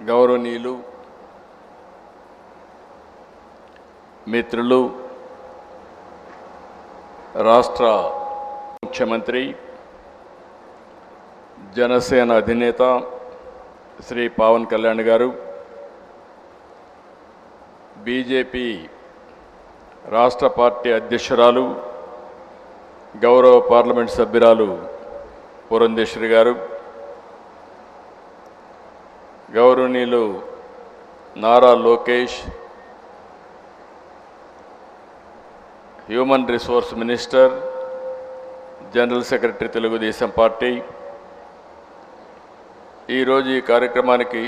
గౌరవనీయులు మిత్రులు రాష్ట్ర ముఖ్యమంత్రి జనసేన అధినేత శ్రీ పవన్ కళ్యాణ్ గారు, బీజేపీ రాష్ట్ర పార్టీ అధ్యక్షురాలు గౌరవ పార్లమెంట్ సభ్యురాలు పురంధేశ్వరి గారు, గౌరవనీయులు Nara Lokesh, human resource minister, general secretary Telugu Desam party, ఈరోజు ఈ కార్యక్రమానికి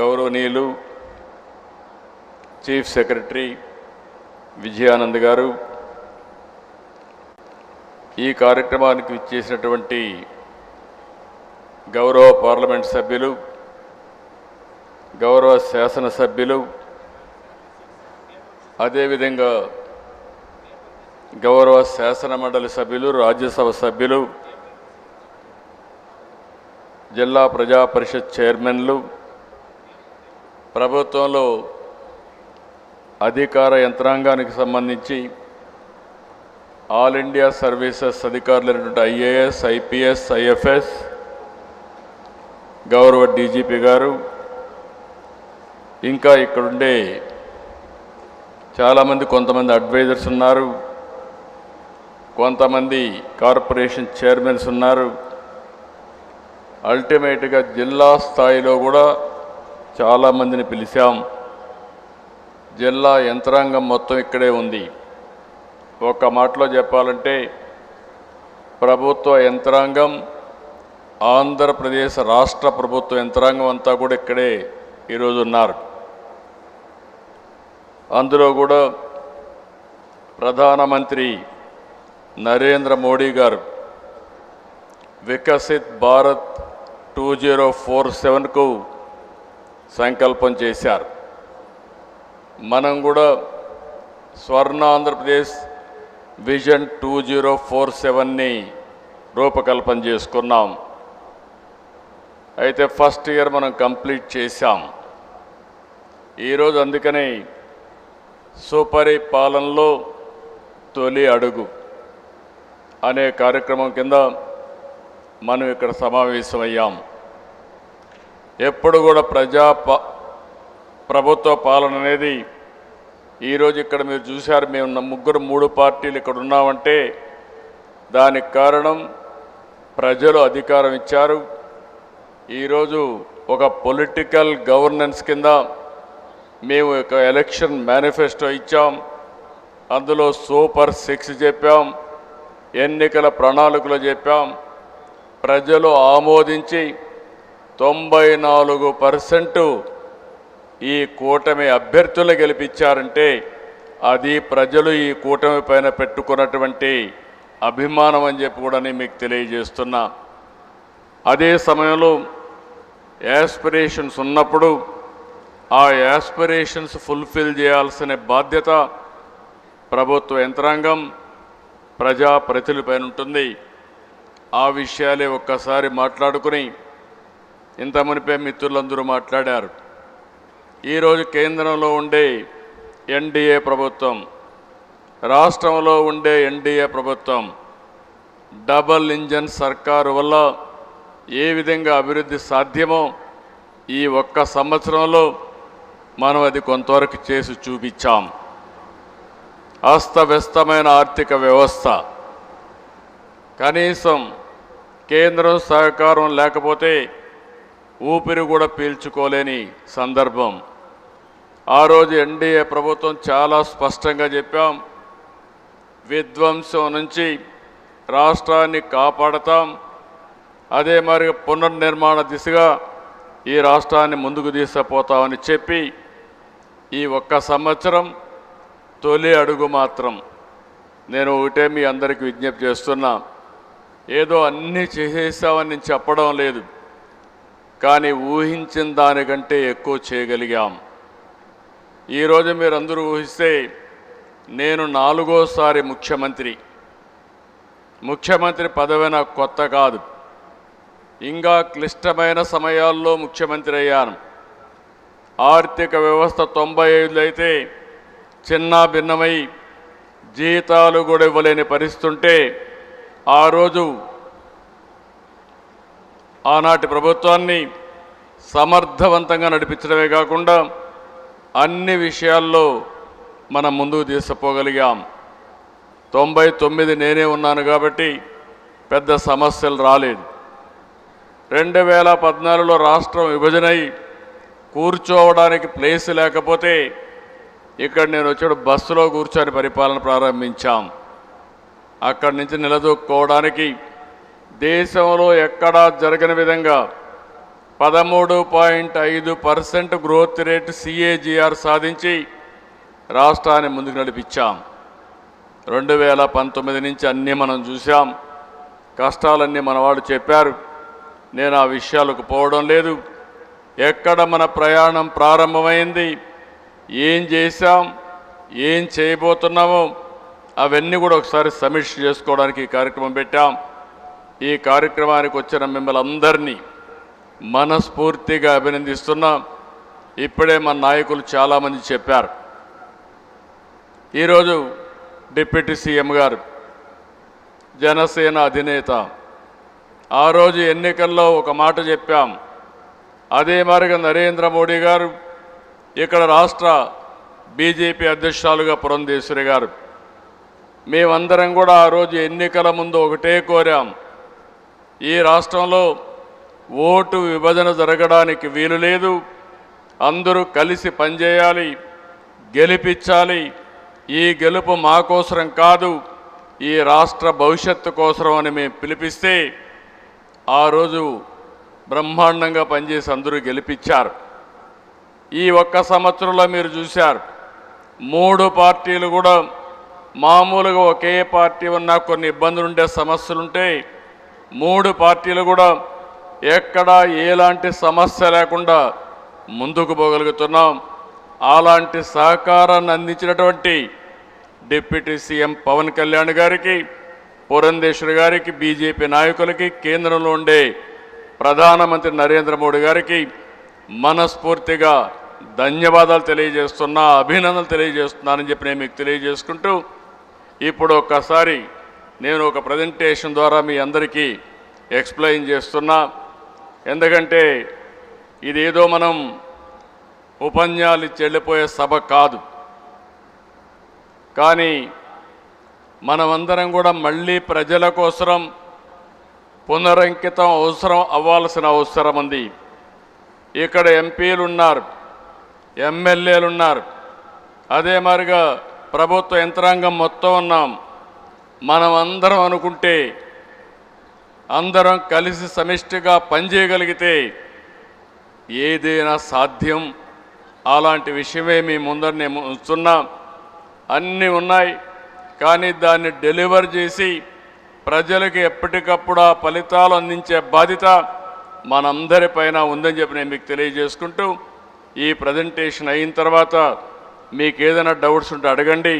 గౌరవనీయులు చీఫ్ సెక్రటరీ విజయానంద్ గారు, ఈ కార్యక్రమానికి ఇచ్చేసినటువంటి గౌరవ పార్లమెంట్ సభ్యులు, గౌరవ శాసనసభ్యులు, అదేవిధంగా గౌరవ శాసన మండలి సభ్యులు, రాజ్యసభ సభ్యులు, జిల్లా ప్రజా పరిషత్ చైర్మన్లు, ప్రభుత్వంలో అధికార యంత్రాంగానికి సంబంధించి ఆల్ ఇండియా సర్వీసెస్ అధికారులైనటువంటి ఐఏఎస్, ఐపీఎస్, ఐఎఫ్ఎస్, గౌరవ డీజీపీ గారు, ఇంకా ఇక్కడుండే చాలామంది, కొంతమంది అడ్వైజర్స్ ఉన్నారు, కొంతమంది కార్పొరేషన్ చైర్మన్స్ ఉన్నారు. అల్టిమేట్గా జిల్లా స్థాయిలో కూడా చాలామందిని పిలిచాం. జిల్లా యంత్రాంగం మొత్తం ఇక్కడే ఉంది. ఒక మాటలో చెప్పాలంటే ప్రభుత్వ యంత్రాంగం, ఆంధ్రప్రదేశ్ రాష్ట్ర ప్రభుత్వ యంత్రాంగం అంతా కూడా ఇక్కడే ఈరోజు ఉన్నారు. అందులో కూడా ప్రధానమంత్రి నరేంద్ర మోడీ గారు వికసిత్ భారత్ 2047కు సంకల్పం చేశారు. మనం కూడా స్వర్ణ ఆంధ్రప్రదేశ్ విజన్ 2047ని రూపకల్పన చేసుకున్నాం. అయితే ఫస్ట్ ఇయర్ మనం కంప్లీట్ చేశాం. ఈరోజు అందుకనే సుపరిపాలనలో తొలి అడుగు అనే కార్యక్రమం కింద మనం ఇక్కడ సమావేశమయ్యాం. ఎప్పుడు కూడా ప్రభుత్వ పాలన అనేది, ఈరోజు ఇక్కడ మీరు చూశారు, మేము ముగ్గురు 3 పార్టీలు ఇక్కడ ఉన్నామంటే దానికి కారణం ప్రజలు అధికారం ఇచ్చారు. ఈరోజు ఒక పొలిటికల్ గవర్నెన్స్ కింద మేము ఒక ఎలక్షన్ మేనిఫెస్టో ఇచ్చాం. అందులో సూపర్ 6 చెప్పాం, ఎన్నికల ప్రణాళికలు చెప్పాం. ప్రజలు ఆమోదించి 94% ఈ కూటమి అభ్యర్థులు గెలిపించారంటే అది ప్రజలు ఈ కూటమి పైన పెట్టుకున్నటువంటి అభిమానం అని చెప్పి కూడా నేను మీకు తెలియజేస్తున్నా. అదే సమయంలో యాస్పిరేషన్స్ ఉన్నప్పుడు ఆ యాస్పిరేషన్స్ ఫుల్ఫిల్ చేయాల్సిన బాధ్యత ప్రభుత్వ యంత్రాంగం, ప్రజాప్రతినిధులపైన ఉంటుంది. ఆ విషయాలే ఒక్కసారి మాట్లాడుకుని, ఇంత మునిపే మిత్రులందరూ మాట్లాడారు. ఈరోజు కేంద్రంలో ఉండే ఎన్డీఏ ప్రభుత్వం, రాష్ట్రంలో ఉండే ఎన్డీఏ ప్రభుత్వం డబల్ ఇంజన్ సర్కారు వల్ల ఏ విధంగా అభివృద్ధి సాధ్యమో ఈ ఒక్క సంవత్సరంలో మనం అది కొంతవరకు చేసి చూపించాం. అస్తవ్యస్తమైన ఆర్థిక వ్యవస్థ, కనీసం కేంద్రం సహకారం లేకపోతే ఊపిరి కూడా పీల్చుకోలేని సందర్భం. ఆ రోజు ఎన్డీఏ ప్రభుత్వం చాలా స్పష్టంగా చెప్పాం, విధ్వంసం నుంచి రాష్ట్రాన్ని కాపాడతాం, అదే మరి పునర్నిర్మాణ దిశగా ఈ రాష్ట్రాన్ని ముందుకు తీసుకుపోతామని చెప్పి ఈ ఒక్క సంవత్సరం తొలి అడుగు మాత్రం నేను ఒకటే మీ అందరికీ విజ్ఞప్తి చేస్తున్నా. ఏదో అన్నీ చేసేసామని నేను చెప్పడం లేదు, కానీ ఊహించిన దానికంటే ఎక్కువ చేయగలిగాం. ఈరోజు మీరందరూ ఊహిస్తే నేను 4వసారి ముఖ్యమంత్రి పదవి నాకు కొత్త కాదు. ఇంకా క్లిష్టమైన సమయాల్లో ముఖ్యమంత్రి అయ్యాను. ఆర్థిక వ్యవస్థ 95లో అయితే చిన్న భిన్నమై జీతాలు కూడా ఇవ్వలేని పరిస్థితి ఉంటే ఆ రోజు ఆనాటి ప్రభుత్వాన్ని సమర్థవంతంగా నడిపించడమే కాకుండా అన్ని విషయాల్లో మనం ముందుకు తీసుకుపోగలిగాం. 99 నేనే ఉన్నాను కాబట్టి పెద్ద సమస్యలు రాలేదు. 2014లో రాష్ట్రం విభజనై కూర్చోవడానికి ప్లేస్ లేకపోతే ఇక్కడ నేను వచ్చాడు బస్సులో కూర్చొని పరిపాలన ప్రారంభించాం. అక్కడి నుంచి నిలదొక్కుకోవడానికి దేశంలో ఎక్కడా జరగని విధంగా 13.5% గ్రోత్ రేట్ CAGR సాధించి రాష్ట్రాన్ని ముందుకు నడిపించాం. 2019 నుంచి అన్నీ మనం చూసాం. కష్టాలన్నీ మనవాళ్ళు చెప్పారు. నేను ఆ విషయాలకు పోవడం లేదు. ఎక్కడ మన ప్రయాణం ప్రారంభమైంది, ఏం చేశాం, ఏం చేయబోతున్నామో అవన్నీ కూడా ఒకసారి సమీక్ష చేసుకోవడానికి ఈ కార్యక్రమం పెట్టాం. ఈ కార్యక్రమానికి వచ్చిన మిమ్మల్ని అందరినీ మనస్ఫూర్తిగా అభినందిస్తున్నాం. ఇప్పుడే మన నాయకులు చాలామంది చెప్పారు. ఈరోజు డిప్యూటీ సీఎం గారు జనసేన అధినేత ఆ రోజు ఎన్నికల్లో ఒక మాట చెప్పాం. అదే మాదిరిగా నరేంద్ర మోడీ గారు ఇక్కడ రాష్ట్ర బీజేపీ అధ్యక్షురాలుగా పురంధేశ్వరి గారు మేమందరం కూడా ఆ రోజు ఎన్నికల ముందు ఒకటే కోరాం. ఈ రాష్ట్రంలో ఓటు విభజన జరగడానికి వీలు లేదు. అందరూ కలిసి పనిచేయాలి, గెలిపించాలి. ఈ గెలుపు మా కోసరం కాదు, ఈ రాష్ట్ర భవిష్యత్తు కోసరం అని మేము పిలిపిస్తే ఆ రోజు బ్రహ్మాండంగా పనిచేసి అందరూ గెలిపించారు. ఈ ఒక్క సంవత్సరంలో మీరు చూశారు 3 పార్టీలు కూడా మామూలుగా ఒకే పార్టీ ఉన్నా కొన్ని ఇబ్బందులు ఉండే సమస్యలుంటే 3 పార్టీలు కూడా ఎక్కడా ఎలాంటి సమస్య లేకుండా ముందుకు పోగలుగుతున్నాం. అలాంటి సహకారాన్ని అందించినటువంటి డిప్యూటీ సీఎం పవన్ కళ్యాణ్ గారికి, పురంధేశ్వరి గారికి, బీజేపీ నాయకులకి, కేంద్రంలో ఉండే ప్రధానమంత్రి నరేంద్ర మోడీ గారికి మనస్ఫూర్తిగా ధన్యవాదాలు తెలియజేస్తున్నా, అభినందనలు తెలియజేస్తున్నానని చెప్పి నేను మీకు తెలియజేసుకుంటూ ఇప్పుడు ఒక్కసారి నేను ఒక ప్రజెంటేషన్ ద్వారా మీ అందరికీ ఎక్స్ప్లెయిన్ చేస్తున్నా. ఎందుకంటే ఇదేదో మనం ఉపన్యాసాలు చెల్లిపోయే సభ కాదు. కానీ మనమందరం కూడా మళ్ళీ ప్రజల కోసం పునరంకితం అవ్వాల్సిన అవసరం ఉంది. ఇక్కడ ఎంపీలు ఉన్నారు, ఎమ్మెల్యేలు ఉన్నారు, అదే మాదిరిగా ప్రభుత్వ యంత్రాంగం మొత్తం ఉన్నాం. మనం అందరం అనుకుంటే, అందరం కలిసి సమిష్టిగా పనిచేయగలిగితే ఏదైనా సాధ్యం. అలాంటి విషయమే మీ ముందర నేను ఉంచుతున్నా. అన్నీ ఉన్నాయి, కానీ దాన్ని డెలివర్ చేసి ప్రజలకు ఎప్పటికప్పుడు ఆ ఫలితాలు అందించే బాధ్యత మనందరిపైన ఉందని చెప్పి నేను మీకు తెలియజేసుకుంటూ ఈ ప్రజెంటేషన్ అయిన తర్వాత మీకు ఏదైనా డౌట్స్ ఉంటే అడగండి,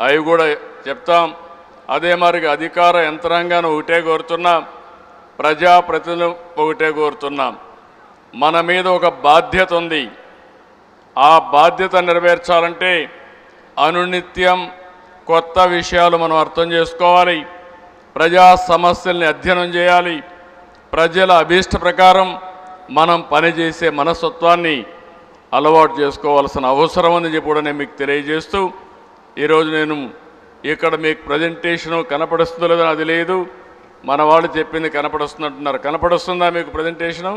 అవి కూడా చెప్తాం. అదే మరిగా అధికార యంత్రాంగాన్ని ఒకటే కోరుతున్నాం, ప్రజాప్రతినిధులు ఒకటే కోరుతున్నాం. మన మీద ఒక బాధ్యత ఉంది. ఆ బాధ్యత నెరవేర్చాలంటే అనునిత్యం కొత్త విషయాలు మనం అర్థం చేసుకోవాలి, ప్రజా సమస్యల్ని అధ్యయనం చేయాలి, ప్రజల అభీష్ట ప్రకారం మనం పనిచేసే మనస్తత్వాన్ని అలవాటు చేసుకోవాల్సిన అవసరం అని చెప్పి కూడా నేను మీకు తెలియజేస్తూ ఈరోజు నేను ఇక్కడ మీకు ప్రజెంటేషను కనపడుస్తుందో లేదో అది లేదు, మన వాళ్ళు చెప్పింది కనపడుస్తున్నట్టున్నారు. కనపడుస్తుందా మీకు ప్రజెంటేషను?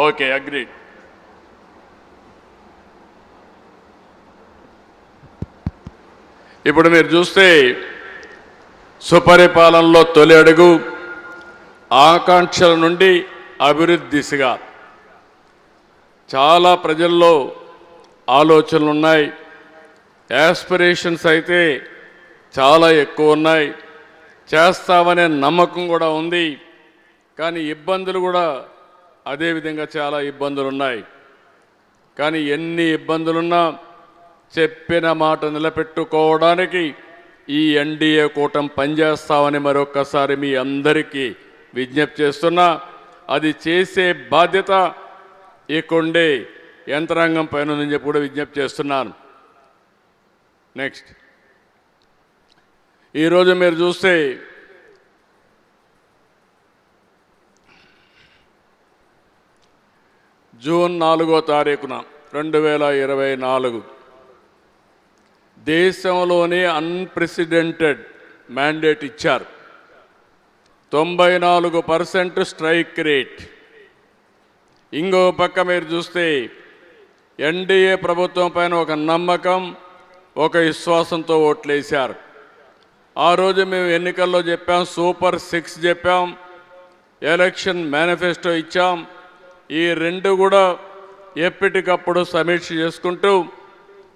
Okay, agree. ఇప్పుడు మీరు చూస్తే సుపరిపాలనలో తొలి అడుగు ఆకాంక్షల నుండి అభివృద్ధి దిశగా చాలా ప్రజల్లో ఆలోచనలు ఉన్నాయి, యాస్పిరేషన్స్ అయితే చాలా ఎక్కువ ఉన్నాయి, చేస్తామనే నమ్మకం కూడా ఉంది. కానీ ఇబ్బందులు కూడా అదేవిధంగా చాలా ఇబ్బందులు ఉన్నాయి. కానీ ఎన్ని ఇబ్బందులున్నా చెప్పిన మాట నిలబెట్టుకోవడానికి ఈ ఎన్డీఏ కూటమి పనిచేస్తామని మరొక్కసారి మీ అందరికీ విజ్ఞప్తి చేస్తున్నా. అది చేసే బాధ్యత ఇక్కడే యంత్రాంగం పైన ఉందని చెప్పి కూడా విజ్ఞప్తి చేస్తున్నాను. నెక్స్ట్, ఈరోజు మీరు చూస్తే జూన్ 4వ తారీఖున 2024 దేశంలోనే అన్ప్రెసిడెంటెడ్ మ్యాండేట్ ఇచ్చారు. 94% స్ట్రైక్ రేట్. ఇంకో పక్క మీరు చూస్తే ఎన్డీఏ ప్రభుత్వం పైన ఒక నమ్మకం, ఒక విశ్వాసంతో ఓట్లేశారు. ఆ రోజు మేము ఎన్నికల్లో చెప్పాం, సూపర్ 6 చెప్పాం, ఎలక్షన్ మేనిఫెస్టో ఇచ్చాం. ఈ రెండు కూడా ఎప్పటికప్పుడు సమీక్ష చేసుకుంటూ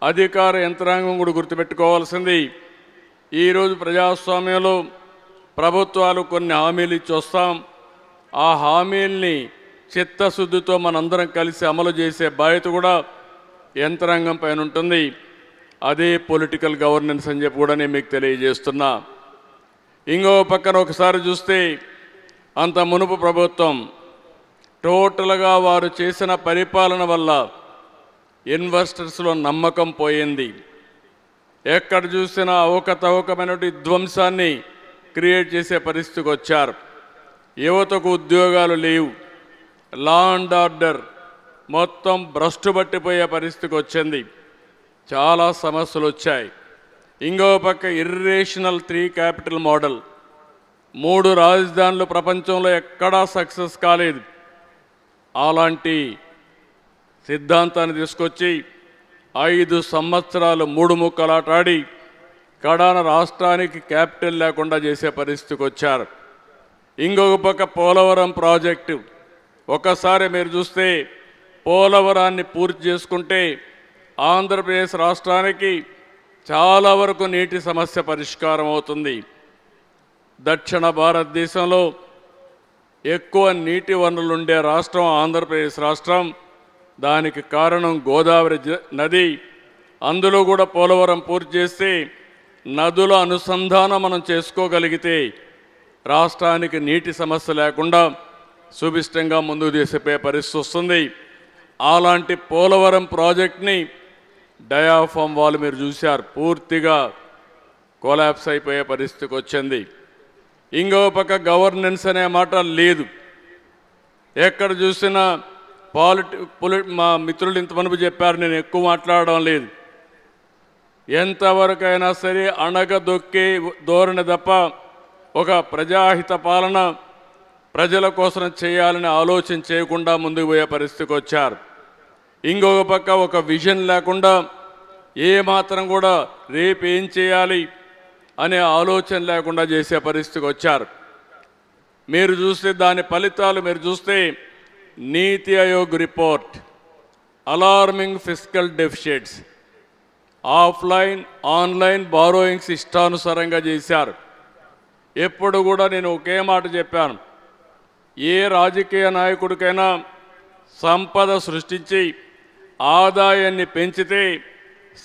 అధికార యంత్రాంగం కూడా గుర్తుపెట్టుకోవాల్సింది, ఈరోజు ప్రజాస్వామ్యంలో ప్రభుత్వాలు కొన్ని హామీలు ఇచ్చి వస్తాం. ఆ హామీల్ని చిత్తశుద్ధితో మనందరం కలిసి అమలు చేసే బాధ్యత కూడా యంత్రాంగం పైన ఉంటుంది. అదే పొలిటికల్ గవర్నెన్స్ అని చెప్పి కూడా నేను మీకు తెలియజేస్తున్నా. ఇంకో పక్కన ఒకసారి చూస్తే అంత మునుపు ప్రభుత్వం టోటల్గా వారు చేసిన పరిపాలన వల్ల ఇన్వెస్టర్స్లో నమ్మకం పోయింది. ఎక్కడ చూసినా అవకతవకమైనటువంటి ధ్వంసాన్ని క్రియేట్ చేసే పరిస్థితికి వచ్చారు. యువతకు ఉద్యోగాలు లేవు, లా అండ్ ఆర్డర్ మొత్తం భ్రష్టు పట్టిపోయే పరిస్థితికి వచ్చింది. చాలా సమస్యలు వచ్చాయి. ఇంకో పక్క ఇర్రేషనల్ 3 క్యాపిటల్ మోడల్, 3 రాజధానులు ప్రపంచంలో ఎక్కడా సక్సెస్ కాలేదు. అలాంటి సిద్ధాంతాన్ని తీసుకొచ్చి 5 సంవత్సరాలు 3 ముక్కలాటాడి కడాన రాష్ట్రానికి క్యాపిటల్ లేకుండా చేసే పరిస్థితికి వచ్చారు. ఇంకొక పక్క పోలవరం ప్రాజెక్టు, ఒకసారి మీరు చూస్తే పోలవరాన్ని పూర్తి చేసుకుంటే ఆంధ్రప్రదేశ్ రాష్ట్రానికి చాలా వరకు నీటి సమస్య పరిష్కారం అవుతుంది. దక్షిణ భారతదేశంలో ఎక్కువ నీటి వనరులు ఉండే రాష్ట్రం ఆంధ్రప్రదేశ్ రాష్ట్రం. దానికి కారణం గోదావరి నది. అందులో కూడా పోలవరం పూర్తి చేస్తే నదుల అనుసంధానం మనం చేసుకోగలిగితే రాష్ట్రానికి నీటి సమస్య లేకుండా సుభిష్టంగా ముందుకు తీసిపోయే పరిస్థితి వస్తుంది. అలాంటి పోలవరం ప్రాజెక్ట్ని డయాఫామ్ వాళ్ళు మీరు చూశారు, పూర్తిగా కొలాప్స్ అయిపోయే పరిస్థితికి వచ్చింది. ఇంకో పక్క గవర్నెన్స్ అనే మాట లేదు. ఎక్కడ చూసినా మా మిత్రులు ఇంతమంది చెప్పారు, నేను ఎక్కువ మాట్లాడడం లేదు. ఎంతవరకైనా సరే అణగదొక్కే ధోరణి తప్ప ఒక ప్రజాహిత పాలన ప్రజల కోసం చేయాలని ఆలోచన చేయకుండా ముందుకు పోయే పరిస్థితికి వచ్చారు. ఇంకొక పక్క ఒక విజన్ లేకుండా ఏమాత్రం కూడా రేపు ఏం చేయాలి అనే ఆలోచన లేకుండా చేసే పరిస్థితికి వచ్చారు. మీరు చూస్తే దాని ఫలితాలు మీరు చూస్తే నీతి Aayog report, alarming fiscal deficits, offline online borrowings ఇష్టానుసారంగా చేశారు. ఎప్పుడు కూడా నేను ఒకే మాట చెప్పాను, ఏ రాజకీయ నాయకుడికైనా సంపద సృష్టించి ఆదాయాన్ని పెంచితే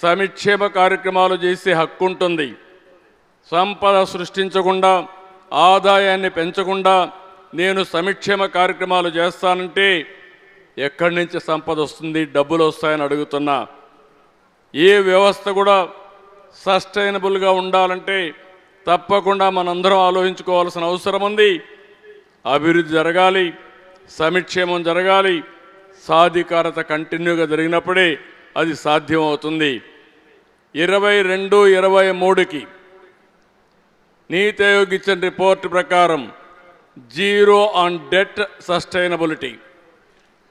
సంక్షేమ కార్యక్రమాలు చేసే హక్కు ఉంటుంది. సంపద సృష్టించకుండా ఆదాయాన్ని పెంచకుండా నేను సంక్షేమ కార్యక్రమాలు చేస్తానంటే ఎక్కడి నుంచి సంపద వస్తుంది, డబ్బులు వస్తాయని అడుగుతున్నా. ఏ వ్యవస్థ కూడా సస్టైనబుల్గా ఉండాలంటే తప్పకుండా మనందరం ఆలోచించుకోవాల్సిన అవసరం ఉంది. అభివృద్ధి జరగాలి, సంక్షేమం జరగాలి, సాధికారత కంటిన్యూగా జరిగినప్పుడే అది సాధ్యమవుతుంది. 22-23కి నీతి ఆయోగ్ ఇచ్చిన రిపోర్ట్ ప్రకారం 0 ఆన్ డెట్ సస్టైనబిలిటీ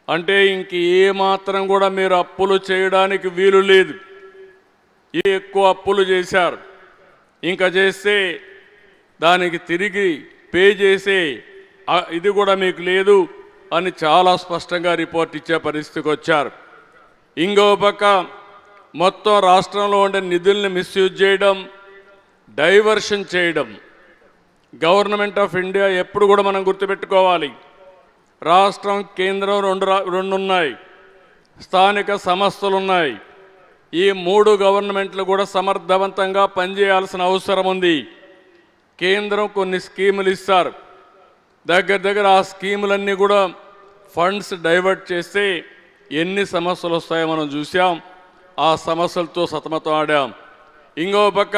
అంటే ఇంక ఏమాత్రం కూడా మీరు అప్పులు చేయడానికి వీలు లేదు. ఎక్కువ అప్పులు చేశారు, ఇంకా చేస్తే దానికి తిరిగి పే చేసే ఇది కూడా మీకు లేదు అని చాలా స్పష్టంగా రిపోర్ట్ ఇచ్చే పరిస్థితికి వచ్చారు. ఇంకో పక్క మొత్తం రాష్ట్రంలో ఉండే నిధుల్ని మిస్యూజ్ చేయడం, డైవర్షన్ చేయడం. గవర్నమెంట్ ఆఫ్ ఇండియా ఎప్పుడు కూడా మనం గుర్తుపెట్టుకోవాలి, రాష్ట్రం కేంద్రం రెండు ఉన్నాయి, స్థానిక సంస్థలు ఉన్నాయి. ఈ 3 గవర్నమెంట్లు కూడా సమర్థవంతంగా పనిచేయాల్సిన అవసరం ఉంది. కేంద్రం కొన్ని స్కీములు ఇస్తారు, దగ్గర ఆ స్కీములన్నీ కూడా ఫండ్స్ డైవర్ట్ చేస్తే ఎన్ని సమస్యలు వస్తాయో మనం చూసాం. ఆ సమస్యలతో సతమతమాడాం. ఇంకో పక్క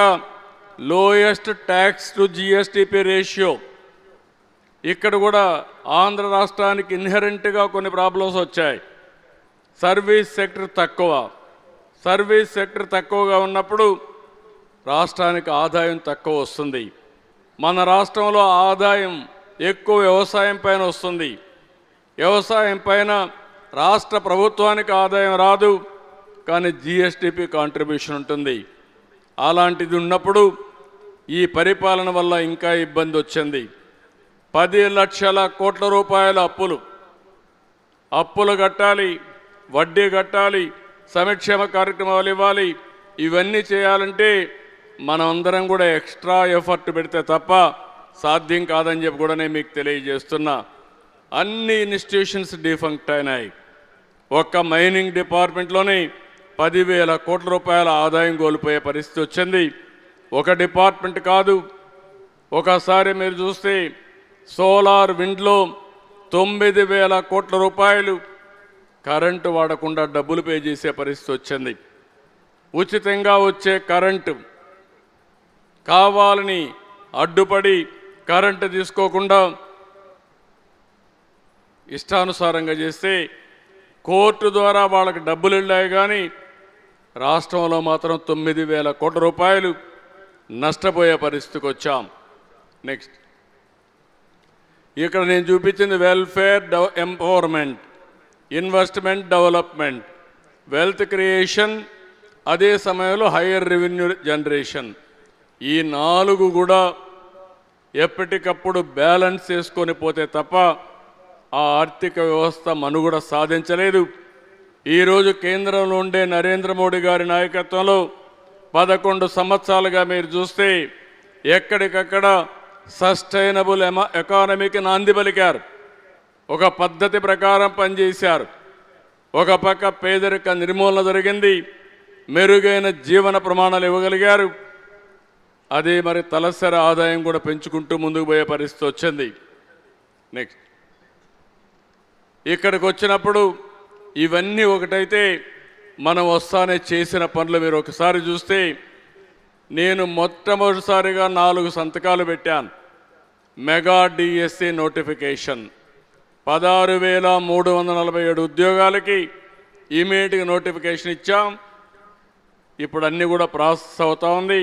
lowest tax to GSTP ratio, ఇక్కడ కూడా ఆంధ్ర రాష్ట్రానికి ఇన్హెరెంట్గా కొన్ని ప్రాబ్లమ్స్ వచ్చాయి. సర్వీస్ సెక్టర్ తక్కువగా ఉన్నప్పుడు రాష్ట్రానికి ఆదాయం తక్కువ వస్తుంది. మన రాష్ట్రంలో ఆదాయం ఎక్కువ వ్యవసాయం పైన వస్తుంది. వ్యవసాయం పైన రాష్ట్ర ప్రభుత్వానికి ఆదాయం రాదు, కానీ జిఎస్టిపి కాంట్రిబ్యూషన్ ఉంటుంది. అలాంటిది ఉన్నప్పుడు ఈ పరిపాలన వల్ల ఇంకా ఇబ్బంది వచ్చింది. 10 లక్షల కోట్ల రూపాయల అప్పులు కట్టాలి, వడ్డీ కట్టాలి, సంక్షేమ కార్యక్రమాలు ఇవ్వాలి. ఇవన్నీ చేయాలంటే మనం అందరం కూడా ఎక్స్ట్రా ఎఫర్ట్ పెడితే తప్ప సాధ్యం కాదని చెప్పి కూడా నేను మీకు తెలియజేస్తున్నా. అన్ని ఇన్స్టిట్యూషన్స్ డిఫంక్ట్ అయినాయి. ఒక్క మైనింగ్ డిపార్ట్మెంట్లోనే 10,000 కోట్ల రూపాయల ఆదాయం కోల్పోయే పరిస్థితి వచ్చింది. ఒక డిపార్ట్మెంట్ కాదు, ఒకసారి మీరు చూస్తే సోలార్ విండ్లో 9,000 కోట్ల రూపాయలు కరెంటు వాడకుండా డబ్బులు పే చేసే పరిస్థితి వచ్చింది. ఉచితంగా వచ్చే కరెంటు కావాలని అడ్డుపడి కరెంటు తీసుకోకుండా ఇష్టానుసారంగా చేస్తే కోర్టు ద్వారా వాళ్ళకి డబ్బులు వెళ్ళాయి, కానీ రాష్ట్రంలో మాత్రం 9,000 కోట్ల రూపాయలు నష్టపోయే పరిస్థితికి వచ్చాం. నెక్స్ట్, ఇక్కడ నేను చూపించింది welfare empowerment, investment development, wealth creation, అదే సమయంలో హైయర్ రెవెన్యూ జనరేషన్. ఈ 4 కూడా ఎప్పటికప్పుడు బ్యాలెన్స్ చేసుకొని పోతే తప్ప ఆ ఆర్థిక వ్యవస్థ మనుగడ సాధించలేదు. ఈరోజు కేంద్రంలో ఉండే నరేంద్ర మోడీ గారి నాయకత్వంలో 11 సంవత్సరాలుగా మీరు చూస్తే ఎక్కడికక్కడ సస్టైనబుల్ ఎకానమీకి నాంది పలికారు. ఒక పద్ధతి ప్రకారం పనిచేశారు. ఒక పక్క పేదరిక నిర్మూలన జరిగింది, మెరుగైన జీవన ప్రమాణాలు ఇవ్వగలిగారు. అదే మరి తలసరి ఆదాయం కూడా పెంచుకుంటూ ముందుకు పోయే పరిస్థితి వచ్చింది. నెక్స్ట్, ఇక్కడికి వచ్చినప్పుడు ఇవన్నీ ఒకటైతే మనం వస్తానే చేసిన పనులు మీరు ఒకసారి చూస్తే, నేను మొట్టమొదటిసారిగా 4 సంతకాలు పెట్టాను. మెగా డిఎస్సి నోటిఫికేషన్ 16,347 ఉద్యోగాలకి ఇమీడియట్గా నోటిఫికేషన్ ఇచ్చాం. ఇప్పుడు అన్నీ కూడా ప్రాసెస్ అవుతా ఉంది.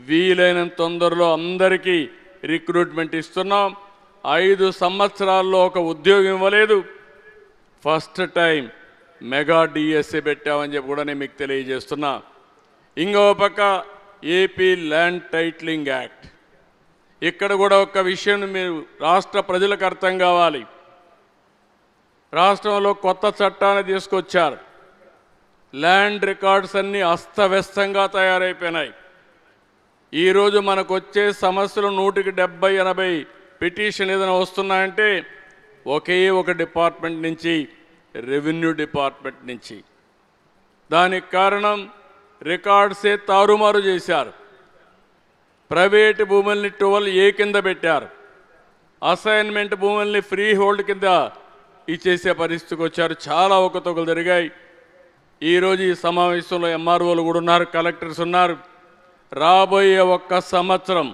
వీలైనంత తొందరలో అందరికీ రిక్రూట్మెంట్ ఇస్తున్నాం. 5 సంవత్సరాల్లో ఒక ఉద్యోగం ఇవ్వలేదు, ఫస్ట్ టైం మెగా డిఎస్సి పెట్టామని చెప్పి కూడా నేను మీకు తెలియజేస్తున్నా. ఇంకో పక్క ఏపీ ల్యాండ్ టైటిలింగ్ యాక్ట్, ఇక్కడ కూడా ఒక విషయం మీరు రాష్ట్ర ప్రజలకు అర్థం కావాలి. రాష్ట్రంలో కొత్త చట్టాన్ని తీసుకొచ్చారు. ల్యాండ్ రికార్డ్స్ అన్నీ అస్తవ్యస్తంగా తయారైపోయినాయి. ఈరోజు మనకు వచ్చే సమస్యలు 100కి 70-80 పిటిషన్ ఏదైనా వస్తున్నాయంటే ఒకే ఒక డిపార్ట్మెంట్ నుంచి, రెవెన్యూ డిపార్ట్మెంట్ నుంచి. దానికి కారణం రికార్డ్సే తారుమారు చేశారు. ప్రైవేటు భూముల్ని 12A కింద పెట్టారు, అసైన్మెంట్ భూముల్ని ఫ్రీ హోల్డ్ కింద ఇచ్చేసే పరిస్థితికి వచ్చారు. చాలా అవకతవకలు జరిగాయి. ఈరోజు ఈ సమావేశంలో ఎంఆర్ఓలు కూడా ఉన్నారు, కలెక్టర్స్ ఉన్నారు. రాబోయే 1 సంవత్సరం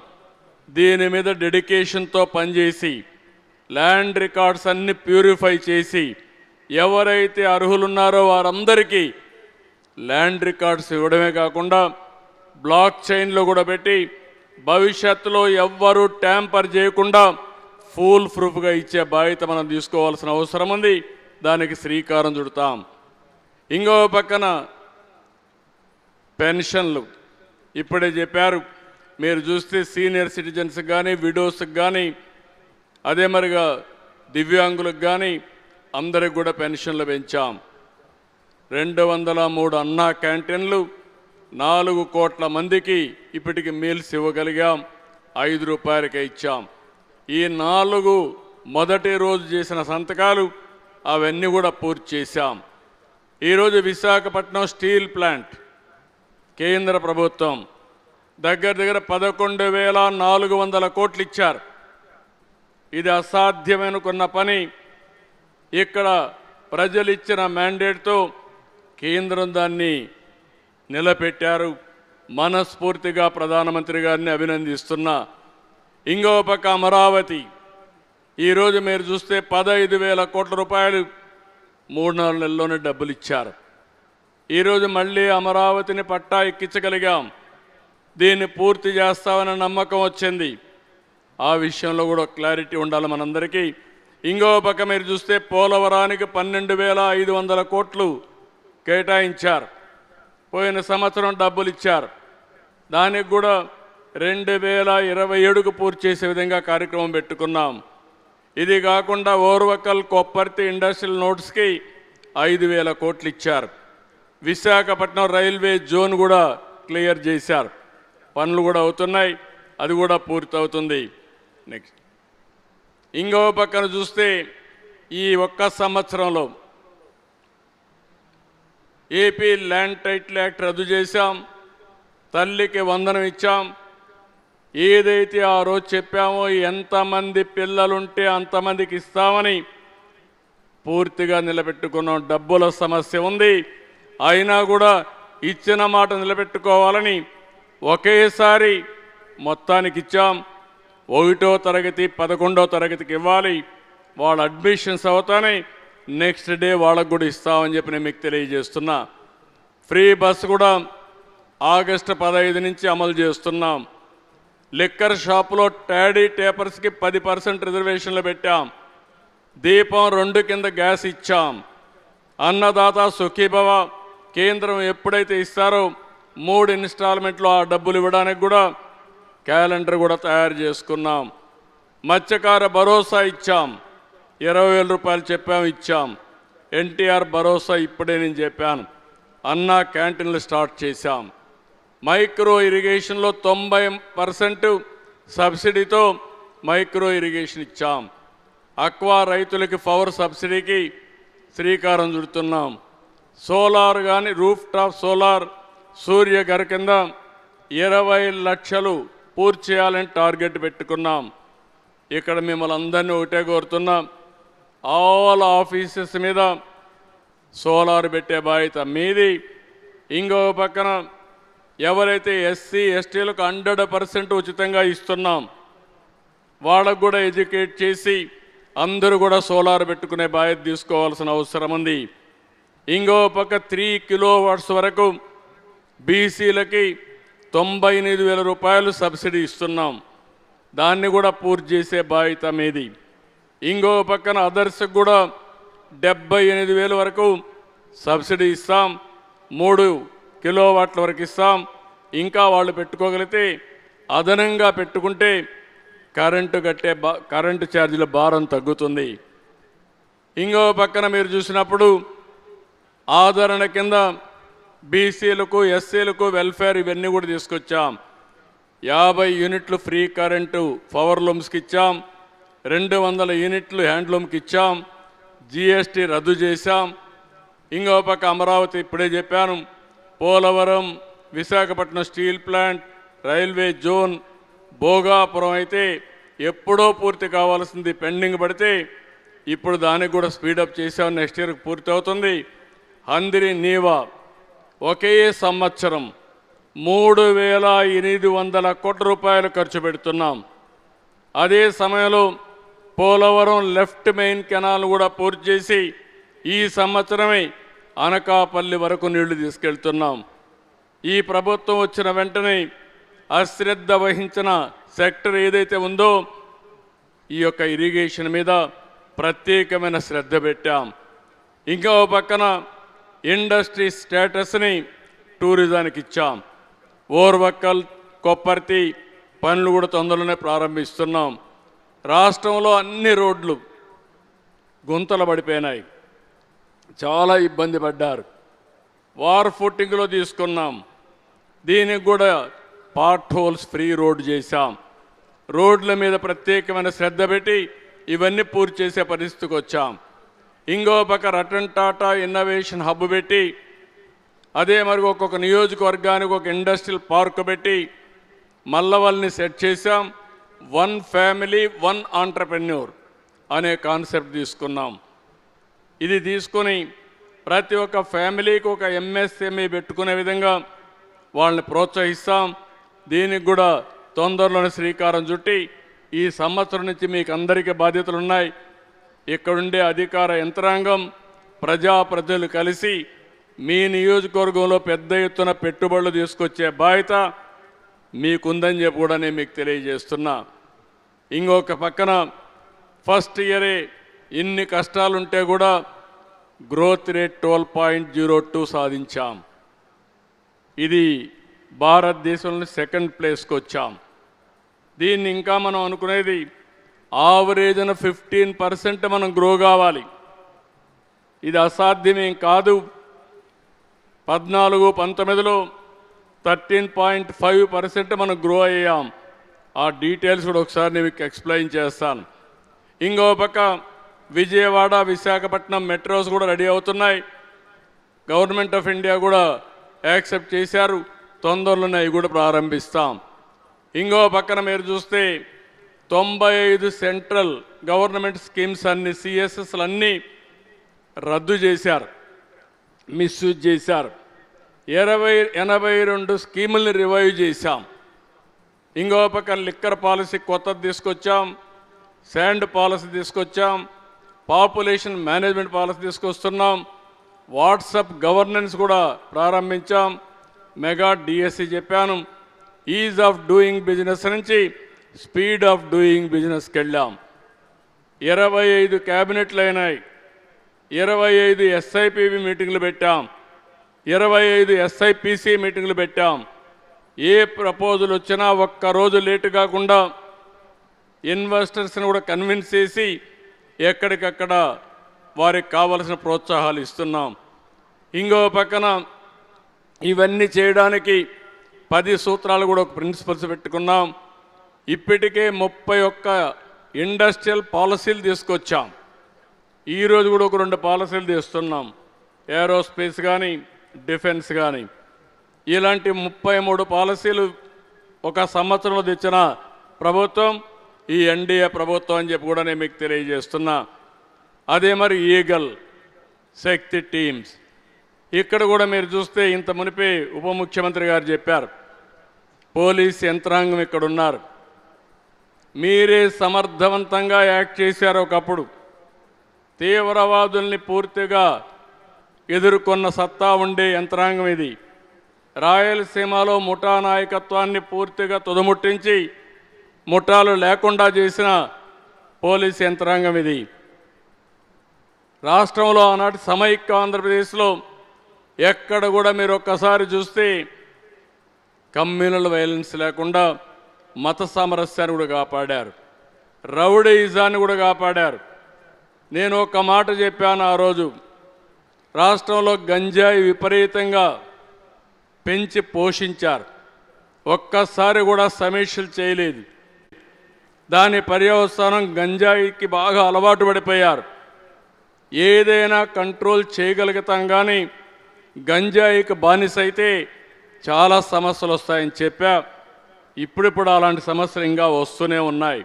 దీని మీద డెడికేషన్తో పనిచేసి ల్యాండ్ రికార్డ్స్ అన్ని ప్యూరిఫై చేసి ఎవరైతే అర్హులున్నారో వారందరికీ ల్యాండ్ రికార్డ్స్ ఇవ్వడమే కాకుండా బ్లాక్ చైన్లో కూడా పెట్టి భవిష్యత్తులో ఎవ్వరూ ట్యాంపర్ చేయకుండా ఫుల్ ప్రూఫ్గా ఇచ్చే బాధ్యత మనం తీసుకోవాల్సిన అవసరం ఉంది. దానికి శ్రీకారం చుడతాం. ఇంకో పక్కన పెన్షన్లు ఇప్పుడే చెప్పారు. మీరు చూస్తే సీనియర్ సిటిజన్స్కి కానీ, విడోస్కి కానీ, అదే మరిగా దివ్యాంగులకు కానీ అందరికి కూడా పెన్షన్లు పెంచాం. 203 అన్నా క్యాంటీన్లు, 4 కోట్ల మందికి ఇప్పటికి మీల్స్ ఇవ్వగలిగాం. 5 రూపాయలకే ఇచ్చాం. ఈ 4 మొదటి రోజు చేసిన సంతకాలు అవన్నీ కూడా పూర్తి చేశాం. ఈరోజు విశాఖపట్నం స్టీల్ ప్లాంట్ కేంద్ర ప్రభుత్వం దగ్గర 11,400 కోట్లు ఇచ్చారు. ఇది అసాధ్యమనుకున్న పని. ఇక్కడ ప్రజలు ఇచ్చిన మ్యాండేట్తో కేంద్రం దాన్ని నిలబెట్టారు. మనస్ఫూర్తిగా ప్రధానమంత్రి గారిని అభినందిస్తున్నా. ఇంకో పక్క అమరావతి ఈరోజు మీరు చూస్తే 15,000 కోట్ల రూపాయలు 3-4 నెలల్లోనే డబ్బులు ఇచ్చారు. ఈరోజు మళ్ళీ అమరావతిని పట్టా ఎక్కించగలిగాం. దీన్ని పూర్తి చేస్తామనే నమ్మకం వచ్చింది. ఆ విషయంలో కూడా క్లారిటీ ఉండాలి మనందరికీ. ఇంకో పక్క మీరు చూస్తే పోలవరానికి 12,500 కోట్లు కేటాయించారు. పోయిన సంవత్సరం డబ్బులు ఇచ్చారు. దానికి కూడా 2027కు పూర్తి చేసే విధంగా కార్యక్రమం పెట్టుకున్నాం. ఇది కాకుండా ఓర్వకల్ కొప్పర్తి ఇండస్ట్రియల్ నోట్స్కి 5,000 కోట్లు ఇచ్చారు. విశాఖపట్నం రైల్వే జోన్ కూడా క్లియర్ చేశారు. పనులు కూడా అవుతున్నాయి. అది కూడా పూర్తి అవుతుంది. నెక్స్ట్ ఇంకో పక్కన చూస్తే ఈ ఒక్క సంవత్సరంలో ఏపీ ల్యాండ్ టైటిల్ యాక్ట్ రద్దు చేశాం. తల్లికి వందనం ఇచ్చాం. ఏదైతే ఆ రోజు చెప్పామో ఎంతమంది పిల్లలుంటే అంతమందికి ఇస్తామని పూర్తిగా నిలబెట్టుకున్నాం. డబ్బుల సమస్య ఉంది, అయినా కూడా ఇచ్చిన మాట నిలబెట్టుకోవాలని ఒకేసారి మొత్తానికి ఇచ్చాం. 1వ తరగతి 11వ తరగతికి ఇవ్వాలి. వాళ్ళ అడ్మిషన్స్ అవుతానే నెక్స్ట్ డే వాళ్ళకు కూడా ఇస్తామని చెప్పి నేను మీకు తెలియజేస్తున్నా. ఫ్రీ బస్ కూడా ఆగస్టు 15 నుంచి అమలు చేస్తున్నాం. లిక్కర్ షాపులో టాడీ టేపర్స్కి 10% రిజర్వేషన్లు పెట్టాం. దీపం 2 కింద గ్యాస్ ఇచ్చాం. అన్నదాత సుఖీభవ కేంద్రం ఎప్పుడైతే ఇస్తారో 3 ఇన్స్టాల్మెంట్లో ఆ డబ్బులు ఇవ్వడానికి కూడా క్యాలెండర్ కూడా తయారు చేసుకున్నాం. మత్స్యకార భరోసా ఇచ్చాం. 20,000 రూపాయలు చెప్పాం, ఇచ్చాం. ఎన్టీఆర్ భరోసా ఇప్పుడే నేను చెప్పాను. అన్నా క్యాంటీన్లు స్టార్ట్ చేశాం. మైక్రో ఇరిగేషన్లో 90% సబ్సిడీతో మైక్రో ఇరిగేషన్ ఇచ్చాం. అక్వా రైతులకి పవర్ సబ్సిడీకి శ్రీకారం చుడుతున్నాం. సోలార్ కానీ రూఫ్ టాప్ సోలార్ సూర్యఘర్ కింద 20 లక్షలు పూర్తి చేయాలని టార్గెట్ పెట్టుకున్నాం. ఇక్కడ మిమ్మల్ని అందరినీ ఒకటే కోరుతున్నాం, ఆల్ ఆఫీసెస్ మీద సోలార్ పెట్టే బాధ్యత మీది. ఇంకో పక్కన ఎవరైతే ఎస్సీ ఎస్టీలకు 100% ఉచితంగా ఇస్తున్నాం, వాళ్ళకు కూడా ఎడ్యుకేట్ చేసి అందరూ కూడా సోలార్ పెట్టుకునే బాధ్యత తీసుకోవాల్సిన అవసరం ఉంది. ఇంకో పక్క 3 కిలోవాట్స్ వరకు బీసీలకి 98,000 రూపాయలు సబ్సిడీ ఇస్తున్నాం. దాన్ని కూడా పూర్తి చేసే బాధ్యత మీది. ఇంకో పక్కన అదర్స్కి కూడా 78,000 వరకు సబ్సిడీ ఇస్తాం. 3 కిలోవాట్ల వరకు ఇస్తాం. ఇంకా వాళ్ళు పెట్టుకోగలిగితే అదనంగా పెట్టుకుంటే కరెంటు ఛార్జీల భారం తగ్గుతుంది. ఇంకో పక్కన మీరు చూసినప్పుడు ఆదరణ కింద బీసీలకు ఎస్సీలకు వెల్ఫేర్ ఇవన్నీ కూడా తీసుకొచ్చాం. 50 యూనిట్లు ఫ్రీ కరెంటు పవర్ లూమ్స్కి ఇచ్చాం. 200 యూనిట్లు హ్యాండ్లూమ్కి ఇచ్చాం. జీఎస్టీ రద్దు చేశాం. ఇంకో పక్క అమరావతి ఇప్పుడే చెప్పాను, Polavaram, Visakhapatnam steel plant, railway zone, Bhogapuram అయితే ఎప్పుడో పూర్తి కావాల్సింది పెండింగ్ పడితే ఇప్పుడు దానికి కూడా స్పీడప్ చేసాం. నెక్స్ట్ ఇయర్కి పూర్తి అవుతుంది. హందిరి నీవా ఒకే సంవత్సరం 3,800 కోట్ల రూపాయలు ఖర్చు పెడుతున్నాం. అదే సమయంలో పోలవరం లెఫ్ట్ మెయిన్ కెనాల్ కూడా పూర్తి చేసి ఈ సంవత్సరమే అనకాపల్లి వరకు నీళ్లు తీసుకెళ్తున్నాం. ఈ ప్రభుత్వం వచ్చిన వెంటనే అశ్రద్ధ వహించిన సెక్టర్ ఏదైతే ఉందో ఈ యొక్క ఇరిగేషన్ మీద ప్రత్యేకమైన శ్రద్ధ పెట్టాం. ఇంకో పక్కన ఇండస్ట్రీ స్టేటస్ని టూరిజానికి ఇచ్చాం. ఓర్వకల్ కొప్పర్తి పనులు కూడా తొందరలోనే ప్రారంభిస్తున్నాం. రాష్ట్రంలో అన్ని రోడ్లు గుంతలు పడిపోయినాయి, చాలా ఇబ్బంది పడ్డారు. వార్ ఫుట్టింగ్లో తీసుకున్నాం. దీనికి కూడా పార్ట్ హోల్స్ ఫ్రీ రోడ్ చేశాం. రోడ్ల మీద ప్రత్యేకమైన శ్రద్ధ పెట్టి ఇవన్నీ పూర్తి చేసే పరిస్థితికి వచ్చాం. ఇంకో పక్క రతన్ టాటా ఇన్నోవేషన్ హబ్ పెట్టి అదే మరి ఒక్కొక్క నియోజకవర్గానికి ఒక ఇండస్ట్రియల్ పార్క్ పెట్టి మల్లవల్ని సెట్ చేశాం. 1 ఫ్యామిలీ 1 ఆంటర్ప్రెన్యూర్ అనే కాన్సెప్ట్ తీసుకున్నాం. ఇది తీసుకొని ప్రతి ఒక్క ఫ్యామిలీకి ఒక ఎంఎస్ఎంఈ పెట్టుకునే విధంగా వాళ్ళని ప్రోత్సహిస్తాం. దీనికి కూడా తొందరలోనే శ్రీకారం చుట్టి ఈ సంవత్సరం నుంచి మీకు అందరికీ బాధ్యతలు ఉన్నాయి. ఇక్కడుండే అధికార యంత్రాంగం ప్రజలు కలిసి మీ నియోజకవర్గంలో పెద్ద ఎత్తున పెట్టుబడులు తీసుకొచ్చే బాధ్యత మీకుందని చెప్పి కూడా నేను మీకు తెలియజేస్తున్నా. ఇంకొక పక్కన ఫస్ట్ ఇయరే ఇన్ని కష్టాలుంటే కూడా గ్రోత్ రేట్ 12.02 సాధించాం. ఇది భారతదేశంలో సెకండ్ ప్లేస్కి వచ్చాం. దీన్ని ఇంకా మనం అనుకునేది ఆవరేజ్న 15% మనం గ్రో కావాలి. ఇది అసాధ్యమేం కాదు. 14-19లో 13.5% మనం గ్రో అయ్యాం. ఆ డీటెయిల్స్ కూడా ఒకసారి నేను మీకు ఎక్స్ప్లెయిన్ చేస్తాను. ఇంకో పక్క విజయవాడ విశాఖపట్నం మెట్రోస్ కూడా రెడీ అవుతున్నాయి. గవర్నమెంట్ ఆఫ్ ఇండియా కూడా యాక్సెప్ట్ చేశారు. తొందరలోనే అవి కూడా ప్రారంభిస్తాం. ఇంకో పక్కన మీరు చూస్తే 95 సెంట్రల్ గవర్నమెంట్ స్కీమ్స్ అన్ని సిఎస్ఎస్లు అన్నీ రద్దు చేశారు, మిస్యూజ్ చేశారు. 82 స్కీముల్ని రివైవ్ చేశాం. ఇంకో పక్కన లిక్కర్ పాలసీ కొత్తది తీసుకొచ్చాం, శాండ్ పాలసీ తీసుకొచ్చాం, పాపులేషన్ మేనేజ్మెంట్ పాలసీ తీసుకొస్తున్నాం, వాట్సాప్ గవర్నెన్స్ కూడా ప్రారంభించాం, మెగా డిఎస్సి చెప్పాను, ఈజ్ ఆఫ్ డూయింగ్ బిజినెస్ నుంచి స్పీడ్ ఆఫ్ డూయింగ్ బిజినెస్కి వెళ్ళాం. 25 క్యాబినెట్లు అయినాయి, 25 ఎస్ఐపివి మీటింగ్లు పెట్టాం, 25 ఎస్ఐపిసి మీటింగ్లు పెట్టాం. ఏ ప్రపోజల్ వచ్చినా ఒక్కరోజు లేటు కాకుండా ఇన్వెస్టర్స్ని కూడా కన్విన్స్ చేసి ఎక్కడికక్కడ వారికి కావలసిన ప్రోత్సాహాలు ఇస్తున్నాం. ఇంకో పక్కన ఇవన్నీ చేయడానికి 10 సూత్రాలు కూడా ఒక ప్రిన్సిపల్స్ పెట్టుకున్నాం. ఇప్పటికే 31 ఇండస్ట్రియల్ పాలసీలు తీసుకొచ్చాం. ఈరోజు కూడా ఒక 2 పాలసీలు తీస్తున్నాం, ఏరోస్పేస్ కానీ డిఫెన్స్ కానీ. ఇలాంటి 33 పాలసీలు ఒక సంవత్సరంలో తెచ్చిన ప్రభుత్వం ఈ ఎన్డీఏ ప్రభుత్వం అని చెప్పి కూడా నేను మీకు తెలియజేస్తున్నా. అదే మరి ఈగల్ శక్తి టీమ్స్ ఇక్కడ కూడా మీరు చూస్తే ఇంత మునిపే ఉప ముఖ్యమంత్రి గారు చెప్పారు, పోలీస్ యంత్రాంగం ఇక్కడ ఉన్నారు. మీరే సమర్థవంతంగా యాక్ట్ చేశారు. ఒకప్పుడు తీవ్రవాదుల్ని పూర్తిగా ఎదుర్కొన్న సత్తా ఉండే యంత్రాంగం ఇది. రాయలసీమలో ముఠా నాయకత్వాన్ని పూర్తిగా తుదముట్టించి ముఠాలు లేకుండా చేసిన పోలీస్ యంత్రాంగం ఇది. రాష్ట్రంలో ఆనాటి సమైక్య ఆంధ్రప్రదేశ్లో ఎక్కడ కూడా మీరు ఒక్కసారి చూస్తే కమ్యూనల్ వైలెన్స్ లేకుండా మత సామరస్యాన్ని కూడా కాపాడారు, రౌడీయిజాన్ని కూడా కాపాడారు. నేను ఒక మాట చెప్పాను ఆ రోజు, రాష్ట్రంలో గంజాయి విపరీతంగా పెంచి పోషించారు, ఒక్కసారి కూడా సమీక్షలు చేయలేదు. దాని పర్యవసానం గంజాయికి బాగా అలవాటు పడిపోయారు. ఏదైనా కంట్రోల్ చేయగలుగుతాం కానీ గంజాయికి బానిస అయితే చాలా సమస్యలు వస్తాయని చెప్పా. ఇప్పుడిప్పుడు అలాంటి సమస్యలు ఇంకా వస్తూనే ఉన్నాయి.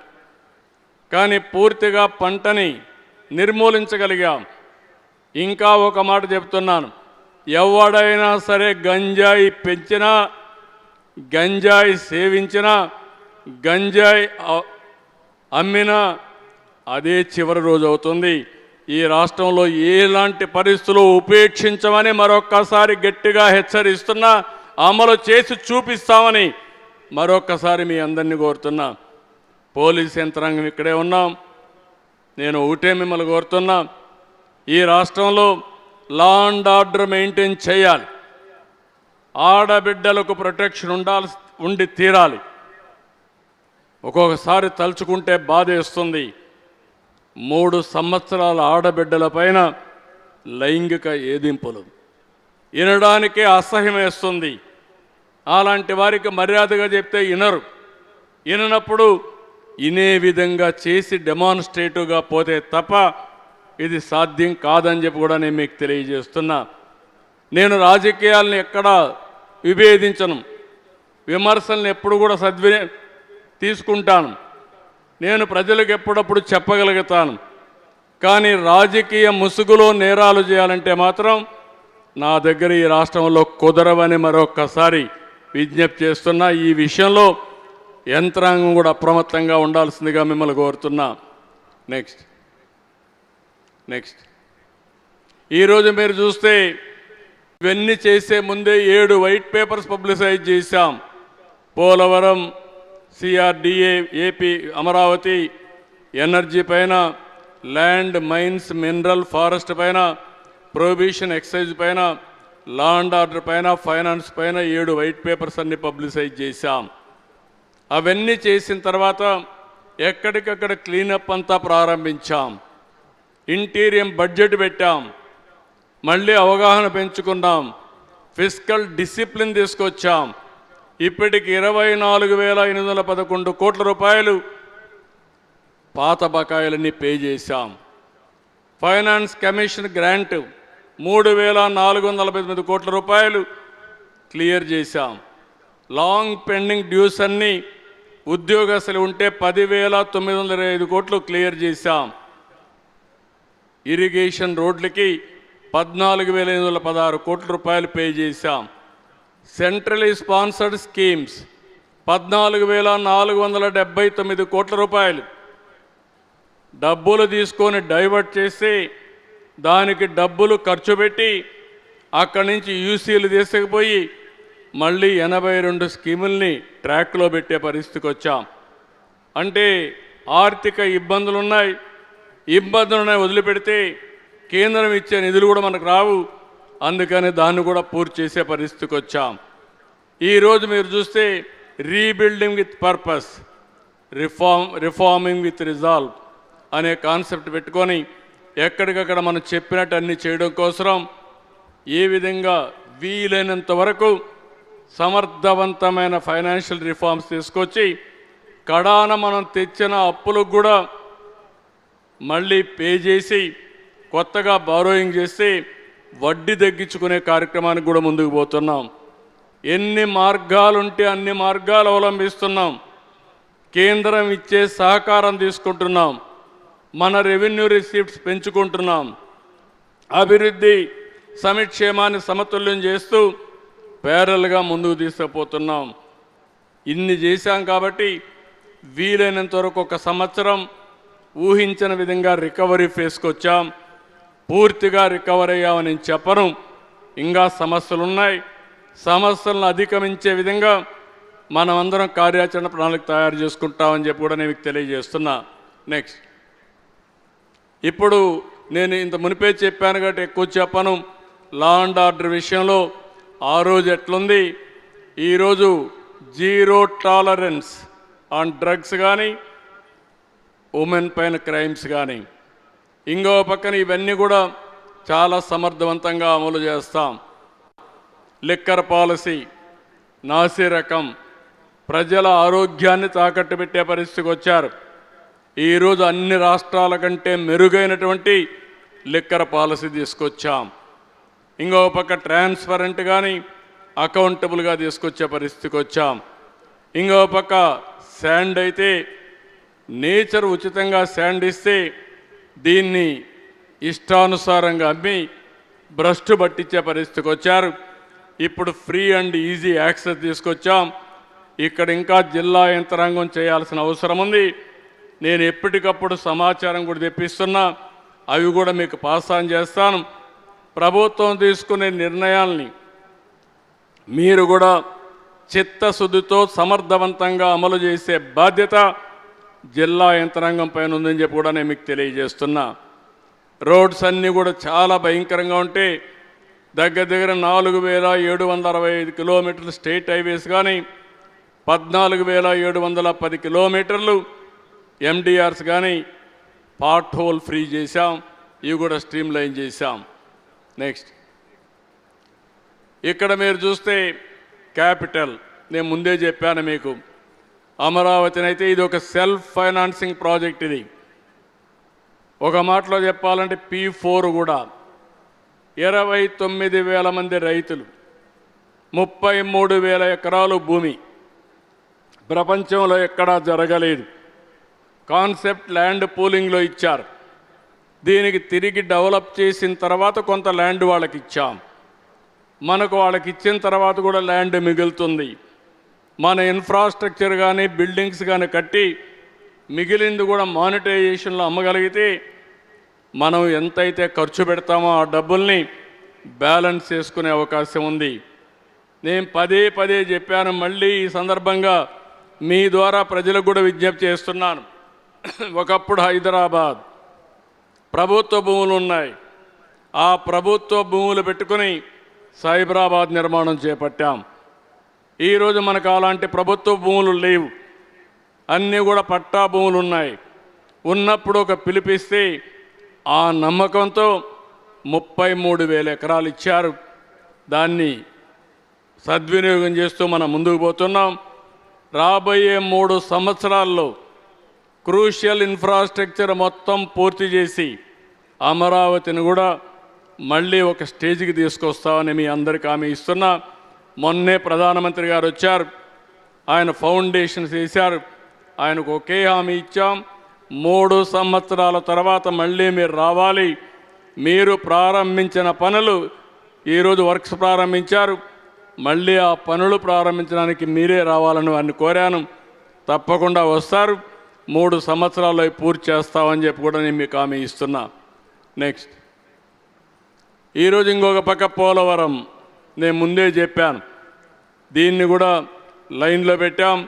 కానీ పూర్తిగా పంటని నిర్మూలించగలిగాం. ఇంకా ఒక మాట చెప్తున్నాను, ఎవడైనా సరే గంజాయి పెంచినా, గంజాయి సేవించినా, గంజాయి అమ్మినా అదే చివరి రోజు అవుతుంది. ఈ రాష్ట్రంలో ఎలాంటి పరిస్థితులు ఉపేక్షించమని మరొక్కసారి గట్టిగా హెచ్చరిస్తున్నా, అమలు చేసి చూపిస్తామని మరొక్కసారి మీ అందరినీ కోరుతున్నా. పోలీస్ యంత్రాంగం ఇక్కడే ఉన్నాం. నేను ఒకటే మిమ్మల్ని కోరుతున్నా, ఈ రాష్ట్రంలో లా అండ్ ఆర్డర్ మెయింటైన్ చేయాలి. ఆడబిడ్డలకు ప్రొటెక్షన్ ఉండి తీరాలి. ఒక్కొక్కసారి తలుచుకుంటే బాధేస్తుంది. 3 సంవత్సరాల ఆడబిడ్డల పైన లైంగిక ఏదింపులు వినడానికే అసహ్యం వేస్తుంది. అలాంటి వారికి మర్యాదగా చెప్తే వినరు. విననప్పుడు వినే విధంగా చేసి డెమాన్స్ట్రేటివ్గా పోతే తప్ప ఇది సాధ్యం కాదని చెప్పి కూడా నేను మీకు తెలియజేస్తున్నా. నేను రాజకీయాలను ఎక్కడా విభేదించను, విమర్శలను ఎప్పుడు కూడా తీసుకుంటాను. నేను ప్రజలకు ఎప్పుడప్పుడు చెప్పగలుగుతాను. కానీ రాజకీయ ముసుగులో నేరాలు చేయాలంటే మాత్రం నా దగ్గర ఈ రాష్ట్రంలో కుదరవని మరొక్కసారి విజ్ఞప్తి చేస్తున్నా. ఈ విషయంలో యంత్రాంగం కూడా అప్రమత్తంగా ఉండాల్సిందిగా మిమ్మల్ని కోరుతున్నా. నెక్స్ట్ ఈరోజు మీరు చూస్తే ఇవన్నీ చేసే ముందే 7 వైట్ పేపర్స్ పబ్లిసైజ్ చేశాం. Polavaram, CRDA, AP Amaravati, energy పైన, ల్యాండ్, మైన్స్, మినరల్, ఫారెస్ట్ పైన, ప్రొహిబిషన్, ఎక్సైజ్ పైన, లా అండ్ ఆర్డర్ పైన, ఫైనాన్స్ పైన 7 వైట్ పేపర్స్ అన్ని పబ్లిసైజ్ చేశాం. అవన్నీ చేసిన తర్వాత ఎక్కడికక్కడ క్లీనప్ అంతా ప్రారంభించాం. ఇంటీరియం బడ్జెట్ పెట్టాం. మళ్ళీ అవగాహన పెంచుకున్నాం. ఫిస్కల్ డిసిప్లిన్ తీసుకొచ్చాం. ఇప్పటికి 24,811 కోట్ల రూపాయలు పాత బకాయిలన్నీ పే చేశాం. ఫైనాన్స్ కమిషన్ గ్రాంట్ 3,448 కోట్ల రూపాయలు క్లియర్ చేశాం. లాంగ్ పెండింగ్ డ్యూస్ అన్నీ ఉద్యోగస్తులు ఉంటే 10,925 కోట్లు క్లియర్ చేశాం. ఇరిగేషన్ రోడ్లకి 14,816 కోట్ల రూపాయలు పే చేశాం. సెంట్రలీ స్పాన్సర్డ్ స్కీమ్స్ 14,479 కోట్ల రూపాయలు డబ్బులు తీసుకొని డైవర్ట్ చేసి దానికి డబ్బులు ఖర్చు పెట్టి అక్కడి నుంచి యూసీలు తీసుకుపోయి మళ్ళీ 82 స్కీముల్ని ట్రాక్లో పెట్టే పరిస్థితికి వచ్చాం. అంటే ఆర్థిక ఇబ్బందులున్నాయి వదిలిపెడితే కేంద్రం ఇచ్చే నిధులు కూడా మనకు రావు. అందుకని దాన్ని కూడా పూర్తి చేసే పరిస్థితికి వచ్చాం. ఈరోజు మీరు చూస్తే rebuilding with purpose, reforming with resolve అనే కాన్సెప్ట్ పెట్టుకొని ఎక్కడికక్కడ మనం చెప్పినట్టు అన్ని చేయడం కోసం ఏ విధంగా వీలైనంత వరకు సమర్థవంతమైన ఫైనాన్షియల్ రిఫార్మ్స్ తీసుకొచ్చి కడాన మనం తెచ్చిన అప్పులకు కూడా మళ్ళీ పే చేసి కొత్తగా బారోయింగ్ చేసి వడ్డీ తగ్గించుకునే కార్యక్రమానికి కూడా ముందుకు పోతున్నాం. ఎన్ని మార్గాలుంటే అన్ని మార్గాలు అవలంబిస్తున్నాం. కేంద్రం ఇచ్చే సహకారం తీసుకుంటున్నాం. మన రెవెన్యూ రిసీప్ట్స్ పెంచుకుంటున్నాం. అభివృద్ధి సంక్షేమాన్ని సమతుల్యం చేస్తూ ప్యారల్గా ముందుకు తీసుకుపోతున్నాం. ఇన్ని చేశాం కాబట్టి వీలైనంత వరకు ఒక సంవత్సరం ఊహించిన విధంగా రికవరీ ఫేస్కి వచ్చాం. పూర్తిగా రికవర్ అయ్యామని చెప్పను. ఇంకా సమస్యలు ఉన్నాయి. సమస్యలను అధిగమించే విధంగా మనమందరం కార్యాచరణ ప్రణాళిక తయారు చేసుకుంటామని చెప్పి కూడా నేను మీకు తెలియజేస్తున్నా. నెక్స్ట్, ఇప్పుడు నేను ఇంత మునిపే చెప్పాను కాబట్టి ఎక్కువ చెప్పను. లా అండ్ ఆర్డర్ విషయంలో ఆ రోజు ఎట్లుంది, ఈరోజు 0 టాలరెన్స్ ఆన్ డ్రగ్స్ కానీ ఉమెన్ పైన క్రైమ్స్ కానీ, ఇంకో పక్కన ఇవన్నీ కూడా చాలా సమర్థవంతంగా అమలు చేస్తాం. లిక్కర్ పాలసీ నాసి రకం ప్రజల ఆరోగ్యాన్ని తాకట్టు పెట్టే పరిస్థితికి వచ్చారు. ఈరోజు అన్ని రాష్ట్రాల కంటే మెరుగైనటువంటి లిక్కర్ పాలసీ తీసుకొచ్చాం. ఇంకో పక్క ట్రాన్స్పరెంట్ కానీ అకౌంటబుల్గా తీసుకొచ్చే పరిస్థితికి వచ్చాం. ఇంకో పక్క శాండ్ అయితే నేచర్ ఉచితంగా శాండ్ ఇస్తే దీన్ని ఇష్టానుసారంగా అమ్మి భ్రష్టు పట్టించే పరిస్థితికి వచ్చారు. ఇప్పుడు ఫ్రీ అండ్ ఈజీ యాక్సెస్ తీసుకొచ్చాం. ఇక్కడ ఇంకా జిల్లా యంత్రాంగం చేయాల్సిన అవసరం ఉంది. నేను ఎప్పటికప్పుడు సమాచారం కూడా తెప్పిస్తున్నా. అవి కూడా మీకు పాస్ ఆన్ చేస్తాను. ప్రభుత్వం తీసుకునే నిర్ణయాల్ని మీరు కూడా చిత్తశుద్ధితో సమర్థవంతంగా అమలు చేసే బాధ్యత జిల్లా యంత్రాంగం పైన ఉందని చెప్పి కూడా నేను మీకు తెలియజేస్తున్నా. రోడ్స్ అన్నీ కూడా చాలా భయంకరంగా ఉంటే దగ్గర 4,765 కిలోమీటర్లు స్టేట్ హైవేస్ కానీ 14,710 కిలోమీటర్లు ఎండిఆర్స్ కానీ పార్ట్ హోల్ ఫ్రీ చేశాం. ఇవి కూడా స్ట్రీమ్ లైన్ చేశాం. నెక్స్ట్, ఇక్కడ మీరు చూస్తే క్యాపిటల్ నేను ముందే చెప్పాను మీకు, అమరావతిని అయితే ఇది ఒక సెల్ఫ్ ఫైనాన్సింగ్ ప్రాజెక్ట్. ఇది ఒక మాటలో చెప్పాలంటే P4 కూడా 29,000 మంది రైతులు, 33,000 ఎకరాలు భూమి, ప్రపంచంలో ఎక్కడా జరగలేదు. కాన్సెప్ట్ ల్యాండ్ పూలింగ్లో ఇచ్చారు. దీనికి తిరిగి డెవలప్ చేసిన తర్వాత కొంత ల్యాండ్ వాళ్ళకి ఇచ్చాం. మనకు వాళ్ళకి ఇచ్చిన తర్వాత కూడా ల్యాండ్ మిగులుతుంది. మన ఇన్ఫ్రాస్ట్రక్చర్ కానీ బిల్డింగ్స్ కానీ కట్టి మిగిలింది కూడా మానిటైజేషన్లో అమ్మగలిగితే మనం ఎంతైతే ఖర్చు పెడతామో ఆ డబ్బుల్ని బ్యాలెన్స్ చేసుకునే అవకాశం ఉంది. నేను పదే పదే చెప్పాను, మళ్ళీ ఈ సందర్భంగా మీ ద్వారా ప్రజలకు కూడా విజ్ఞప్తి చేస్తున్నాను. ఒకప్పుడు హైదరాబాద్ ప్రభుత్వ భూములు ఉన్నాయి. ఆ ప్రభుత్వ భూములు పెట్టుకుని సైబరాబాద్ నిర్మాణం చేపట్టాం. ఈరోజు మనకు అలాంటి ప్రభుత్వ భూములు లేవు, అన్నీ కూడా పట్టా భూములు ఉన్నాయి. ఉన్నప్పుడు ఒక పిలిపిస్తే ఆ నమ్మకంతో 33,000 ఎకరాలు ఇచ్చారు. దాన్ని సద్వినియోగం చేస్తూ మనం ముందుకు పోతున్నాం. రాబోయే 3 సంవత్సరాల్లో క్రూషియల్ ఇన్ఫ్రాస్ట్రక్చర్ మొత్తం పూర్తి చేసి అమరావతిని కూడా మళ్ళీ ఒక స్టేజ్కి తీసుకొస్తామని మీ అందరికీ హామీ ఇస్తున్నా. మొన్నే ప్రధానమంత్రి గారు వచ్చారు, ఆయన ఫౌండేషన్స్ వేశారు. ఆయనకు ఒకే హామీ ఇచ్చాం, 3 సంవత్సరాల తర్వాత మళ్ళీ మీరు రావాలి. మీరు ప్రారంభించిన పనులు ఈరోజు వర్క్స్ ప్రారంభించారు, మళ్ళీ ఆ పనులు ప్రారంభించడానికి మీరే రావాలని వారిని కోరాను. తప్పకుండా వస్తారు. 3 సంవత్సరాల్లో పూర్తి చేస్తామని చెప్పి కూడా నేను మీకు హామీ ఇస్తున్నా. నెక్స్ట్, ఈరోజు ఇంకొక పక్క పోలవరం, నేను ముందే చెప్పాను, దీన్ని కూడా లైన్లో పెట్టాం.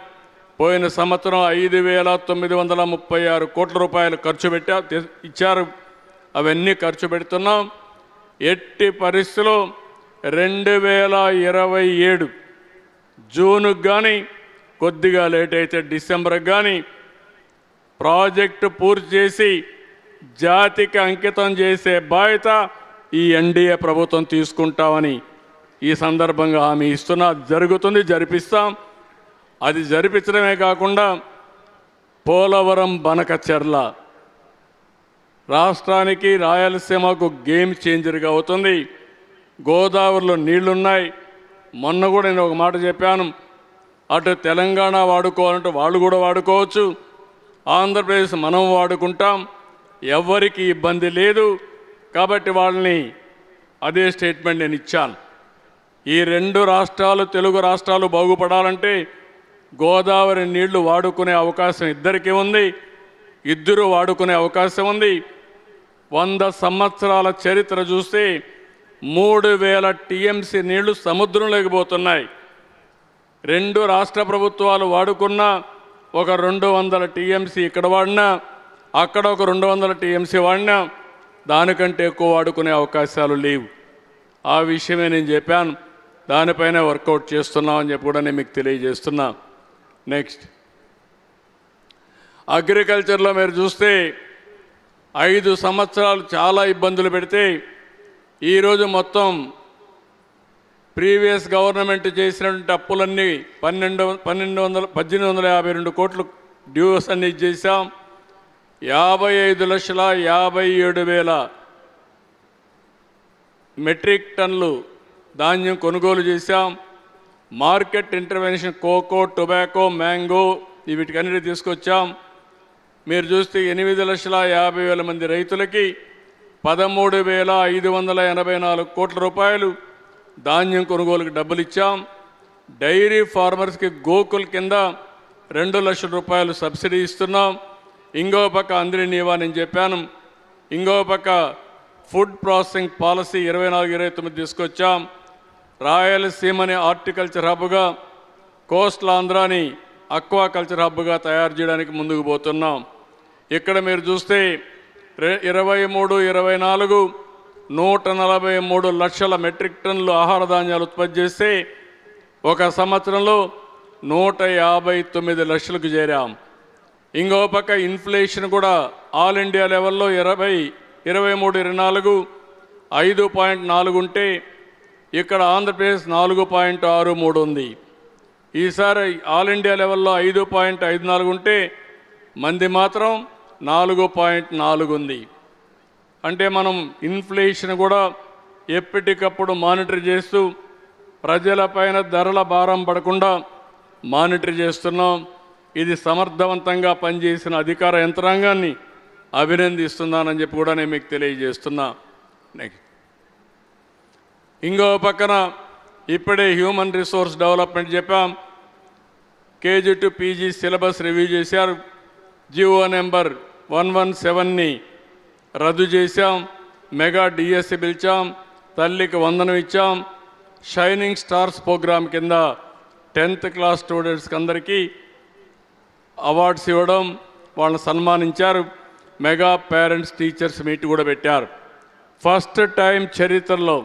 పోయిన సంవత్సరం 5,936 కోట్ల రూపాయలు ఖర్చు ఇచ్చారు. అవన్నీ ఖర్చు పెడుతున్నాం. ఎట్టి పరిస్థితిలో 2027 జూన్కి కానీ, కొద్దిగా లేట్ అయితే డిసెంబర్కి కానీ ప్రాజెక్టు పూర్తి చేసి జాతికి అంకితం చేసే బాధ్యత ఈ ఎన్డీఏ ప్రభుత్వం తీసుకుంటామని ఈ సందర్భంగా హామీ ఇస్తున్నా. జరుగుతుంది, జరిపిస్తాం. అది జరిపించడమే కాకుండా పోలవరం బనకచెర్ల రాష్ట్రానికి, రాయలసీమకు గేమ్ చేంజర్గా అవుతుంది. గోదావరిలో నీళ్లున్నాయి. మొన్న కూడా నేను ఒక మాట చెప్పాను, అటు తెలంగాణ వాడుకోవాలంటే వాళ్ళు కూడా వాడుకోవచ్చు, ఆంధ్రప్రదేశ్ మనం వాడుకుంటాం, ఎవరికి ఇబ్బంది లేదు. కాబట్టి వాళ్ళని అదే స్టేట్మెంట్ నేను ఇచ్చాను. ఈ 2 రాష్ట్రాలు, తెలుగు రాష్ట్రాలు బాగుపడాలంటే గోదావరి నీళ్లు వాడుకునే అవకాశం ఇద్దరికీ ఉంది, ఇద్దరు వాడుకునే అవకాశం ఉంది. 100 సంవత్సరాల చరిత్ర చూస్తే 3,000 టీఎంసీ నీళ్లు సముద్రంలోకి పోతున్నాయి. 2 రాష్ట్ర ప్రభుత్వాలు వాడుకున్న ఒక 200 టీఎంసీ ఇక్కడ వాడినా, అక్కడ ఒక 200 టీఎంసీ వాడినా దానికంటే ఎక్కువ వాడుకునే అవకాశాలు లేవు. ఆ విషయమే నేను చెప్పాను, దానిపైన వర్కౌట్ చేస్తున్నామని చెప్పి కూడా నేను మీకు తెలియజేస్తున్నా. నెక్స్ట్, అగ్రికల్చర్లో మీరు చూస్తే 5 సంవత్సరాలు చాలా ఇబ్బందులు పెడితే ఈరోజు మొత్తం ప్రీవియస్ గవర్నమెంట్ చేసినటువంటి అప్పులన్నీ 1,852 కోట్లు డ్యూస్ అన్ని చేశాం. 55,57,000 మెట్రిక్ టన్నులు ధాన్యం కొనుగోలు చేశాం. Market intervention, cocoa, tobacco, mango వీటికన్నిటి తీసుకొచ్చాం. మీరు చూస్తే 8,50,000 మంది రైతులకి 13,584 కోట్ల రూపాయలు ధాన్యం కొనుగోలుకి డబ్బులు ఇచ్చాం. డైరీ ఫార్మర్స్కి గోకుల్ కింద 2 లక్షల రూపాయలు సబ్సిడీ ఇస్తున్నాం. ఇంకో పక్క అందరి నీవా నేను చెప్పాను, ఇంకో పక్క ఫుడ్ ప్రాసెసింగ్ పాలసీ 24-29 తీసుకొచ్చాం. రాయలసీమని హార్టికల్చర్ హబ్గా, కోస్టల్ ఆంధ్రాని అక్వాకల్చర్ హబ్గా తయారు చేయడానికి ముందుకు పోతున్నాం. ఇక్కడ మీరు చూస్తే 23-24 143 లక్షల మెట్రిక్ టన్నులు ఆహార ధాన్యాలు ఉత్పత్తి చేస్తే ఒక సంవత్సరంలో 159 లక్షలకు చేరాం. ఇంకో పక్క ఇన్ఫ్లేషన్ కూడా ఆల్ ఇండియా లెవెల్లో 23-24 5.4 ఉంటే ఇక్కడ ఆంధ్రప్రదేశ్ 4.63 ఉంది. ఈసారి ఆల్ ఇండియా లెవెల్లో 5.54 ఉంటే మంది మాత్రం 4.4 ఉంది. అంటే మనం ఇన్ఫ్లేషన్ కూడా ఎప్పటికప్పుడు మానిటర్ చేస్తూ ప్రజలపైన ధరల భారం పడకుండా మానిటర్ చేస్తున్నాం. ఇది సమర్థవంతంగా పనిచేసిన అధికార యంత్రాంగాన్ని అభినందిస్తున్నానని చెప్పి కూడా నేను మీకు తెలియజేస్తున్నా. నెక్స్ట్, ఇంకో పక్కన ఇప్పుడే హ్యూమన్ రిసోర్స్ డెవలప్మెంట్ చెప్పాం. KG to PG syllabus review చేశారు. జిఓ నెంబర్ 117ని రద్దు చేశాం. మెగా డిఎస్సి పిలిచాం. తల్లికి వందనం ఇచ్చాం. షైనింగ్ స్టార్స్ ప్రోగ్రాం కింద 10th క్లాస్ స్టూడెంట్స్కి అందరికీ అవార్డ్స్ ఇవ్వడం, వాళ్ళని సన్మానించారు. మెగా పేరెంట్స్ టీచర్స్ మీట్ కూడా పెట్టారు. ఫస్ట్ టైం చరిత్రలో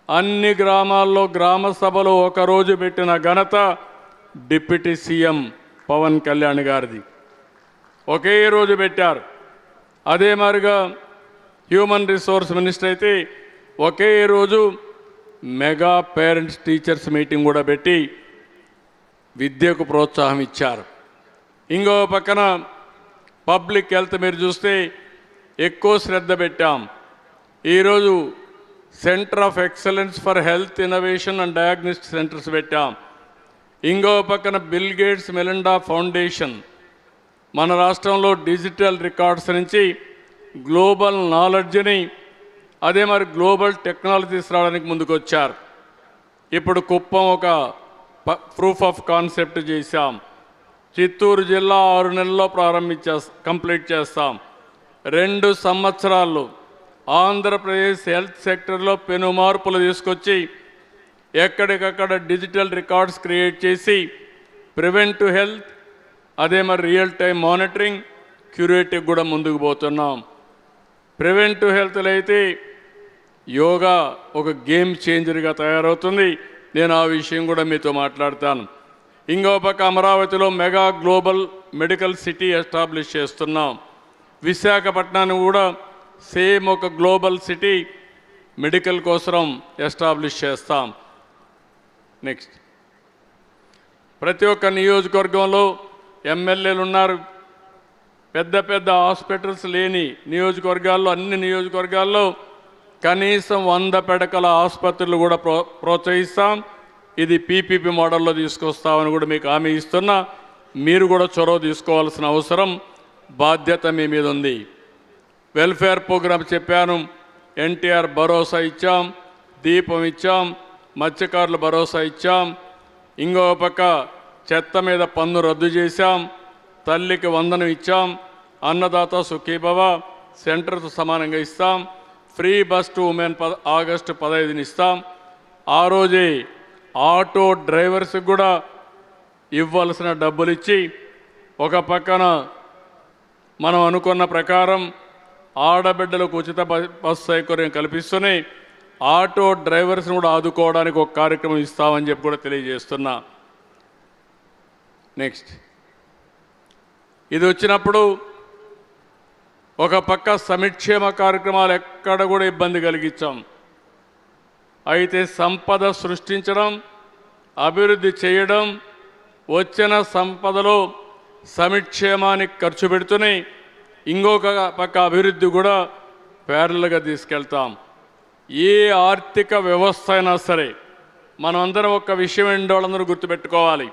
అన్ని గ్రామాల్లో గ్రామ సభలో ఒకరోజు పెట్టిన ఘనత డిప్యూటీ సీఎం పవన్ కళ్యాణ్ గారిది. ఒకే రోజు పెట్టారు. అదే మాదిరిగా హ్యూమన్ రిసోర్స్ మినిస్టర్ అయితే ఒకే రోజు మెగా పేరెంట్స్ టీచర్స్ మీటింగ్ కూడా పెట్టి విద్యకు ప్రోత్సాహం ఇచ్చారు. ఇంకో పక్కన పబ్లిక్ హెల్త్ మీరు చూస్తే ఎక్కువ శ్రద్ధ పెట్టాం. ఈరోజు centre of excellence for health innovation and diagnostic centres పెట్టాం. ఇంకో పక్కన బిల్ గేట్స్ మెలిండా ఫౌండేషన్ మన రాష్ట్రంలో డిజిటల్ రికార్డ్స్ నుంచి గ్లోబల్ నాలెడ్జ్ని, అదే మరి గ్లోబల్ టెక్నాలజీస్ రావడానికి ముందుకు వచ్చారు. ఇప్పుడు కుప్పం ఒక ప్రూఫ్ ఆఫ్ కాన్సెప్ట్ చేశాం. చిత్తూరు జిల్లా 6 నెలల్లో కంప్లీట్ చేస్తాం. 2 సంవత్సరాల్లో ఆంధ్రప్రదేశ్ హెల్త్ సెక్టర్లో పెను మార్పులు తీసుకొచ్చి ఎక్కడికక్కడ డిజిటల్ రికార్డ్స్ క్రియేట్ చేసి ప్రివెంటివ్ హెల్త్, అదే మరి రియల్ టైం మానిటరింగ్, క్యూరేటివ్ కూడా ముందుకు పోతున్నాం. ప్రివెంటివ్ హెల్త్లో అయితే యోగా ఒక గేమ్ చేంజర్గా తయారవుతుంది. నేను ఆ విషయం కూడా మీతో మాట్లాడతాను. ఇంకో పక్క అమరావతిలో mega global medical city establish చేస్తున్నాం. విశాఖపట్నాన్ని కూడా సేమ్ ఒక గ్లోబల్ సిటీ మెడికల్ కోసం ఎస్టాబ్లిష్ చేస్తాం. నెక్స్ట్, ప్రతి ఒక్క నియోజకవర్గంలో ఎమ్మెల్యేలు ఉన్నారు. పెద్ద పెద్ద హాస్పిటల్స్ లేని నియోజకవర్గాల్లో, అన్ని నియోజకవర్గాల్లో కనీసం 100 పడకల ఆసుపత్రులు కూడా ప్రోత్సహిస్తాం. ఇది పీపీపీ మోడల్లో తీసుకొస్తామని కూడా మీకు హామీ ఇస్తున్నా. మీరు కూడా చొరవ తీసుకోవాల్సిన అవసరం, బాధ్యత మీ మీద ఉంది. వెల్ఫేర్ ప్రోగ్రామ్ చెప్పాను. ఎన్టీఆర్ భరోసా ఇచ్చాం, దీపం ఇచ్చాం, మత్స్యకారుల భరోసా ఇచ్చాం. ఇంకో పక్క చెత్త మీద పన్ను రద్దు చేశాం, తల్లికి వందనం ఇచ్చాం, అన్నదాత సుఖీభవ సెంటర్తో సమానంగా ఇస్తాం, free bus to women August 15ని ఇస్తాం. ఆ రోజే ఆటో డ్రైవర్స్కి కూడా ఇవ్వాల్సిన డబ్బులు ఇచ్చి, ఒక పక్కన మనం అనుకున్న ప్రకారం ఆడబిడ్డలకు ఉచిత బస్సు సౌకర్యం కల్పిస్తూనే ఆటో డ్రైవర్స్ని కూడా ఆదుకోవడానికి ఒక కార్యక్రమం ఇస్తామని చెప్పి కూడా తెలియజేస్తున్నా. నెక్స్ట్, ఇది వచ్చినప్పుడు ఒక పక్క సంక్షేమ కార్యక్రమాలు ఎక్కడ కూడా ఇబ్బంది కలిగించాం. అయితే సంపద సృష్టించడం, అభివృద్ధి చేయడం, వచ్చిన సంపదలో సంక్షేమానికి ఖర్చు పెడుతూనే ఇంకొక పక్క అభివృద్ధి కూడా ప్యారల్గా తీసుకెళ్తాం. ఏ ఆర్థిక వ్యవస్థ అయినా సరే మనం అందరం ఒక విషయం ఏంటో వాళ్ళందరూ గుర్తుపెట్టుకోవాలి.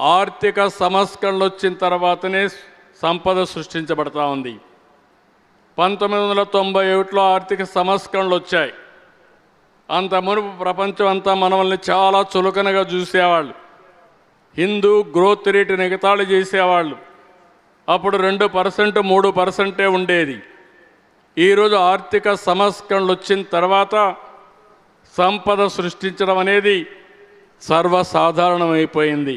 ఆర్థిక సంస్కరణలు వచ్చిన తర్వాతనే సంపద సృష్టించబడతా ఉంది. 1991లో ఆర్థిక సంస్కరణలు వచ్చాయి. అంత మునుపు ప్రపంచం అంతా మనల్ని చాలా చులకనగా చూసేవాళ్ళు. హిందూ గ్రోత్ రేట్ ఎగతాళి చేసేవాళ్ళు. అప్పుడు 2% 3% ఉండేది. ఈరోజు ఆర్థిక సంస్కరణలు వచ్చిన తర్వాత సంపద సృష్టించడం అనేది సర్వసాధారణమైపోయింది.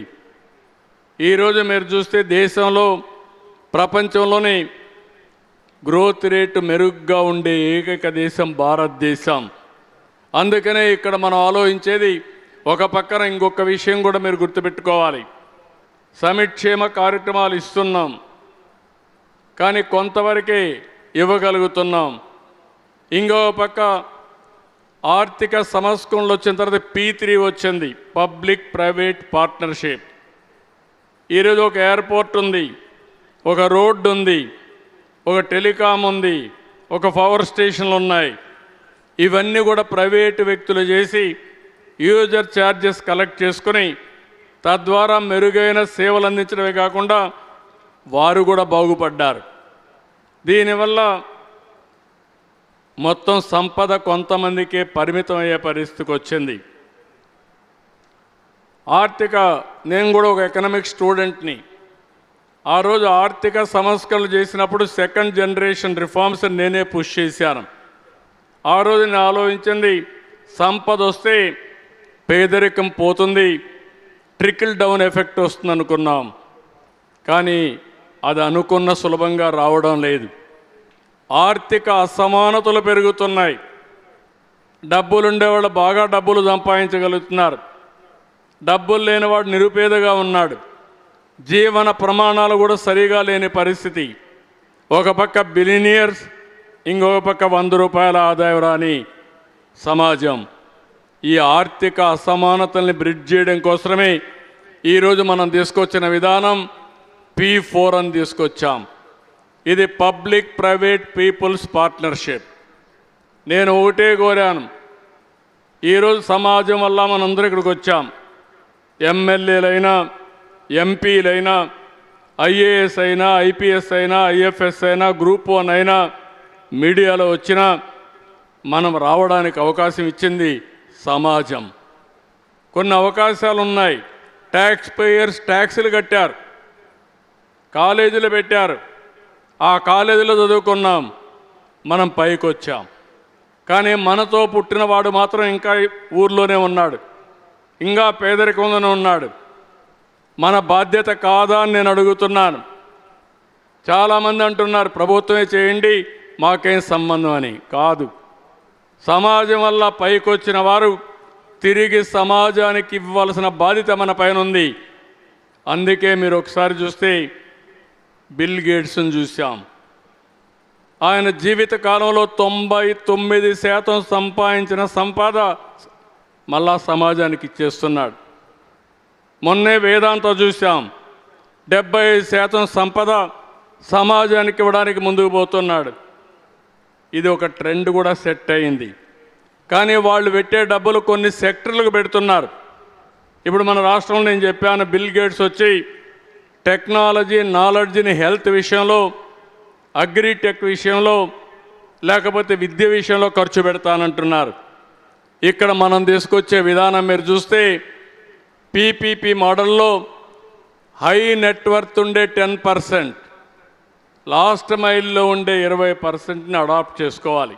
ఈరోజు మీరు చూస్తే దేశంలో, ప్రపంచంలోనే గ్రోత్ రేటు మెరుగ్గా ఉండే ఏకైక దేశం భారతదేశం. అందుకనే ఇక్కడ మనం ఆలోచించేది, ఒక పక్కన ఇంకొక విషయం కూడా మీరు గుర్తుపెట్టుకోవాలి. సంక్షేమ కార్యక్రమాలు ఇస్తున్నాం, కానీ కొంతవరకే ఇవ్వగలుగుతున్నాం. ఇంకో పక్క ఆర్థిక సంస్కరణలు వచ్చిన తర్వాత P3 వచ్చింది, పబ్లిక్ ప్రైవేట్ పార్ట్నర్షిప్. ఈరోజు ఒక ఎయిర్పోర్ట్ ఉంది, ఒక రోడ్డు ఉంది, ఒక టెలికాం ఉంది, ఒక పవర్ స్టేషన్లు ఉన్నాయి. ఇవన్నీ కూడా ప్రైవేటు వ్యక్తులు చేసి యూజర్ ఛార్జెస్ కలెక్ట్ చేసుకుని తద్వారా మెరుగైన సేవలు అందించడమే కాకుండా వారు కూడా బాగుపడ్డారు. దీనివల్ల మొత్తం సంపద కొంతమందికే పరిమితం అయ్యే పరిస్థితికి వచ్చింది. నేను కూడా ఒక ఎకనామిక్స్ స్టూడెంట్ని. ఆ రోజు ఆర్థిక సంస్కరణలు చేసినప్పుడు సెకండ్ జనరేషన్ రిఫార్మ్స్ నేనే పుష్ చేశాను. ఆ రోజు నేను ఆలోచించింది, సంపద వస్తే పేదరికం పోతుంది, ట్రికిల్ డౌన్ ఎఫెక్ట్ వస్తుంది అనుకున్నాం. కానీ అది అనుకున్న సులభంగా రావడం లేదు. ఆర్థిక అసమానతలు పెరుగుతున్నాయి. డబ్బులుండేవాళ్ళు బాగా డబ్బులు సంపాదించగలుగుతున్నారు, డబ్బులు లేనివాడు నిరుపేదగా ఉన్నాడు. జీవన ప్రమాణాలు కూడా సరిగా లేని పరిస్థితి. ఒక పక్క బిలినియర్స్, ఇంకొక పక్క 100 రూపాయల ఆదాయం రాని సమాజం. ఈ ఆర్థిక అసమానతల్ని బ్రిడ్జ్ చేయడం కోసమే ఈరోజు మనం తీసుకొచ్చిన విధానం P4 అని తీసుకొచ్చాం. ఇది పబ్లిక్ ప్రైవేట్ పీపుల్స్ పార్ట్నర్షిప్. నేను ఒకటే కోరాను, ఈరోజు సమాజం వల్ల మనందరూ ఇక్కడికి వచ్చాం. ఎమ్మెల్యేలైనా, ఎంపీలైనా, ఐఏఎస్ అయినా, ఐపీఎస్ అయినా, ఐఎఫ్ఎస్ అయినా, గ్రూప్ 1 అయినా, మీడియాలో వచ్చినా మనం రావడానికి అవకాశం ఇచ్చింది సమాజం. కొన్ని అవకాశాలు ఉన్నాయి. ట్యాక్స్ పేయర్స్ ట్యాక్సులు కట్టారు, కాలేజీలు పెట్టారు, ఆ కాలేజీలో చదువుకున్నాం, మనం పైకి వచ్చాం. కానీ మనతో పుట్టినవాడు మాత్రం ఇంకా ఊర్లోనే ఉన్నాడు, ఇంకా పేదరికంలోనే ఉన్నాడు. మన బాధ్యత కాదా అని నేను అడుగుతున్నాను. చాలామంది అంటున్నారు ప్రభుత్వమే చేయండి, మాకేం సంబంధం అని. కాదు, సమాజం వల్ల పైకొచ్చిన వారు తిరిగి సమాజానికి ఇవ్వాల్సిన బాధ్యత మన పైన ఉంది. అందుకే మీరు ఒకసారి చూస్తే బిల్ గేట్స్ని చూసాం. ఆయన జీవిత కాలంలో 99% సంపాదించిన సంపద మళ్ళా సమాజానికి ఇచ్చేస్తున్నాడు. మొన్నే వేదాంత చూసాం, 75% సంపద సమాజానికి ఇవ్వడానికి ముందుకు పోతున్నాడు. ఇది ఒక ట్రెండ్ కూడా సెట్ అయింది. కానీ వాళ్ళు పెట్టే డబ్బులు కొన్ని సెక్టర్లకు పెడుతున్నారు. ఇప్పుడు మన రాష్ట్రంలో నేను చెప్పాను, బిల్ గేట్స్ వచ్చి టెక్నాలజీ, నాలెడ్జ్ని హెల్త్ విషయంలో, అగ్రిటెక్ విషయంలో, లేకపోతే విద్య విషయంలో ఖర్చు పెడతానంటున్నారు. ఇక్కడ మనం తీసుకొచ్చే విధానం మీరు చూస్తే పీపీపీ మోడల్లో హై నెట్వర్త్ ఉండే 10%, లాస్ట్ మైల్లో ఉండే 20%ని అడాప్ట్ చేసుకోవాలి,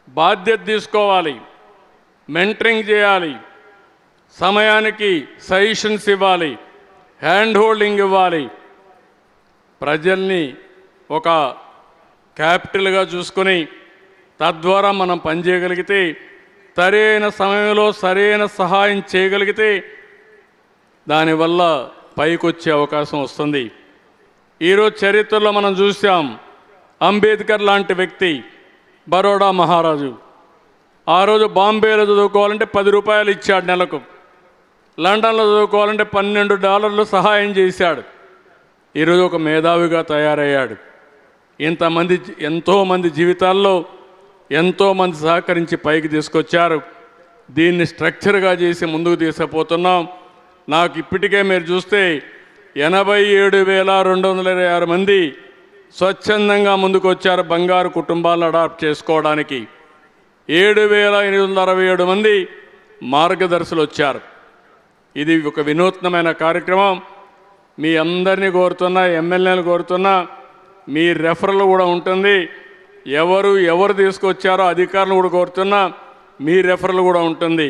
బాధ్యత తీసుకోవాలి, మెంటరింగ్ చేయాలి, సమయానికి సజెషన్స్ ఇవ్వాలి, హ్యాండ్ హోల్డింగ్ ఇవ్వాలి. ప్రజల్ని ఒక క్యాపిటల్గా చూసుకొని తద్వారా మనం పనిచేయగలిగితే, సరైన సమయంలో సరైన సహాయం చేయగలిగితే దానివల్ల పైకొచ్చే అవకాశం వస్తుంది. ఈరోజు చరిత్రలో మనం చూసాం, అంబేద్కర్ లాంటి వ్యక్తి, బరోడా మహారాజు, ఆ రోజు బాంబేలో చదువుకోవాలంటే 10 రూపాయలు ఇచ్చాడు నెలకు, లండన్లో చదువుకోవాలంటే $12 సహాయం చేశాడు. ఈరోజు ఒక మేధావిగా తయారయ్యాడు. ఎంతోమంది జీవితాల్లో ఎంతోమంది సహకరించి పైకి తీసుకొచ్చారు. దీన్ని స్ట్రక్చర్గా చేసి ముందుకు తీసుకుపోతున్నాం. నాకు ఇప్పటికే మీరు చూస్తే 87,226 మంది స్వచ్ఛందంగా ముందుకు వచ్చారు బంగారు కుటుంబాలను అడాప్ట్ చేసుకోవడానికి. 7,867 మంది మార్గదర్శులు వచ్చారు. ఇది ఒక వినూత్నమైన కార్యక్రమం. మీ అందరినీ కోరుతున్నా, ఎమ్మెల్యేలు కోరుతున్నా, మీ రెఫరల్ కూడా ఉంటుంది. ఎవరు తీసుకొచ్చారో అధికారులు కూడా కోరుతున్నా, మీ రెఫరల్ కూడా ఉంటుంది.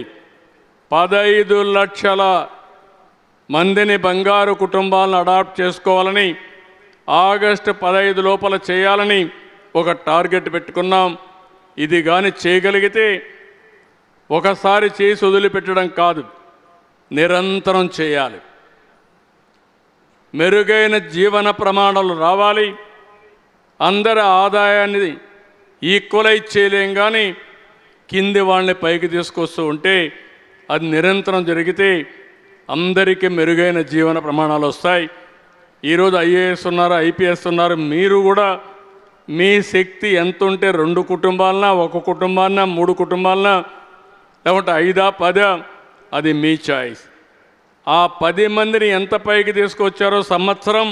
15 లక్షల మందిని బంగారు కుటుంబాలను అడాప్ట్ చేసుకోవాలని, ఆగస్టు 15 లోపల చేయాలని ఒక టార్గెట్ పెట్టుకున్నాం. ఇది కానీ చేయగలిగితే ఒకసారి చేసి వదిలిపెట్టడం కాదు, నిరంతరం చేయాలి. మెరుగైన జీవన ప్రమాణాలు రావాలి. అందరి ఆదాయాన్ని ఈక్వలైజ్ చేయలేం, కానీ కింది వాళ్ళని పైకి తీసుకొస్తూ ఉంటే అది నిరంతరం జరిగితే అందరికీ మెరుగైన జీవన ప్రమాణాలు వస్తాయి. ఈరోజు ఐఏఎస్ ఉన్నారు, ఐపీఎస్ ఉన్నారు. మీరు కూడా మీ శక్తి ఎంత ఉంటే 2 కుటుంబాలన్నా, 1 కుటుంబాలన్నా, 3 కుటుంబాలన్నా, లేకుంటే 5, 10, అది మీ చాయిస్. ఆ 10 మందిని ఎంత పైకి తీసుకొచ్చారో సంవత్సరం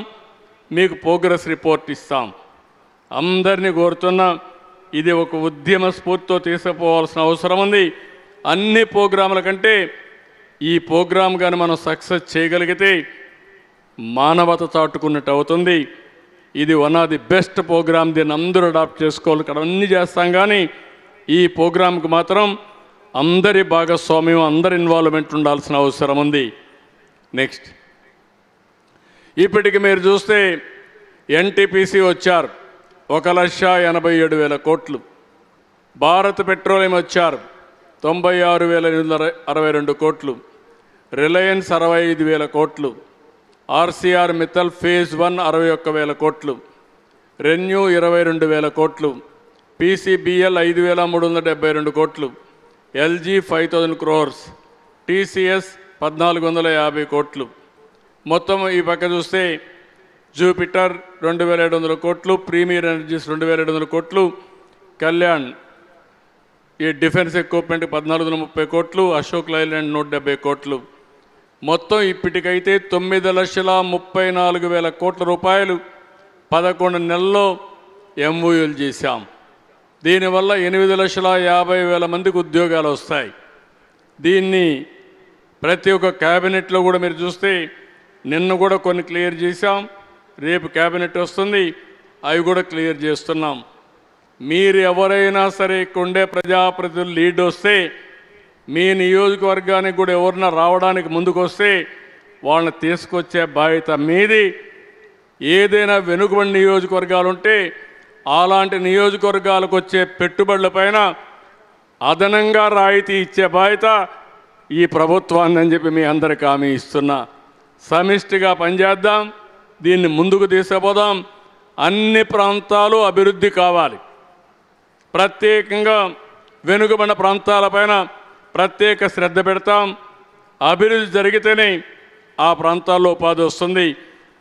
మీకు ప్రోగ్రెస్ రిపోర్ట్ ఇస్తాం. అందరినీ కోరుతున్నా, ఇది ఒక ఉద్యమ స్ఫూర్తితో తీసుకుపోవాల్సిన అవసరం ఉంది. అన్ని ప్రోగ్రాముల కంటే ఈ ప్రోగ్రాం కానీ మనం సక్సెస్ చేయగలిగితే మానవత చాటుకున్నట్టు అవుతుంది. ఇది one of the best programme. దీన్ని అందరూ అడాప్ట్ చేసుకోవాలి. ఇక్కడ అన్నీ చేస్తాం, కానీ ఈ ప్రోగ్రాంకి మాత్రం అందరి భాగస్వామ్యం, అందరి ఇన్వాల్వ్మెంట్ ఉండాల్సిన అవసరం ఉంది. నెక్స్ట్, ఇప్పటికి మీరు చూస్తే ఎన్టీపీసీ వచ్చారు 1,87,000 కోట్లు. భారత్ పెట్రోలియం వచ్చారు 96,862 కోట్లు. రిలయన్స్ 65,000 కోట్లు. ఆర్సీఆర్ మిత్తల్ ఫేజ్ 1 61,000 కోట్లు. రెన్యూ 22,000 కోట్లు. పీసీబీఎల్ 5,372 కోట్లు. LG 5,000 crores. టీసీఎస్ 1,450 కోట్లు. మొత్తం ఈ పక్క చూస్తే జూపిటర్ 2,700 కోట్లు. ప్రీమియర్ ఎనర్జీస్ 2,700 కోట్లు. కళ్యాణ్ ఈ డిఫెన్స్ ఎక్విప్మెంట్ 1,430 కోట్లు. అశోక్ లైలాండ్ 170 కోట్లు. మొత్తం ఇప్పటికైతే 9,34,000 కోట్ల రూపాయలు 11 నెలల్లో ఎంఓయూలు చేశాం. దీనివల్ల 8,50,000 మందికి ఉద్యోగాలు వస్తాయి. దీన్ని ప్రతి ఒక్క క్యాబినెట్లో కూడా మీరు చూస్తే నిన్న కూడా కొన్ని క్లియర్ చేశాం. రేపు క్యాబినెట్ వస్తుంది, అవి కూడా క్లియర్ చేస్తున్నాం. మీరు ఎవరైనా సరే ఇక్కడుండే ప్రజాప్రతినిధులు లీడ్ వస్తే, మీ నియోజకవర్గానికి కూడా ఎవరన్నా రావడానికి ముందుకు వస్తే వాళ్ళని తీసుకొచ్చే బాధ్యత మీది. ఏదైనా వెనుకబడి నియోజకవర్గాలు ఉంటే అలాంటి నియోజకవర్గాలకు వచ్చే పెట్టుబడులపైన అదనంగా రాయితీ ఇచ్చే బాధ్యత ఈ ప్రభుత్వాన్ని అని చెప్పి మీ అందరికీ హామీ ఇస్తున్నా. సమిష్టిగా పనిచేద్దాం, దీన్ని ముందుకు తీసుకుపోదాం. అన్ని ప్రాంతాలు అభివృద్ధి కావాలి. ప్రత్యేకంగా వెనుకబడిన ప్రాంతాలపైన ప్రత్యేక శ్రద్ధ పెడతాం. అభివృద్ధి జరిగితేనే ఆ ప్రాంతాల్లో ఉపాధి వస్తుంది.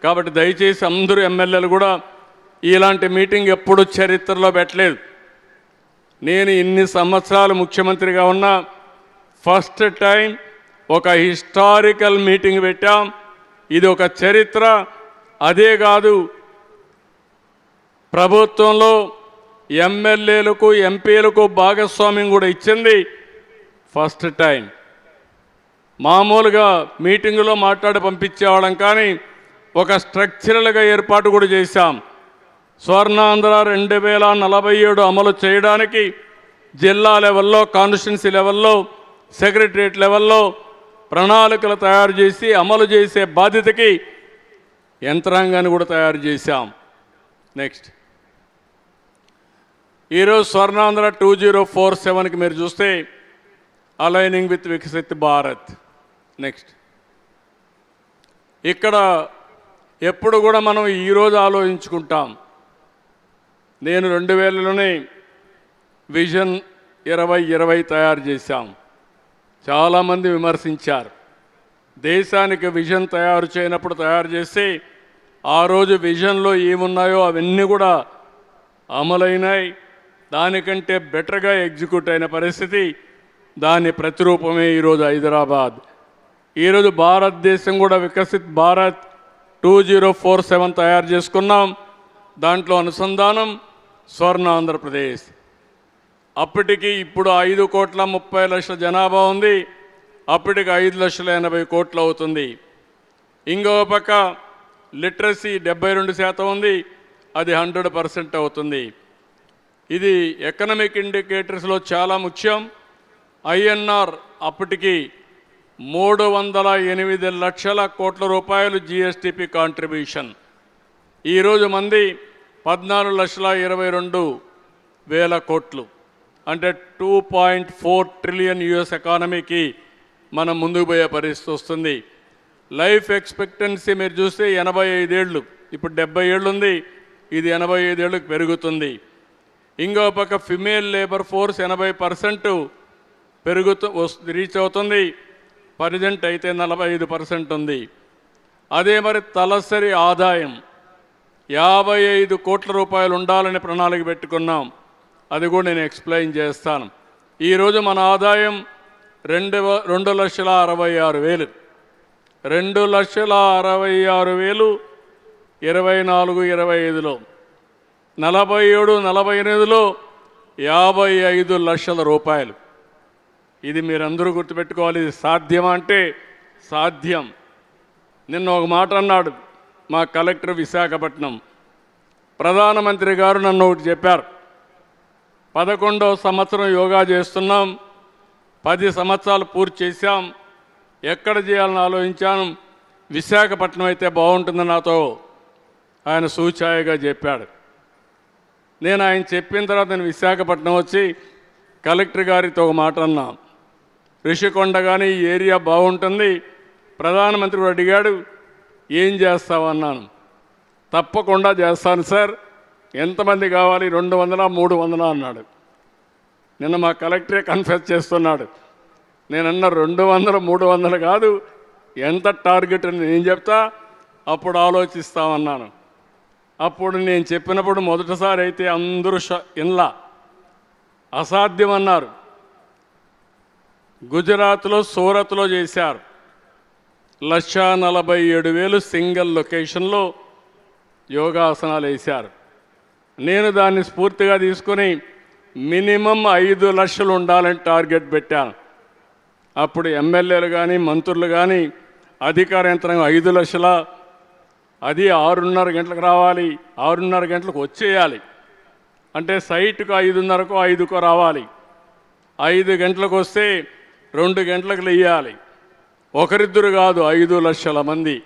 కాబట్టి దయచేసి అందరూ ఎమ్మెల్యేలు కూడా ఇలాంటి మీటింగ్ ఎప్పుడు చరిత్రలో పెట్టలేదు. నేను ఇన్ని సంవత్సరాలు ముఖ్యమంత్రిగా ఉన్నా ఫస్ట్ టైం ఒక హిస్టారికల్ మీటింగ్ పెట్టాం. ఇది ఒక చరిత్ర. అదే కాదు, ప్రభుత్వంలో ఎమ్మెల్యేలకు ఎంపీలకు భాగస్వామ్యం కూడా ఇచ్చింది ఫస్ట్ టైం. మామూలుగా మీటింగులో మాట్లాడి పంపించేవాళ్ళం, కానీ ఒక స్ట్రక్చరల్గా ఏర్పాటు కూడా చేశాం. స్వర్ణాంధ్ర 2047 అమలు చేయడానికి జిల్లా లెవెల్లో, కాన్స్టిట్యున్సీ లెవెల్లో, సెక్రటరియట్ లెవెల్లో ప్రణాళికలు తయారు చేసి అమలు చేసే బాధ్యతకి యంత్రాంగాన్ని కూడా తయారు చేశాం. నెక్స్ట్, ఈరోజు స్వర్ణాంధ్ర 2047కి మీరు చూస్తే aligning with Viksit Bharat. Next, ఇక్కడ ఎప్పుడు కూడా మనం ఈరోజు ఆలోచించుకుంటాం. నేను 2000లోనే విజన్ 2020 తయారు చేశాం. చాలామంది విమర్శించారు. దేశానికి విజన్ తయారు చేయనప్పుడు తయారు చేసి ఆ రోజు విజన్లో ఏమున్నాయో అవన్నీ కూడా అమలైనాయి. దానికంటే బెటర్గా ఎగ్జిక్యూట్ అయిన పరిస్థితి, దాని ప్రతిరూపమే ఈరోజు హైదరాబాద్. ఈరోజు భారతదేశం కూడా వికసిత్ భారత్ 2047 తయారు చేసుకున్నాం. దాంట్లో అనుసంధానం స్వర్ణ ఆంధ్రప్రదేశ్. అప్పటికి ఇప్పుడు 5,30,00,000 జనాభా ఉంది. అప్పటికి 5,80,000 కోట్లు అవుతుంది. ఇంకో పక్క లిటరసీ 72% ఉంది, అది 100% అవుతుంది. ఇది ఎకనామిక్ ఇండికేటర్స్లో చాలా ముఖ్యం. ఐఎన్ఆర్ అప్పటికి 308 లక్షల కోట్ల రూపాయలు జిఎస్టిపి కాంట్రిబ్యూషన్. ఈరోజు మంది 14,22,000 కోట్లు, అంటే 2.4 ట్రిలియన్ యుఎస్ ఎకానమీకి మనం ముందుకు పోయే పరిస్థితి వస్తుంది. లైఫ్ ఎక్స్పెక్టెన్సీ మీరు చూస్తే 85 ఏళ్ళు, ఇప్పుడు 70 ఏళ్ళు ఉంది. ఇది 85 ఏళ్ళకి పెరుగుతుంది. ఇంకో పక్క ఫిమేల్ లేబర్ ఫోర్స్ 80% రీచ్ అవుతుంది. ప్రజెంట్ అయితే 45% ఉంది. అదే మరి తలసరి ఆదాయం 55 కోట్ల రూపాయలు ఉండాలని ప్రణాళిక పెట్టుకున్నాం. అది కూడా నేను ఎక్స్ప్లెయిన్ చేస్తాను. ఈరోజు మన ఆదాయం 2,66,000. 2,66,000 24, 25లో 47, 48లో 55 లక్షల రూపాయలు. ఇది మీరందరూ గుర్తుపెట్టుకోవాలి. ఇది సాధ్యమా అంటే సాధ్యం. నిన్న ఒక మాట అన్నాడు మా కలెక్టర్ విశాఖపట్నం. ప్రధానమంత్రి గారు నన్ను ఒకటి చెప్పారు, 11వ సంవత్సరం యోగా చేస్తున్నాం, 10 సంవత్సరాలు పూర్తి చేశాం, ఎక్కడ చేయాలని ఆలోచించాను, విశాఖపట్నం అయితే బాగుంటుందని నాతో ఆయన సూచాయగా చెప్పాడు. నేను ఆయన చెప్పిన తర్వాత నేను విశాఖపట్నం వచ్చి కలెక్టర్ గారితో ఒక మాట అన్నా, రిషికొండ కానీ ఈ ఏరియా బాగుంటుంది, ప్రధానమంత్రి కూడా అడిగాడు ఏం చేస్తావన్నాను. తప్పకుండా చేస్తాను సార్, ఎంతమంది కావాలి, 200, 300 అన్నాడు. నిన్న మా కలెక్టరే కన్ఫెస్ చేస్తున్నాడు. నేనన్న 200, 300 కాదు, ఎంత టార్గెట్ అని నేను చెప్తా, అప్పుడు ఆలోచిస్తామన్నాను. అప్పుడు నేను చెప్పినప్పుడు మొదటిసారి అయితే అందరూ ఇన్లా అసాధ్యం అన్నారు. గుజరాత్లో సూరత్లో చేశారు, 1,47,000 సింగిల్ లొకేషన్లో యోగాసనాలు వేశారు. నేను దాన్ని స్ఫూర్తిగా తీసుకొని మినిమం 5 లక్షలు ఉండాలని టార్గెట్ పెట్టాను. అప్పుడు ఎమ్మెల్యేలు కానీ మంత్రులు కానీ అధికార యంత్రాంగం 5 లక్షల, అది 6:30 గంటలకు రావాలి, 6:30 గంటలకు వచ్చేయాలి అంటే సైట్కు 5:30కో 5కో రావాలి. 5 గంటలకు వస్తే 2 గంటలకు లేయాలి. ఒకరిద్దరు కాదు, 5 లక్షల మంది.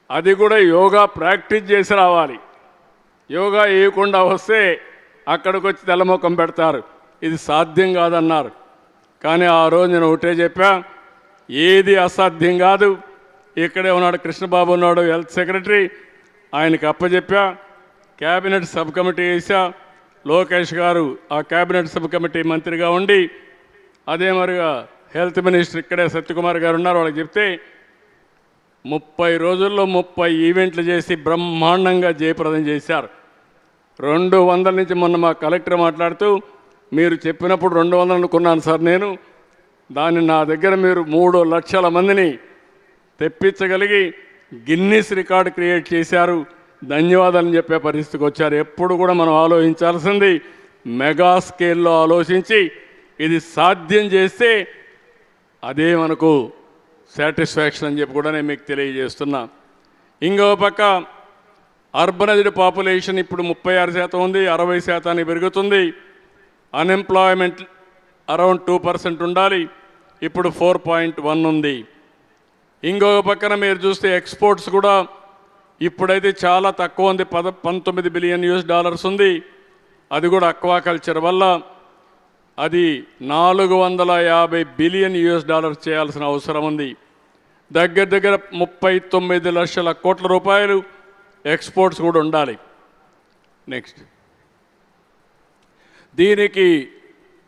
అది కూడా యోగా ప్రాక్టీస్ చేసి రావాలి. యోగా వేయకుండా వస్తే అక్కడికి వచ్చి తెల్లముఖం పెడతారు, ఇది సాధ్యం కాదన్నారు. కానీ ఆ రోజు నేను ఒకటే చెప్పా, ఏది అసాధ్యం కాదు. ఇక్కడే ఉన్నాడు కృష్ణబాబు, ఉన్నాడు హెల్త్ సెక్రటరీ, ఆయనకి అప్పచెప్పా. క్యాబినెట్ సబ్ కమిటీ వేసా, లోకేష్ గారు ఆ క్యాబినెట్ సబ్ కమిటీ మంత్రిగా ఉండి, అదే మరిగా హెల్త్ మినిస్టర్ ఇక్కడే సత్యకుమార్ గారు ఉన్నారు, వాళ్ళకి చెప్తే 30 రోజుల్లో 30 ఈవెంట్లు చేసి బ్రహ్మాండంగా జయప్రదం చేశారు. 200 నుంచి మొన్న మా కలెక్టర్ మాట్లాడుతూ, మీరు చెప్పినప్పుడు 200 అనుకున్నాను సార్ నేను, దాన్ని నా దగ్గర మీరు 3 లక్షల మందిని తెప్పించగలిగి గిన్నిస్ రికార్డు క్రియేట్ చేశారు, ధన్యవాదాలు చెప్పే పరిస్థితికి వచ్చారు. ఎప్పుడు కూడా మనం ఆలోచించాల్సింది మెగా స్కేల్లో ఆలోచించి ఇది సాధ్యం చేస్తే అదే మనకు సాటిస్ఫాక్షన్ అని చెప్పి కూడా నేను మీకు తెలియజేస్తున్నా. ఇంకో పక్క అర్బనైజ్డ్ పాపులేషన్ ఇప్పుడు 36% ఉంది, 60% పెరుగుతుంది. అన్ఎంప్లాయ్మెంట్ అరౌండ్ 2% ఉండాలి, ఇప్పుడు 4.1 ఉంది. ఇంకొక పక్కన మీరు చూస్తే ఎక్స్పోర్ట్స్ కూడా ఇప్పుడైతే చాలా తక్కువ ఉంది, $19 బిలియన్ ఉంది. అది కూడా అక్వాకల్చర్ వల్ల అది $450 బిలియన్ చేయాల్సిన అవసరం ఉంది. దగ్గర దగ్గర 39 లక్షల కోట్ల రూపాయలు ఎక్స్పోర్ట్స్ కూడా ఉండాలి. నెక్స్ట్, దీనికి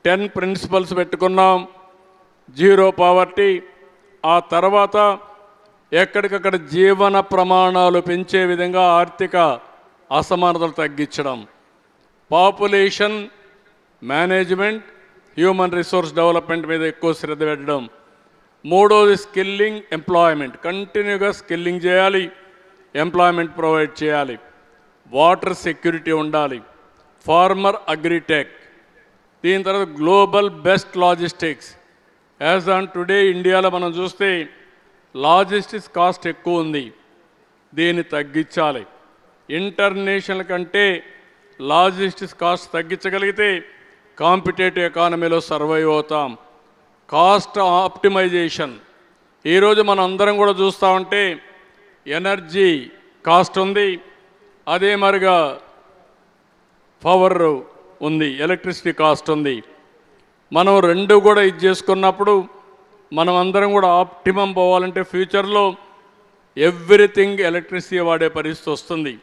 10 ప్రిన్సిపల్స్ పెట్టుకున్నాం. 0 పావర్టీ, ఆ తర్వాత ఎక్కడికక్కడ జీవన ప్రమాణాలు పెంచే విధంగా ఆర్థిక అసమానతలు తగ్గించడం, population management, human resource development మీద ఎక్కువ శ్రద్ధ పెట్టడం. 3వది స్కిల్లింగ్, ఎంప్లాయ్మెంట్, కంటిన్యూగా స్కిల్లింగ్ చేయాలి, ఎంప్లాయ్మెంట్ ప్రొవైడ్ చేయాలి. వాటర్ సెక్యూరిటీ ఉండాలి, ఫార్మర్ అగ్రిటెక్. దీని తర్వాత global best logistics. As on today ఇండియాలో మనం చూస్తే లాజిస్టిక్స్ కాస్ట్ ఎక్కువ ఉంది, దీన్ని తగ్గించాలి. ఇంటర్నేషనల్ కంటే లాజిస్టిక్స్ కాస్ట్ తగ్గించగలిగితే కాంపిటేటివ్ ఎకానమీలో సర్వైవ్ అవుతాం. కాస్ట్ ఆప్టిమైజేషన్, ఈరోజు మనం అందరం కూడా చూస్తూ ఉంటే ఎనర్జీ కాస్ట్ ఉంది, అదే మరిగా పవర్ ఉంది, ఎలక్ట్రిసిటీ కాస్ట్ ఉంది. మనం రెండు కూడా ఇది చేసుకున్నప్పుడు మనం అందరం కూడా ఆప్టిమం పోవాలంటే ఫ్యూచర్లో ఎవ్రీథింగ్ ఎలక్ట్రిసిటీ వాడే పరిస్థితి వస్తుంది.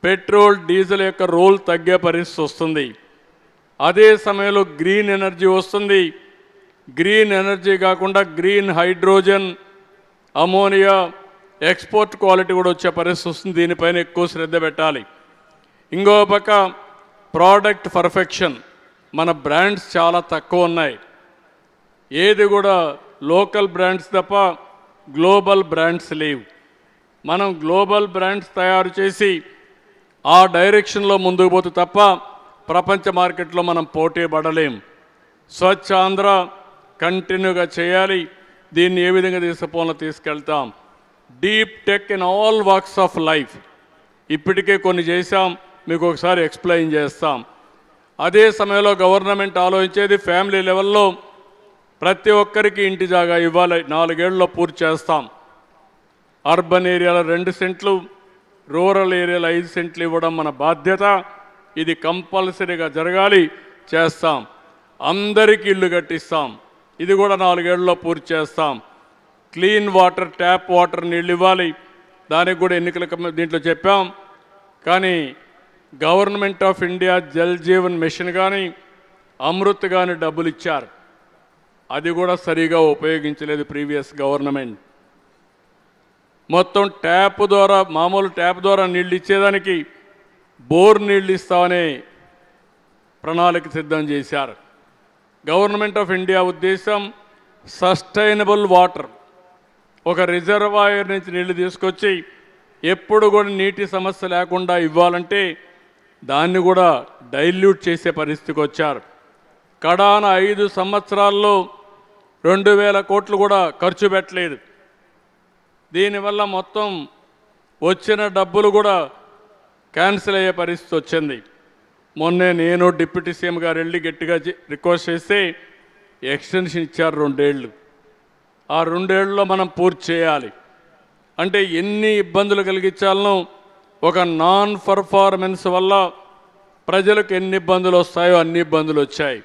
పెట్రోల్ డీజిల్ యొక్క రోల్ తగ్గే పరిస్థితి వస్తుంది. అదే సమయంలో గ్రీన్ ఎనర్జీ వస్తుంది. గ్రీన్ ఎనర్జీ కాకుండా green hydrogen, ammonia, export quality కూడా వచ్చే పరిస్థితి వస్తుంది. దీనిపైన ఎక్కువ శ్రద్ధ పెట్టాలి. ఇంకో పక్క ప్రోడక్ట్ పర్ఫెక్షన్, మన బ్రాండ్స్ చాలా తక్కువ ఉన్నాయి. ఏది కూడా లోకల్ బ్రాండ్స్ తప్ప గ్లోబల్ బ్రాండ్స్ లేవు. మనం గ్లోబల్ బ్రాండ్స్ తయారు చేసి ఆ డైరెక్షన్లో ముందుకు పోతే తప్ప ప్రపంచ మార్కెట్లో మనం పోటీ పడలేం. స్వచ్ఛ ఆంధ్ర కంటిన్యూగా చేయాలి. దీన్ని ఏ విధంగా తీసుకెళ్తాం. Deep tech in all walks of life ఇప్పటికే కొన్ని చేశాం, మీకు ఒకసారి ఎక్స్ప్లెయిన్ చేస్తాం. అదే సమయంలో గవర్నమెంట్ ఆలోచించేది ఫ్యామిలీ లెవెల్లో ప్రతి ఒక్కరికి ఇంటి జాగా ఇవ్వాలి, 4 ఏళ్లలో పూర్తి చేస్తాం. అర్బన్ ఏరియాలో 2 సెంట్లు, రూరల్ ఏరియాలో 5 సెంట్లు ఇవ్వడం మన బాధ్యత. ఇది కంపల్సరీగా జరగాలి, చేస్తాం. అందరికీ ఇల్లు కట్టిస్తాం, ఇది కూడా 4 ఏళ్లలో పూర్తి చేస్తాం. క్లీన్ వాటర్, ట్యాప్ వాటర్ నీళ్ళు ఇవ్వాలి, దానికి కూడా ఎన్నికల దీంట్లో చెప్పాం. కానీ government of India Jal Jeevan mission కానీ అమృత్ కానీ డబ్బులు ఇచ్చారు, అది కూడా సరిగా ఉపయోగించలేదు ప్రీవియస్ గవర్నమెంట్. మొత్తం ట్యాప్ ద్వారా, మామూలు ట్యాప్ ద్వారా నీళ్ళు ఇచ్చేదానికి బోర్ నీళ్ళు ఇస్తామనే ప్రణాళిక సిద్ధం చేశారు. గవర్నమెంట్ ఆఫ్ ఇండియా ఉద్దేశం సస్టైనబుల్ వాటర్, ఒక రిజర్వాయర్ నుంచి నీళ్లు తీసుకొచ్చి ఎప్పుడు కూడా నీటి సమస్య లేకుండా ఇవ్వాలంటే దాన్ని కూడా డైల్యూట్ చేసే పరిస్థితికి వచ్చారు. కడాన 5 సంవత్సరాల్లో 2000 కోట్లు కూడా ఖర్చు పెట్టలేదు. దీనివల్ల మొత్తం వచ్చిన డబ్బులు కూడా క్యాన్సిల్ అయ్యే పరిస్థితి వచ్చింది. మొన్నే నేను డిప్యూటీ సీఎం గారు వెళ్ళి గట్టిగా రిక్వెస్ట్ చేస్తే ఎక్స్టెన్షన్ ఇచ్చారు 2 ఏళ్ళు. ఆ 2 ఏళ్ళలో మనం పూర్తి చేయాలి. అంటే ఎన్ని ఇబ్బందులు కలిగించాలనో, ఒక నాన్ పర్ఫార్మెన్స్ వల్ల ప్రజలకు ఎన్ని ఇబ్బందులు వస్తాయో అన్ని ఇబ్బందులు వచ్చాయి.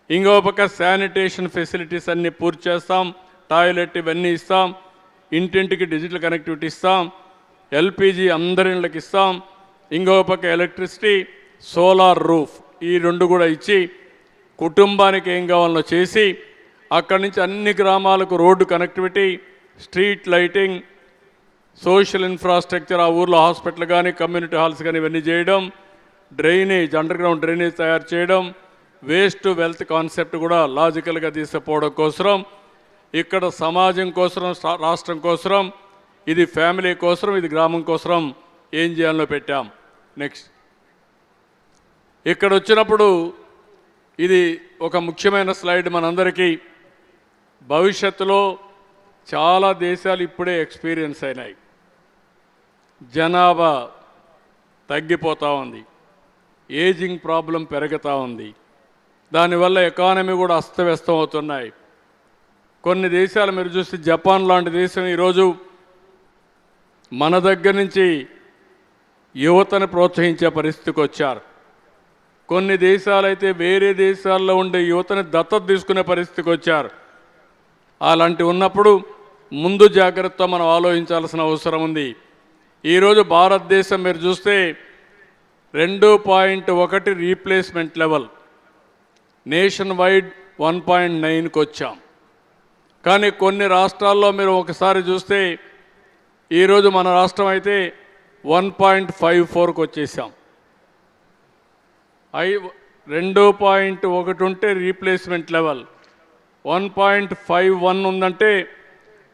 ఇంకో పక్క శానిటేషన్ ఫెసిలిటీస్ అన్నీ పూర్తి చేస్తాం, టాయిలెట్ ఇవన్నీ ఇస్తాం, ఇంటింటికి డిజిటల్ కనెక్టివిటీ ఇస్తాం, ఎల్పిజి అందరి ఇళ్ళకి ఇస్తాం. ఇంకో పక్క ఎలక్ట్రిసిటీ, సోలార్ రూఫ్, ఈ 2 కూడా ఇచ్చి కుటుంబానికి ఏం కావాలో చేసి అక్కడి నుంచి అన్ని గ్రామాలకు road connectivity, street lighting, social infrastructure, ఆ ఊర్లో హాస్పిటల్ కానీ కమ్యూనిటీ హాల్స్ కానీ ఇవన్నీ చేయడం, డ్రైనేజ్, అండర్ గ్రౌండ్ డ్రైనేజ్ తయారు చేయడం, వేస్ట్ టు వెల్త్ కాన్సెప్ట్ కూడా లాజికల్గా తీసుకుపోవడం కోసం, ఇక్కడ సమాజం కోసం, రాష్ట్రం కోసం, ఇది ఫ్యామిలీ కోసం, ఇది గ్రామం కోసం ఏం చేయాలో పెట్టాం. నెక్స్ట్ ఇక్కడ వచ్చినప్పుడు ఇది ఒక ముఖ్యమైన స్లైడ్ మనందరికీ. భవిష్యత్తులో చాలా దేశాలు ఇప్పుడే ఎక్స్పీరియన్స్ అయినాయి. జనాభా తగ్గిపోతూ ఉంది, ఏజింగ్ ప్రాబ్లం పెరుగుతూ ఉంది, దానివల్ల ఎకానమీ కూడా అస్తవ్యస్తం అవుతున్నాయి. కొన్ని దేశాలు మీరు చూస్తే జపాన్ లాంటి దేశం ఈరోజు మన దగ్గర నుంచి యువతను ప్రోత్సహించే పరిస్థితికి వచ్చారు. కొన్ని దేశాలైతే వేరే దేశాల్లో ఉండే యువతని దత్తత తీసుకునే పరిస్థితికి వచ్చారు. అలాంటి ఉన్నప్పుడు ముందు జాగ్రత్త మనం ఆలోచించాల్సిన అవసరం ఉంది. ఈరోజు భారతదేశం మీరు చూస్తే 2.1 రీప్లేస్మెంట్ లెవెల్, నేషన్ వైడ్ 1.9కి వచ్చాం. కానీ కొన్ని రాష్ట్రాల్లో మీరు ఒకసారి చూస్తే ఈరోజు మన రాష్ట్రం అయితే 1.54కి వచ్చేసాం. 2.1 ఉంటే రీప్లేస్మెంట్ లెవెల్, 1.51 ఉందంటే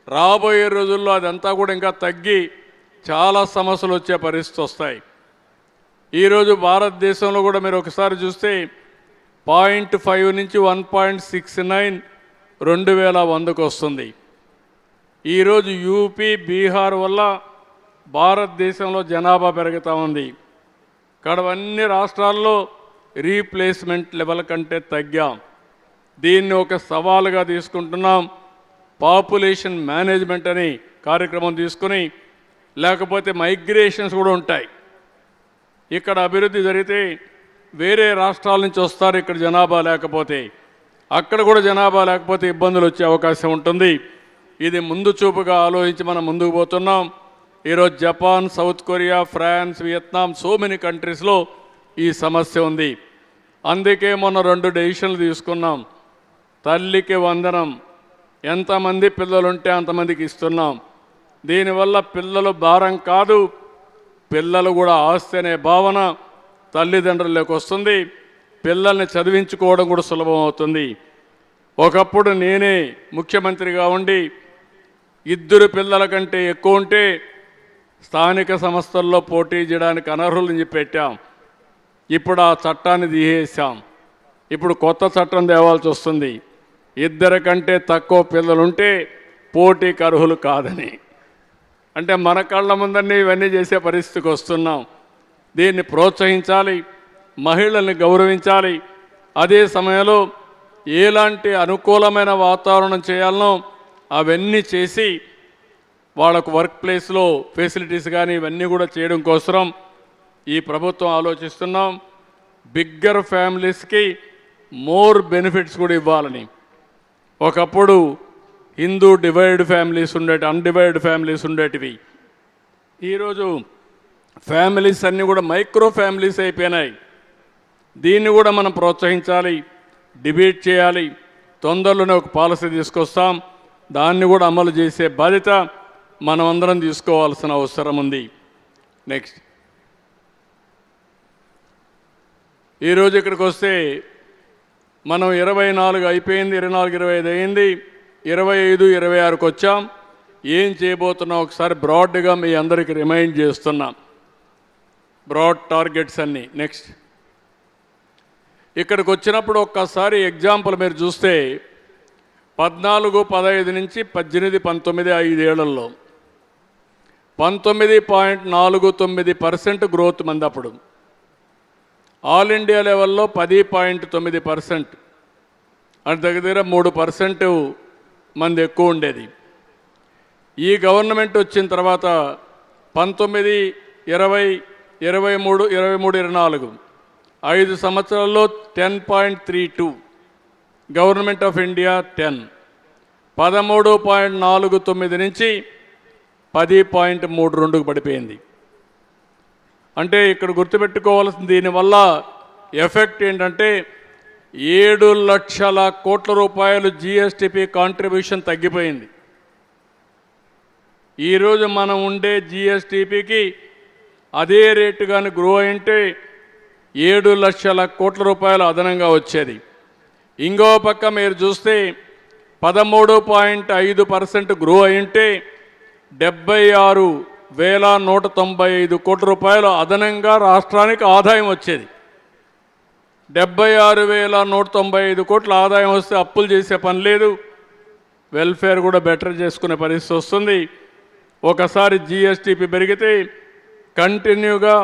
రాబోయే రోజుల్లో అదంతా కూడా ఇంకా తగ్గి చాలా సమస్యలు వచ్చే పరిస్థితి వస్తాయి. ఈరోజు భారతదేశంలో కూడా మీరు ఒకసారి చూస్తే 0.5 నుంచి 1.69 2100కు వస్తుంది. ఈరోజు యూపీ, బీహార్ వల్ల భారతదేశంలో జనాభా పెరుగుతూ ఉంది. అన్ని రాష్ట్రాల్లో రీప్లేస్మెంట్ లెవెల్ కంటే తగ్గాం. దీన్ని ఒక సవాలుగా తీసుకుంటున్నాం. పాపులేషన్ మేనేజ్మెంట్ అని కార్యక్రమం తీసుకుని, లేకపోతే మైగ్రేషన్స్ కూడా ఉంటాయి. ఇక్కడ అభివృద్ధి జరిగితే వేరే రాష్ట్రాల నుంచి వస్తారు, ఇక్కడ జనాభా లేకపోతే, అక్కడ కూడా జనాభా లేకపోతే ఇబ్బందులు వచ్చే అవకాశం ఉంటుంది. ఇది ముందు చూపుగా ఆలోచించి మనం ముందుకు పోతున్నాం. ఈరోజు Japan, South Korea, France, Vietnam, so many కంట్రీస్లో ఈ సమస్య ఉంది. అందుకే మొన్న 2 డెసిషన్లు తీసుకున్నాం. తల్లికి వందనం, ఎంతమంది పిల్లలుంటే అంతమందికి ఇస్తున్నాం. దీనివల్ల పిల్లలు భారం కాదు, పిల్లలు కూడా ఆస్తి అనే భావన తల్లిదండ్రులకు వస్తుంది. పిల్లల్ని చదివించుకోవడం కూడా సులభం అవుతుంది. ఒకప్పుడు నేనే ముఖ్యమంత్రిగా ఉండి 2 పిల్లల కంటే ఎక్కువ ఉంటే స్థానిక సంస్థల్లో పోటీ చేయడానికి అనర్హులని చెప్పి పెట్టాం. ఇప్పుడు ఆ చట్టాన్ని తీసేసాం. ఇప్పుడు కొత్త చట్టం తేవాల్సి వస్తుంది. 2 కంటే తక్కువ పిల్లలుంటే పోటీకి అర్హులు కాదని. అంటే మన కళ్ళ ముందన్నీ ఇవన్నీ చేసే పరిస్థితికి వస్తున్నాం. దీన్ని ప్రోత్సహించాలి, మహిళల్ని గౌరవించాలి. అదే సమయంలో ఎలాంటి అనుకూలమైన వాతావరణం చేయాలనో అవన్నీ చేసి వాళ్ళకు వర్క్ ప్లేస్లో ఫెసిలిటీస్ కానీ ఇవన్నీ కూడా చేయడం కోసం ఈ ప్రభుత్వం ఆలోచిస్తున్నాం. బిగ్గర్ ఫ్యామిలీస్కి మోర్ బెనిఫిట్స్ కూడా ఇవ్వాలని. ఒకప్పుడు Hindu divide families undivided families ఉండేటివి. ఈరోజు ఫ్యామిలీస్ అన్నీ కూడా మైక్రో ఫ్యామిలీస్ అయిపోయినాయి. దీన్ని కూడా మనం ప్రోత్సహించాలి, డిబేట్ చేయాలి. తొందరలోనే ఒక పాలసీ తీసుకొస్తాం. దాన్ని కూడా అమలు చేసే బాధ్యత మనం అందరం తీసుకోవాల్సిన అవసరం ఉంది. నెక్స్ట్, ఈరోజు ఇక్కడికి వస్తే మనం 24 అయిపోయింది, 24, 25 అయింది, 25, 26కి వచ్చాం. ఏం చేయబోతున్నాం ఒకసారి బ్రాడ్గా మీ అందరికీ రిమైండ్ చేస్తున్నాం. బ్రాడ్ టార్గెట్స్ అన్నీ. నెక్స్ట్, ఇక్కడికి వచ్చినప్పుడు ఒక్కసారి ఎగ్జాంపుల్ మీరు చూస్తే 14, 15 నుంచి 18, 19 5 ఏళ్లలో 19.49% గ్రోత్ మంది. అప్పుడు ఆల్ ఇండియా లెవెల్లో 10.9%, అంటే దగ్గర 3% మంది ఎక్కువ ఉండేది. ఈ గవర్నమెంట్ వచ్చిన తర్వాత 19, 20, 23, 24 5 సంవత్సరాల్లో 10.32, గవర్నమెంట్ ఆఫ్ ఇండియా 10, 13.49 నుంచి 10.32కు పడిపోయింది. అంటే ఇక్కడ గుర్తుపెట్టుకోవాల్సిన దీనివల్ల ఎఫెక్ట్ ఏంటంటే 7 లక్షల కోట్ల రూపాయలు జిఎస్టిపి కాంట్రిబ్యూషన్ తగ్గిపోయింది. ఈరోజు మనం ఉండే జిఎస్టిపికి అదే రేటు కానీ గ్రో అయింటే 7 లక్షల కోట్ల రూపాయలు అదనంగా వచ్చేది. ఇంకో పక్క మీరు చూస్తే 13.5% గ్రో అయింటే 76,195 కోట్ల రూపాయలు అదనంగా రాష్ట్రానికి ఆదాయం వచ్చేది. 76,195 కోట్ల ఆదాయం వస్తే అప్పులు చేసే పని లేదు, వెల్ఫేర్ కూడా బెటర్ చేసుకునే పరిస్థితి వస్తుంది. ఒకసారి జిఎస్టిపి పెరిగితే కంటిన్యూగా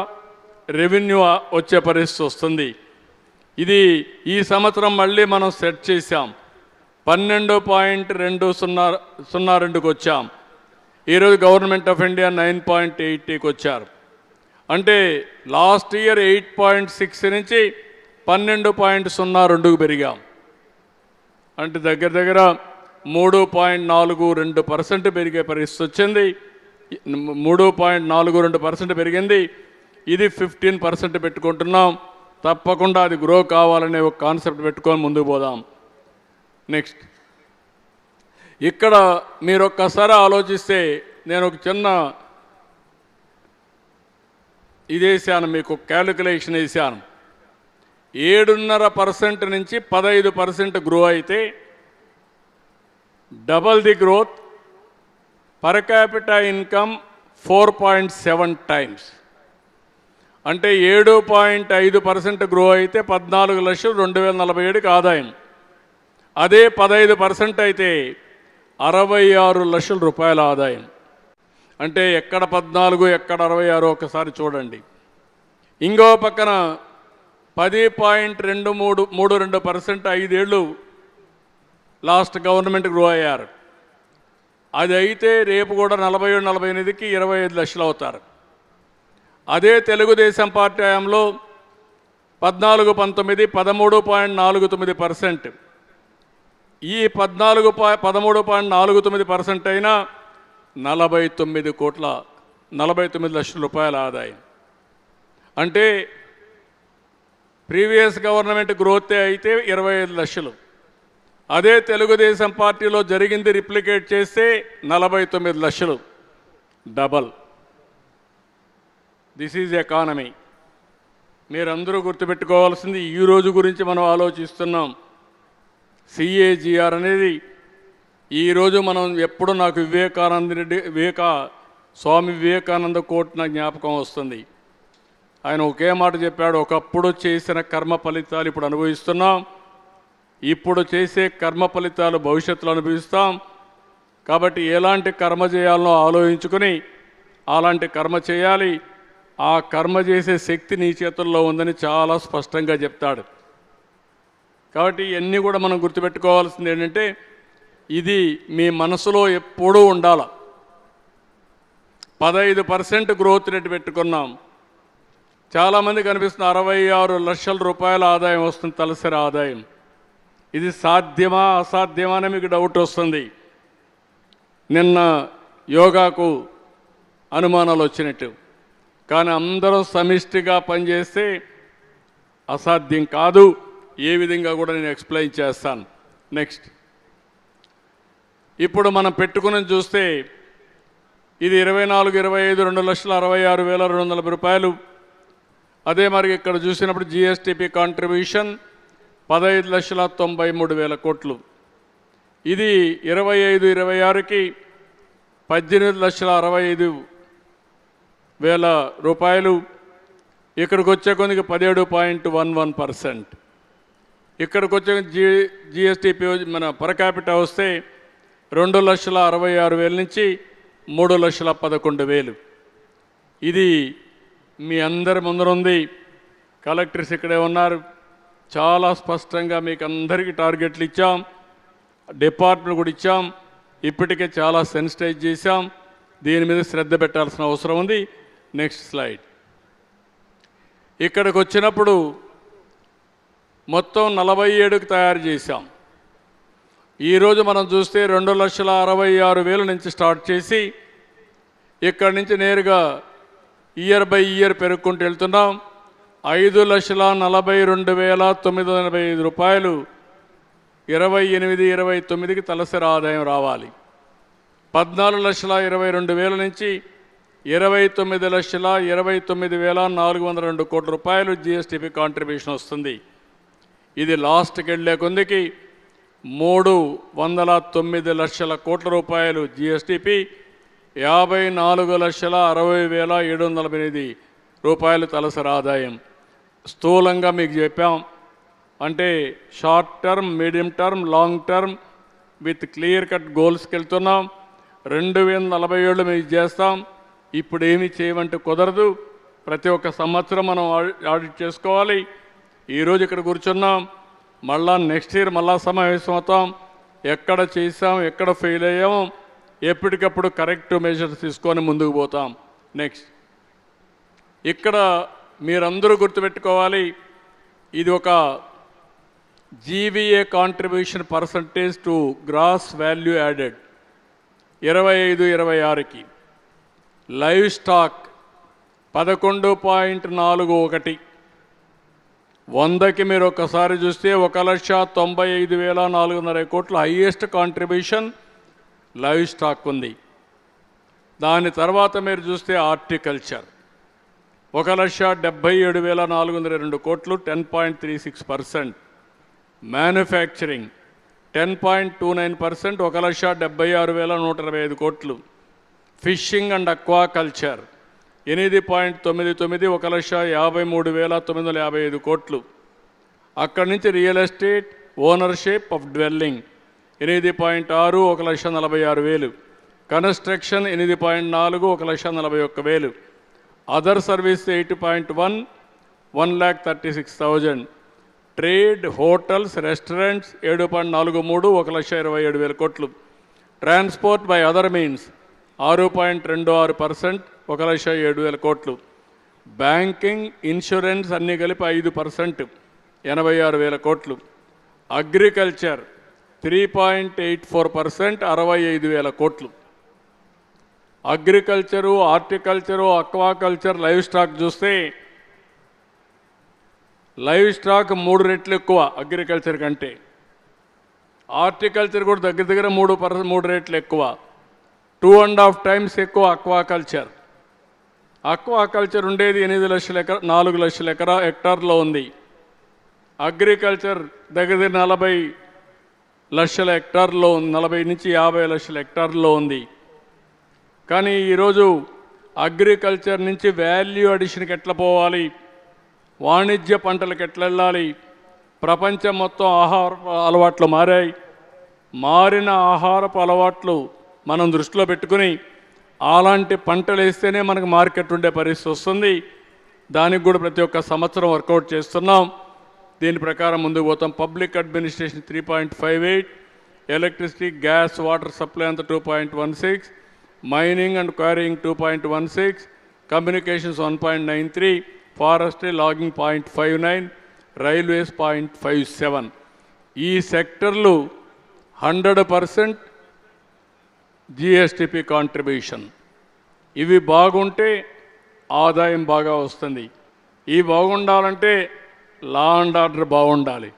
రెవెన్యూ వచ్చే పరిస్థితి వస్తుంది. ఇది ఈ సంవత్సరం మళ్ళీ మనం సెట్ చేశాం. 12.202కి వచ్చాం. ఈరోజు గవర్నమెంట్ ఆఫ్ ఇండియా 9.80కి వచ్చారు. అంటే లాస్ట్ ఇయర్ 8.6 నుంచి 12.02కు పెరిగాం. అంటే దగ్గర దగ్గర 3.42% పెరిగే పరిస్థితి వచ్చింది. 3.42% పెరిగింది. ఇది 15% పెట్టుకుంటున్నాం. తప్పకుండా అది గ్రో కావాలనే ఒక కాన్సెప్ట్ పెట్టుకొని ముందుకు పోదాం. నెక్స్ట్, ఇక్కడ మీరు ఒక్కసారి ఆలోచిస్తే నేను ఒక చిన్న ఇది వేసాను, మీకు క్యాలిక్యులేషన్ వేసాను. 7.5% నుంచి 15% గ్రో అయితే double the growth, per capital income 4.7 times. అంటే 7.5% గ్రో అయితే 14,2047కి ఆదాయం. అదే 15% అయితే 66 లక్షల రూపాయల ఆదాయం. అంటే ఎక్కడ 14 ఎక్కడ 66 ఒకసారి చూడండి. ఇంకో పక్కన 10.32% 5 ఏళ్ళు లాస్ట్ గవర్నమెంట్ గ్రో అయ్యారు. అది అయితే రేపు కూడా 47-48కి 25 లక్షలు అవుతారు. అదే తెలుగుదేశం పార్టీ హయాంలో 14-19 13.49%. ఈ 13.49% అయినా 49 లక్షల రూపాయల ఆదాయం. అంటే ప్రీవియస్ గవర్నమెంట్ గ్రోత్ అయితే 25 లక్షలు. అదే తెలుగుదేశం పార్టీలో జరిగింది రిప్లికేట్ చేస్తే 49 లక్షలు, డబల్. This is economy. మీరందరూ గుర్తుపెట్టుకోవాల్సింది ఈ రోజు గురించి మనం ఆలోచిస్తున్నాం. CAGR అనేది ఈరోజు మనం ఎప్పుడు నాకు వివేకానంద రెడ్డి స్వామి వివేకానంద కోట్ నా జ్ఞాపకం వస్తుంది. ఆయన ఒకే మాట చెప్పాడు, ఒకప్పుడు చేసిన కర్మ ఫలితాలు ఇప్పుడు అనుభవిస్తున్నాం, ఇప్పుడు చేసే కర్మ ఫలితాలు భవిష్యత్తులో అనుభవిస్తాం. కాబట్టి ఎలాంటి కర్మ చేయాలనో ఆలోచించుకొని అలాంటి కర్మ చేయాలి. ఆ కర్మ చేసే శక్తి నీ చేతుల్లో ఉందని చాలా స్పష్టంగా చెప్తాడు. కాబట్టి ఇవన్నీ కూడా మనం గుర్తుపెట్టుకోవాల్సింది ఏంటంటే, ఇది మీ మనసులో ఎప్పుడూ ఉండాల. 15% గ్రోత్ రేట్ పెట్టుకున్నాం. చాలామంది కనిపిస్తున్న 66 లక్షల రూపాయల ఆదాయం వస్తుంది, తలసరి ఆదాయం. ఇది సాధ్యమా అసాధ్యమా అని మీకు డౌట్ వస్తుంది. నిన్న యోగాకు అనుమానాలు వచ్చినట్టు, కానీ అందరూ సమిష్టిగా పనిచేస్తే అసాధ్యం కాదు. ఏ విధంగా కూడా నేను ఎక్స్ప్లెయిన్ చేస్తాను. నెక్స్ట్, ఇప్పుడు మనం పెట్టుకుని చూస్తే ఇది 24, 25 2,66,240 రూపాయలు. అదే మరి ఇక్కడ చూసినప్పుడు జిఎస్టిపి కాంట్రిబ్యూషన్ 15,93,000 కోట్లు. ఇది 25-26కి 18,65,000 రూపాయలు. ఇక్కడికి వచ్చే కొద్దికి 17.11%. ఇక్కడికి వచ్చే జిఎస్టిపి మన పర్ క్యాపిటా వస్తే 2,66,000 నుంచి 3,11,000. ఇది మీ అందరి ముందరుంది. కలెక్టర్స్ ఇక్కడే ఉన్నారు. చాలా స్పష్టంగా మీకు అందరికీ టార్గెట్లు ఇచ్చాం, డిపార్ట్మెంట్ కూడా ఇచ్చాం. ఇప్పటికే చాలా సెన్సిటైజ్ చేశాం. దీని మీద శ్రద్ధ పెట్టాల్సిన అవసరం ఉంది. Next slide. ఇక్కడికి వచ్చినప్పుడు మొత్తం 47కి తయారు చేశాం. ఈరోజు మనం చూస్తే 2,66,000 నుంచి స్టార్ట్ చేసి ఇక్కడి నుంచి నేరుగా ఇయర్ బై ఇయర్ పెరుగుకుంటూ వెళ్తున్నాం. 5,42,985 రూపాయలు 28-29కి తలసరి ఆదాయం రావాలి. 14,22,000 నుంచి 29,29,402 కోట్ల రూపాయలు జిఎస్టిపి కాంట్రిబ్యూషన్ వస్తుంది. ఇది లాస్ట్కి వెళ్ళే కొందికి 309 లక్షల కోట్ల రూపాయలు జిఎస్టిపి, 54,60,708 రూపాయలు తలసరి ఆదాయం. స్థూలంగా మీకు చెప్పాం. అంటే short term, medium term, long term with clear cut గోల్స్కి వెళ్తున్నాం. 2047 మేము చేస్తాం. ఇప్పుడు ఏమి చేయమంటే కుదరదు. ప్రతి ఒక్క సంవత్సరం మనం ఆడిట్ చేసుకోవాలి. ఈరోజు ఇక్కడ కూర్చున్నాం, మళ్ళా నెక్స్ట్ ఇయర్ మళ్ళా సమావేశం అవుతాం. ఎక్కడ చేసాం, ఎక్కడ ఫెయిల్ అయ్యాము, ఎప్పటికప్పుడు కరెక్ట్ మెజర్స్ తీసుకొని ముందుకు పోతాం. నెక్స్ట్, ఇక్కడ మీరందరూ గుర్తుపెట్టుకోవాలి, ఇది ఒక GVA contribution percentage to gross value added 25-26కి. Livestock 11.41. 100కి మీరు ఒక్కసారి చూస్తే 1,95,400 కోట్ల హైయెస్ట్ కాంట్రిబ్యూషన్ లైవ్ స్టాక్ ఉంది. దాని తర్వాత మీరు చూస్తే హార్టికల్చర్ 1,77,402 కోట్లు 10.36%. మ్యానుఫ్యాక్చరింగ్ 10.29% 1,76,125 కోట్లు. ఫిషింగ్ అండ్ అక్వాకల్చర్ 8.99 1,53,955 కోట్లు. అక్కడి నుంచి real estate, ownership of dwelling 8.6 1,46,000. Construction 8.4 1,41,000. Other service 8.1 1,36,000. Trade, hotels, restaurants 7.43 1,27,000 కోట్లు. ట్రాన్స్పోర్ట్ బై అదర్ మీన్స్ 6.26% 1,07,000 కోట్లు. బ్యాంకింగ్, ఇన్సూరెన్స్ అన్నీ కలిపి 5% 86,000 కోట్లు. అగ్రికల్చర్ 3.84% 65,000 కోట్లు. Agriculture, horticulture, aquaculture, live stock చూస్తే లైవ్ స్టాక్ 3 రెట్లు ఎక్కువ అగ్రికల్చర్ కంటే. హార్టికల్చర్ కూడా దగ్గర దగ్గర 3 రెట్లు ఎక్కువ. 2.5 times ఎక్కువ అక్వాకల్చర్. అక్వాకల్చర్ ఉండేది 4 లక్షల హెక్టార్లో ఉంది. అగ్రికల్చర్ దగ్గర 40 లక్షల హెక్టార్లో ఉంది, 40 నుంచి 50 లక్షల హెక్టార్లో ఉంది. కానీ ఈరోజు అగ్రికల్చర్ నుంచి వాల్యూ అడిషన్కి ఎట్లా పోవాలి, వాణిజ్య పంటలకు ఎట్లా వెళ్ళాలి, ప్రపంచం మొత్తం ఆహార అలవాట్లు మారాయి. మారిన ఆహారపు అలవాట్లు మనం దృష్టిలో పెట్టుకుని అలాంటి పంటలు వేస్తేనే మనకు మార్కెట్ ఉండే పరిస్థితి వస్తుంది. దానికి కూడా ప్రతి ఒక్క సంవత్సరం వర్కౌట్ చేస్తున్నాం. దీని ప్రకారం ముందుకు పోతాం. Public administration 3.58, electricity, gas, water supply అంతా 2.16, mining and quarrying 2.16, communications 1.93, forestry logging 0.59, railways 0.57. ఈ సెక్టర్లు 100% జిఎస్టిపి కాంట్రిబ్యూషన్. ఇవి బాగుంటే ఆదాయం బాగా వస్తుంది. ఇవి బాగుండాలంటే లా అండ్ ఆర్డర్ బాగుండాలి.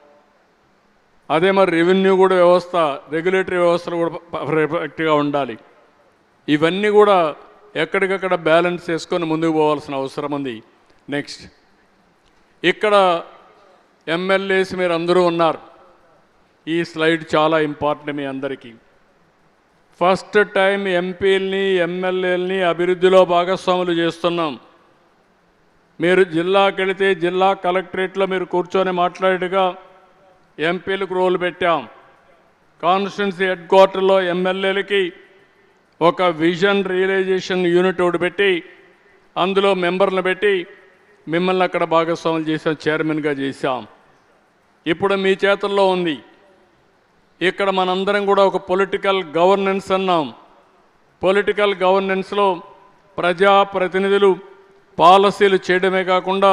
అదే మరి రెవెన్యూ కూడా వ్యవస్థ, రెగ్యులేటరీ వ్యవస్థలు కూడా పర్ఫెక్ట్గా ఉండాలి. ఇవన్నీ కూడా ఎక్కడికక్కడ బ్యాలెన్స్ చేసుకొని ముందుకు పోవాల్సిన అవసరం ఉంది. నెక్స్ట్, ఇక్కడ ఎమ్మెల్యేస్ మీరు అందరూ ఉన్నారు. ఈ స్లైడ్ చాలా ఇంపార్టెంట్ మీ అందరికీ. ఫస్ట్ టైం ఎంపీలని ఎమ్మెల్యేలని అభివృద్ధిలో భాగస్వాములు చేస్తున్నాం. మీరు జిల్లాకి వెళితే జిల్లా కలెక్టరేట్లో మీరు కూర్చొని మాట్లాడేట్టుగా ఎంపీలకు రోల్ పెట్టాం. కాన్స్టిట్యున్సీ హెడ్ క్వార్టర్లో ఎమ్మెల్యేలకి ఒక విజన్ రియలైజేషన్ యూనిట్ ఒకటి పెట్టి అందులో మెంబర్లను పెట్టి మిమ్మల్ని అక్కడ భాగస్వాములు చేసాం, చైర్మన్గా చేశాం. ఇప్పుడు మీ చేతుల్లో ఉంది. ఇక్కడ మనందరం కూడా ఒక పొలిటికల్ గవర్నెన్స్ అన్నాం. పొలిటికల్ గవర్నెన్స్లో ప్రజాప్రతినిధులు పాలసీలు చేయడమే కాకుండా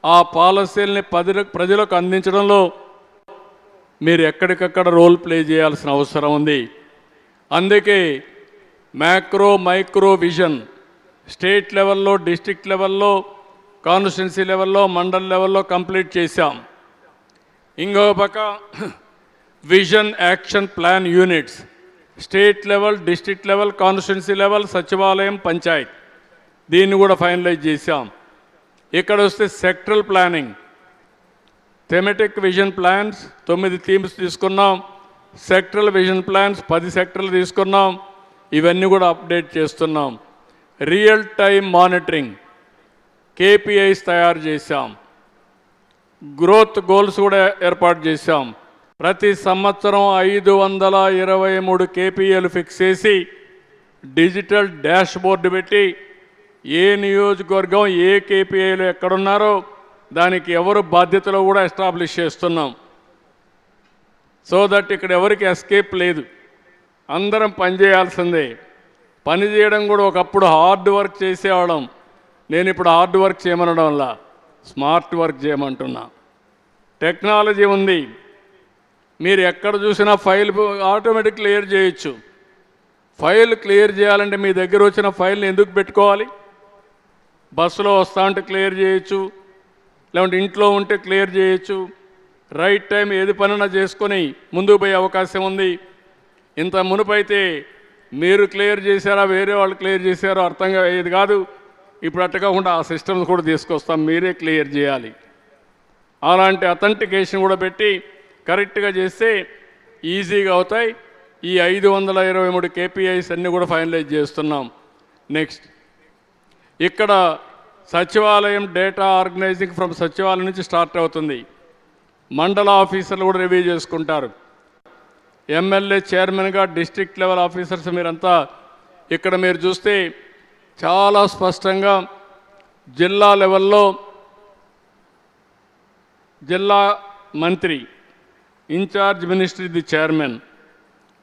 ఆ పాలసీలని ప్రజలకు అందించడంలో మీరు ఎక్కడికక్కడ రోల్ ప్లే చేయాల్సిన అవసరం ఉంది. అందుకే మ్యాక్రో మైక్రో విజన్ స్టేట్ లెవెల్లో, డిస్ట్రిక్ట్ లెవెల్లో, కాన్స్టిట్యున్సీ లెవెల్లో, మండల్ లెవెల్లో కంప్లీట్ చేశాం. ఇంకో పక్క vision action plan units state level, district level, constituency level, సచివాలయం, పంచాయత్, దీన్ని కూడా ఫైనలైజ్ చేశాం. ఇక్కడ వస్తే sectoral planning, thematic vision plans 9 themes తీసుకున్నాం. సెక్టరల్ విజన్ ప్లాన్స్ 10 సెక్టర్లు తీసుకున్నాం. ఇవన్నీ కూడా అప్డేట్ చేస్తున్నాం. రియల్ టైం మానిటరింగ్ కేపీఐస్ తయారు చేశాం. గ్రోత్ గోల్స్ కూడా ఏర్పాటు చేశాం. ప్రతి సంవత్సరం 523 కేపీఐలు ఫిక్స్ చేసి డిజిటల్ డాష్ బోర్డు పెట్టి ఏ నియోజకవర్గం ఏ కేపీఐలు ఎక్కడున్నారో దానికి ఎవరు బాధ్యతలో కూడా ఎస్టాబ్లిష్ చేస్తున్నాం. సో దట్ ఇక్కడ ఎవరికి ఎస్కేప్ లేదు, అందరం పనిచేయాల్సిందే. పని చేయడం కూడా ఒకప్పుడు హార్డ్ వర్క్ చేసేవాళ్ళం. నేను ఇప్పుడు హార్డ్ వర్క్ చేయమనడం వల్ల స్మార్ట్ వర్క్ చేయమంటున్నా. టెక్నాలజీ ఉంది. మీరు ఎక్కడ చూసినా ఫైల్ ఆటోమేటిక్ క్లియర్ చేయొచ్చు. ఫైల్ క్లియర్ చేయాలంటే మీ దగ్గర వచ్చిన ఫైల్ని ఎందుకు పెట్టుకోవాలి? బస్సులో వస్తా ఉంటే క్లియర్ చేయొచ్చు, లేకుంటే ఇంట్లో ఉంటే క్లియర్ చేయొచ్చు. రైట్ టైం ఏది పనైనా చేసుకొని ముందుకు పోయే అవకాశం ఉంది. ఇంత మునుపైతే మీరు క్లియర్ చేశారా వేరే వాళ్ళు క్లియర్ చేశారో అర్థంగా అయ్యేది కాదు. ఇప్పుడు అట్ట కాకుండా ఆ సిస్టమ్స్ కూడా తీసుకొస్తాం, మీరే క్లియర్ చేయాలి. అలాంటి అథెంటికేషన్ కూడా పెట్టి కరెక్ట్గా చేస్తే ఈజీగా అవుతాయి. ఈ 523 కేపీఐస్ అన్నీ కూడా ఫైనలైజ్ చేస్తున్నాం. నెక్స్ట్, ఇక్కడ సచివాలయం డేటా ఆర్గనైజింగ్ ఫ్రమ్ సచివాలయం నుంచి స్టార్ట్ అవుతుంది. మండల ఆఫీసర్లు కూడా రివ్యూ చేసుకుంటారు. ఎమ్మెల్యే చైర్మన్గా డిస్ట్రిక్ట్ లెవెల్ ఆఫీసర్స్ మీరంతా ఇక్కడ మీరు చూస్తే చాలా స్పష్టంగా జిల్లా లెవెల్లో జిల్లా మంత్రి, in charge minister the chairman,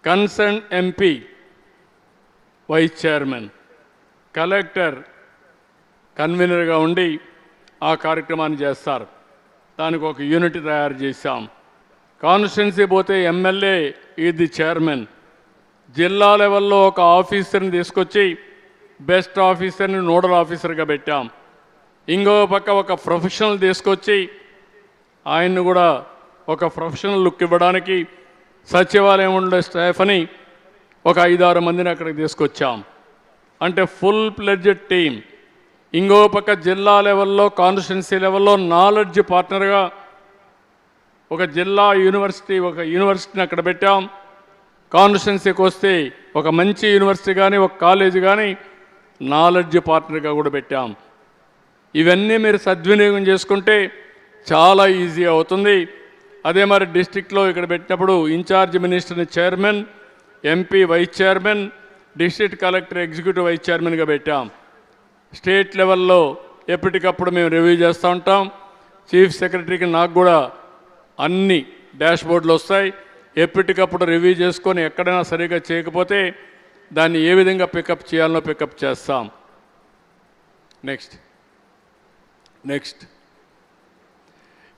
concern MP vice chairman, collector కన్వీనర్గా ఉండి ఆ కార్యక్రమాన్ని చేస్తారు. దానికి ఒక యూనిట్ తయారు చేశాం. కాన్స్టిట్యున్సీ పోతే ఎమ్మెల్యే ఇది చైర్మన్. జిల్లా లెవెల్లో ఒక ఆఫీసర్ని తీసుకొచ్చి బెస్ట్ ఆఫీసర్ని నోడల్ ఆఫీసర్గా పెట్టాం. ఇంకో పక్క ఒక ప్రొఫెషనల్ తీసుకొచ్చి ఆయన్ని కూడా ఒక ప్రొఫెషనల్ లుక్ ఇవ్వడానికి సచివాలయం ఉండే స్టాఫ్ అని ఒక 5-6 మందిని అక్కడికి తీసుకొచ్చాం. అంటే ఫుల్ ప్లెడ్జెడ్ టీమ్. ఇంకో పక్క జిల్లా లెవెల్లో, కాన్స్టిట్యున్సీ లెవెల్లో నాలెడ్జ్ పార్ట్నర్గా ఒక జిల్లా యూనివర్సిటీని అక్కడ పెట్టాం. కాన్స్టిట్యున్సీకి వస్తే ఒక మంచి యూనివర్సిటీ కానీ ఒక కాలేజీ కానీ నాలెడ్జ్ పార్ట్నర్గా కూడా పెట్టాం. ఇవన్నీ మీరు సద్వినియోగం చేసుకుంటే చాలా ఈజీ అవుతుంది. అదే మరి డిస్టిక్లో ఇక్కడ పెట్టినప్పుడు ఇన్ఛార్జ్ మినిస్టర్ని chairman, MP vice chairman, district collector executive vice చైర్మన్గా పెట్టాం. స్టేట్ లెవెల్లో ఎప్పటికప్పుడు మేము రివ్యూ చేస్తూ ఉంటాం. చీఫ్ సెక్రటరీకి నాకు కూడా అన్ని డాష్ బోర్డులు వస్తాయి. ఎప్పటికప్పుడు రివ్యూ చేసుకొని ఎక్కడైనా సరిగా చేయకపోతే దాన్ని ఏ విధంగా పికప్ చేయాలనో పికప్ చేస్తాం. నెక్స్ట్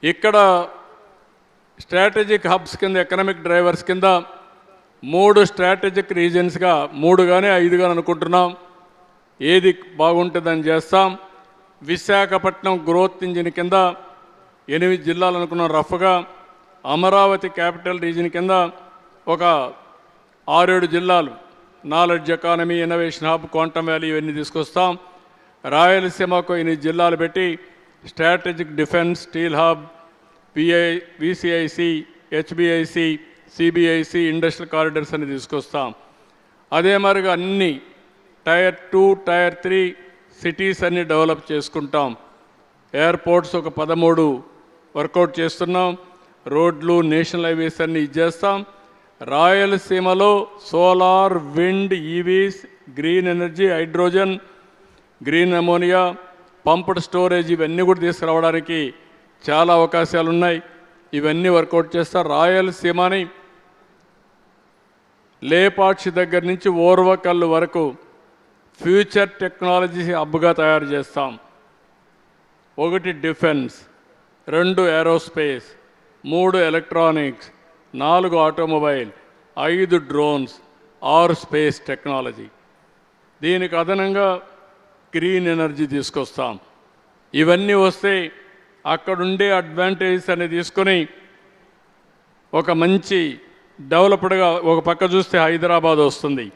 ఇక్కడ స్ట్రాటజిక్ హబ్స్ కింద, ఎకనామిక్ డ్రైవర్స్ కింద 3 స్ట్రాటజిక్ రీజన్స్గా 3 కానీ 5 కానీ అనుకుంటున్నాం. ఏది బాగుంటుందని చేస్తాం. విశాఖపట్నం గ్రోత్ ఇంజిన్ కింద 8 జిల్లాలు అనుకున్నాం రఫ్గా. అమరావతి క్యాపిటల్ రీజన్ కింద ఒక 6-7 జిల్లాలు, knowledge economy, innovation hub, quantum valley ఇవన్నీ తీసుకొస్తాం. రాయలసీమకు 8 జిల్లాలు పెట్టి strategic defence, steel hub, VCIC, హెచ్బిఐసి, CBIC, industrial corridors అని తీసుకొస్తాం. అదే మరిగా అన్ని టైర్ 2, టైర్ 3 సిటీస్ అన్ని డెవలప్ చేసుకుంటాం. ఎయిర్పోర్ట్స్ ఒక 13 వర్కౌట్ చేస్తున్నాం. రోడ్లు, నేషనల్ హైవేస్ అన్ని ఇచ్చేస్తాం. రాయలసీమలో solar, wind, EVs, green energy, hydrogen, green ammonia, pumped storage ఇవన్నీ కూడా తీసుకురావడానికి చాలా అవకాశాలు ఉన్నాయి. ఇవన్నీ వర్కౌట్ చేస్తా. రాయలసీమని లేపాక్షి దగ్గర నుంచి ఓర్వకల్లు వరకు ఫ్యూచర్ టెక్నాలజీ హబ్గా తయారు చేస్తాం. 1 defence, 2 aerospace, 3 electronics, 4 automobile, 5 drones, 6 space technology. దీనికి అదనంగా గ్రీన్ ఎనర్జీ తీసుకొస్తాం. ఇవన్నీ వస్తే అక్కడుండే అడ్వాంటేజెస్ అనేది తీసుకొని ఒక మంచి డెవలప్డ్గా, ఒక పక్క చూస్తే హైదరాబాద్ వస్తుంది,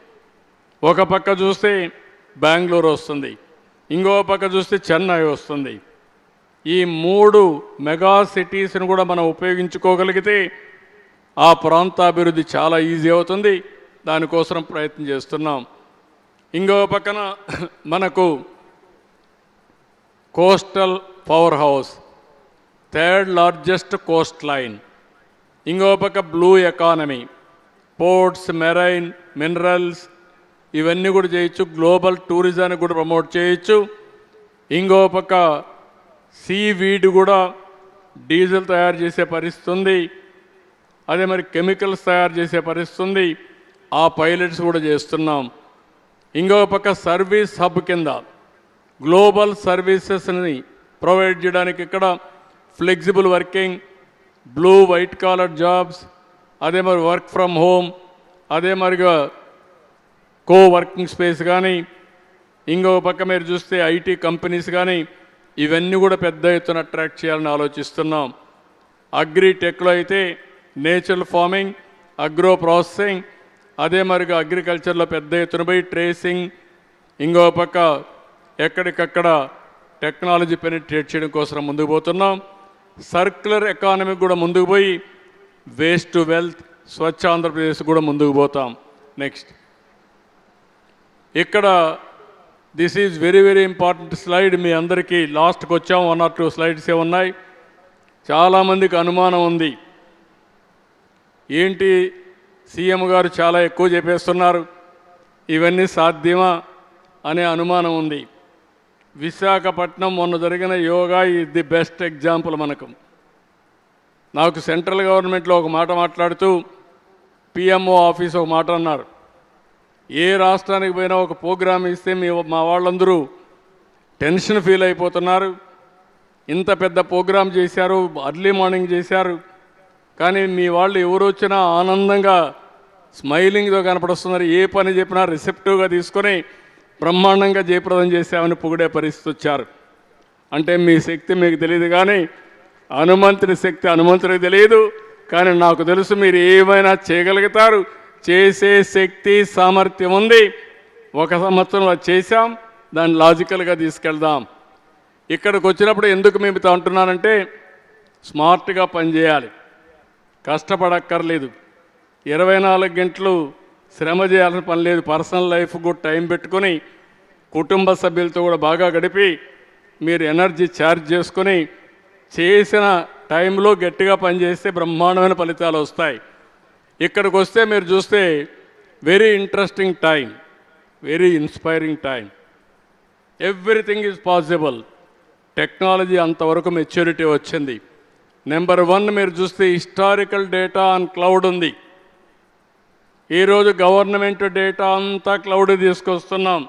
ఒక పక్క చూస్తే బెంగళూరు వస్తుంది, ఇంకో పక్క చూస్తే చెన్నై వస్తుంది. ఈ 3 మెగా సిటీస్ని కూడా మనం ఉపయోగించుకోగలిగితే ఆ ప్రాంతాభివృద్ధి చాలా ఈజీ అవుతుంది. దానికోసం ప్రయత్నం చేస్తున్నాం. ఇంకో పక్కన మనకు coastal power house, 3rd largest Coast line. ఇంకో పక్క blue economy, ports, marine, minerals ఇవన్నీ కూడా చేయొచ్చు. గ్లోబల్ టూరిజాన్ని కూడా ప్రమోట్ చేయొచ్చు. ఇంకో పక్క సీ వీడ్ కూడా డీజిల్ తయారు చేసే పరిస్థితి ఉంది. అదే మరి కెమికల్స్ తయారు చేసే పరిస్థితి ఉంది. ఆ పైలట్స్ కూడా చేస్తున్నాం. ఇంకో పక్క సర్వీస్ హబ్ కింద గ్లోబల్ సర్వీసెస్ని ప్రొవైడ్ చేయడానికి ఇక్కడ flexible working, blue white collar jobs, అదే మరి వర్క్ ఫ్రమ్ హోమ్, అదే మరిగా కో వర్కింగ్ స్పేస్ కానీ, ఇంకో పక్క మీరు చూస్తే ఐటీ కంపెనీస్ కానీ ఇవన్నీ కూడా పెద్ద ఎత్తున అట్రాక్ట్ చేయాలని ఆలోచిస్తున్నాం. అగ్రిటెక్లో అయితే నేచురల్ ఫార్మింగ్, అగ్రో ప్రాసెసింగ్, అదే మరిగా అగ్రికల్చర్లో పెద్ద ఎత్తున పోయి ట్రేసింగ్, ఇంకో పక్క ఎక్కడికక్కడ టెక్నాలజీ పెనిట్రేట్ చేయడం కోసం ముందుకు పోతున్నాం. సర్క్యులర్ ఎకానమీ కూడా ముందుకు పోయి waste to wealth, Swachh Andhra Pradesh కూడా ముందుకు పోతాం. నెక్స్ట్ ఇక్కడ this is very very important slide. మీ అందరికీ లాస్ట్కి వచ్చాం. 1 or 2 స్లైడ్సే ఉన్నాయి. చాలామందికి అనుమానం ఉంది, ఏంటి సీఎం గారు చాలా ఎక్కువ చెప్పేస్తున్నారు, ఇవన్నీ సాధ్యమా అనే అనుమానం ఉంది. విశాఖపట్నం మొన్న జరిగిన yoga is the best example మనకు. నాకు సెంట్రల్ గవర్నమెంట్లో ఒక మాట మాట్లాడుతూ పిఎంఓ ఆఫీస్ ఒక మాట అన్నారు, ఏ రాష్ట్రానికి పోయినా ఒక ప్రోగ్రామ్ ఇస్తే మా వాళ్ళందరూ టెన్షన్ ఫీల్ అయిపోతున్నారు. ఇంత పెద్ద ప్రోగ్రాం చేశారు, అర్లీ మార్నింగ్ చేశారు, కానీ మీ వాళ్ళు ఎవరు వచ్చినా ఆనందంగా స్మైలింగ్తో కనపడుస్తున్నారు. ఏ పని చెప్పినా రిసెప్టివ్గా తీసుకొని బ్రహ్మాండంగా జయప్రదం చేశామని పొగిడే పరిస్థితి వచ్చారు. అంటే మీ శక్తి మీకు తెలియదు, కానీ హనుమంతుని శక్తి హనుమంతుడికి తెలియదు. కానీ నాకు తెలుసు మీరు ఏమైనా చేయగలుగుతారు. చేసే శక్తి సామర్థ్యం ఉంది. 1 సంవత్సరంలో చేశాం, దాన్ని లాజికల్గా తీసుకెళ్దాం. ఇక్కడికి వచ్చినప్పుడు ఎందుకు మేము అంటున్నానంటే స్మార్ట్గా పనిచేయాలి, కష్టపడక్కర్లేదు. 24 గంటలు శ్రమ చేయాల్సిన పని లేదు. పర్సనల్ లైఫ్ కూడా టైం పెట్టుకొని కుటుంబ సభ్యులతో కూడా బాగా గడిపి మీరు ఎనర్జీ ఛార్జ్ చేసుకొని చేసిన టైంలో గట్టిగా పనిచేస్తే బ్రహ్మాండమైన ఫలితాలు వస్తాయి. ఇక్కడికి వస్తే మీరు చూస్తే very interesting time, very inspiring time. Everything is possible. Technology అంతవరకు మెచ్యూరిటీ వచ్చింది. నెంబర్ 1 మీరు చూస్తే హిస్టారికల్ డేటా ఆన్ క్లౌడ్ ఉంది. ఈరోజు గవర్నమెంట్ డేటా అంతా క్లౌడ్ తీసుకొస్తున్నాం.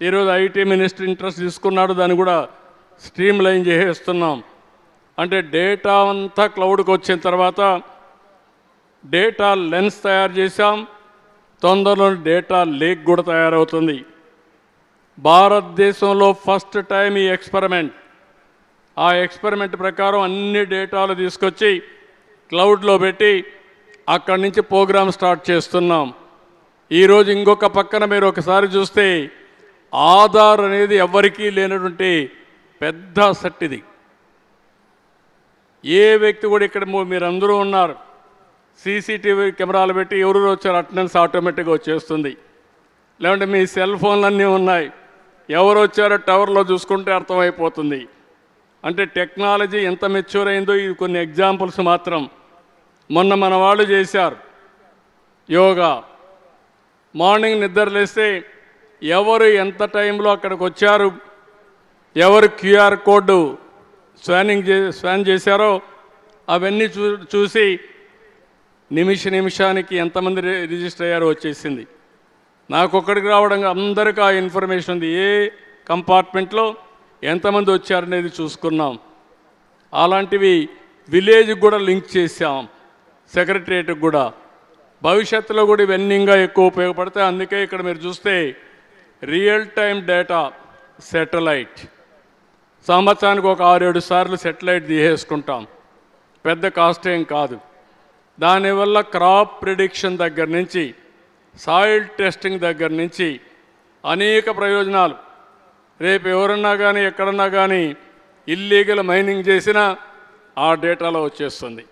ఈరోజు ఐటీ మినిస్టర్ ఇంట్రెస్ట్ తీసుకున్నాడు, దాన్ని కూడా స్ట్రీమ్ లైన్ చేసేస్తున్నాం. అంటే డేటా అంతా క్లౌడ్కి వచ్చిన తర్వాత డేటా లెన్స్ తయారు చేశాం. తొందరలో డేటా లేక్ కూడా తయారవుతుంది. భారతదేశంలో ఫస్ట్ టైం ఈ ఎక్స్పెరిమెంట్. ఆ ఎక్స్పెరిమెంట్ ప్రకారం అన్ని డేటాలు తీసుకొచ్చి క్లౌడ్లో పెట్టి అక్కడి నుంచి ప్రోగ్రామ్ స్టార్ట్ చేస్తున్నాం. ఈరోజు ఇంకొక పక్కన మీరు ఒకసారి చూస్తే ఆధార్ అనేది ఎవరికీ లేనటువంటి పెద్ద అసెట్ ఇది. ఏ వ్యక్తి కూడా ఇక్కడ మీరందరూ ఉన్నారు, సీసీటీవీ కెమెరాలు పెట్టి ఎవరు వచ్చారు అటెండెన్స్ ఆటోమేటిక్గా వచ్చేస్తుంది. లేదంటే మీ సెల్ ఫోన్లు అన్నీ ఉన్నాయి, ఎవరు వచ్చారో టవర్లో చూసుకుంటే అర్థమైపోతుంది. అంటే టెక్నాలజీ ఎంత మెచ్యూర్ అయిందో ఇది కొన్ని ఎగ్జాంపుల్స్ మాత్రం. మొన్న మన వాళ్ళు చేశారు యోగా. మార్నింగ్ నిద్రలేస్తే ఎవరు ఎంత టైంలో అక్కడికి వచ్చారు, ఎవరు క్యూఆర్ కోడ్ స్కాన్ చేశారో అవన్నీ చూసి నిమిషానికి ఎంతమంది రిజిస్టర్ అయ్యారో వచ్చేసింది. నాకు ఒక్కడికి రావడం అందరికీ ఆ ఇన్ఫర్మేషన్ ఉంది. ఏ కంపార్ట్మెంట్లో ఎంతమంది వచ్చారనేది చూసుకున్నాం. అలాంటివి విలేజ్కి కూడా లింక్ చేసాం, సెక్రటరియట్కి కూడా. భవిష్యత్తులో కూడా ఇవన్నీ ఇంకా ఎక్కువ ఉపయోగపడతాయి. అందుకే ఇక్కడ మీరు చూస్తే రియల్ టైం డేటా సెటిలైట్ సంవత్సరానికి ఒక 6-7 సార్లు సెటిలైట్ తీసేసుకుంటాం. పెద్ద కాస్ట్ ఏం కాదు. దానివల్ల క్రాప్ ప్రిడిక్షన్ దగ్గర నుంచి సాయిల్ టెస్టింగ్ దగ్గర నుంచి అనేక ప్రయోజనాలు. రేపు ఎవరన్నా కానీ ఎక్కడన్నా కానీ ఇల్లీగల్ మైనింగ్ చేసినా ఆ డేటాలో వచ్చేస్తుంది.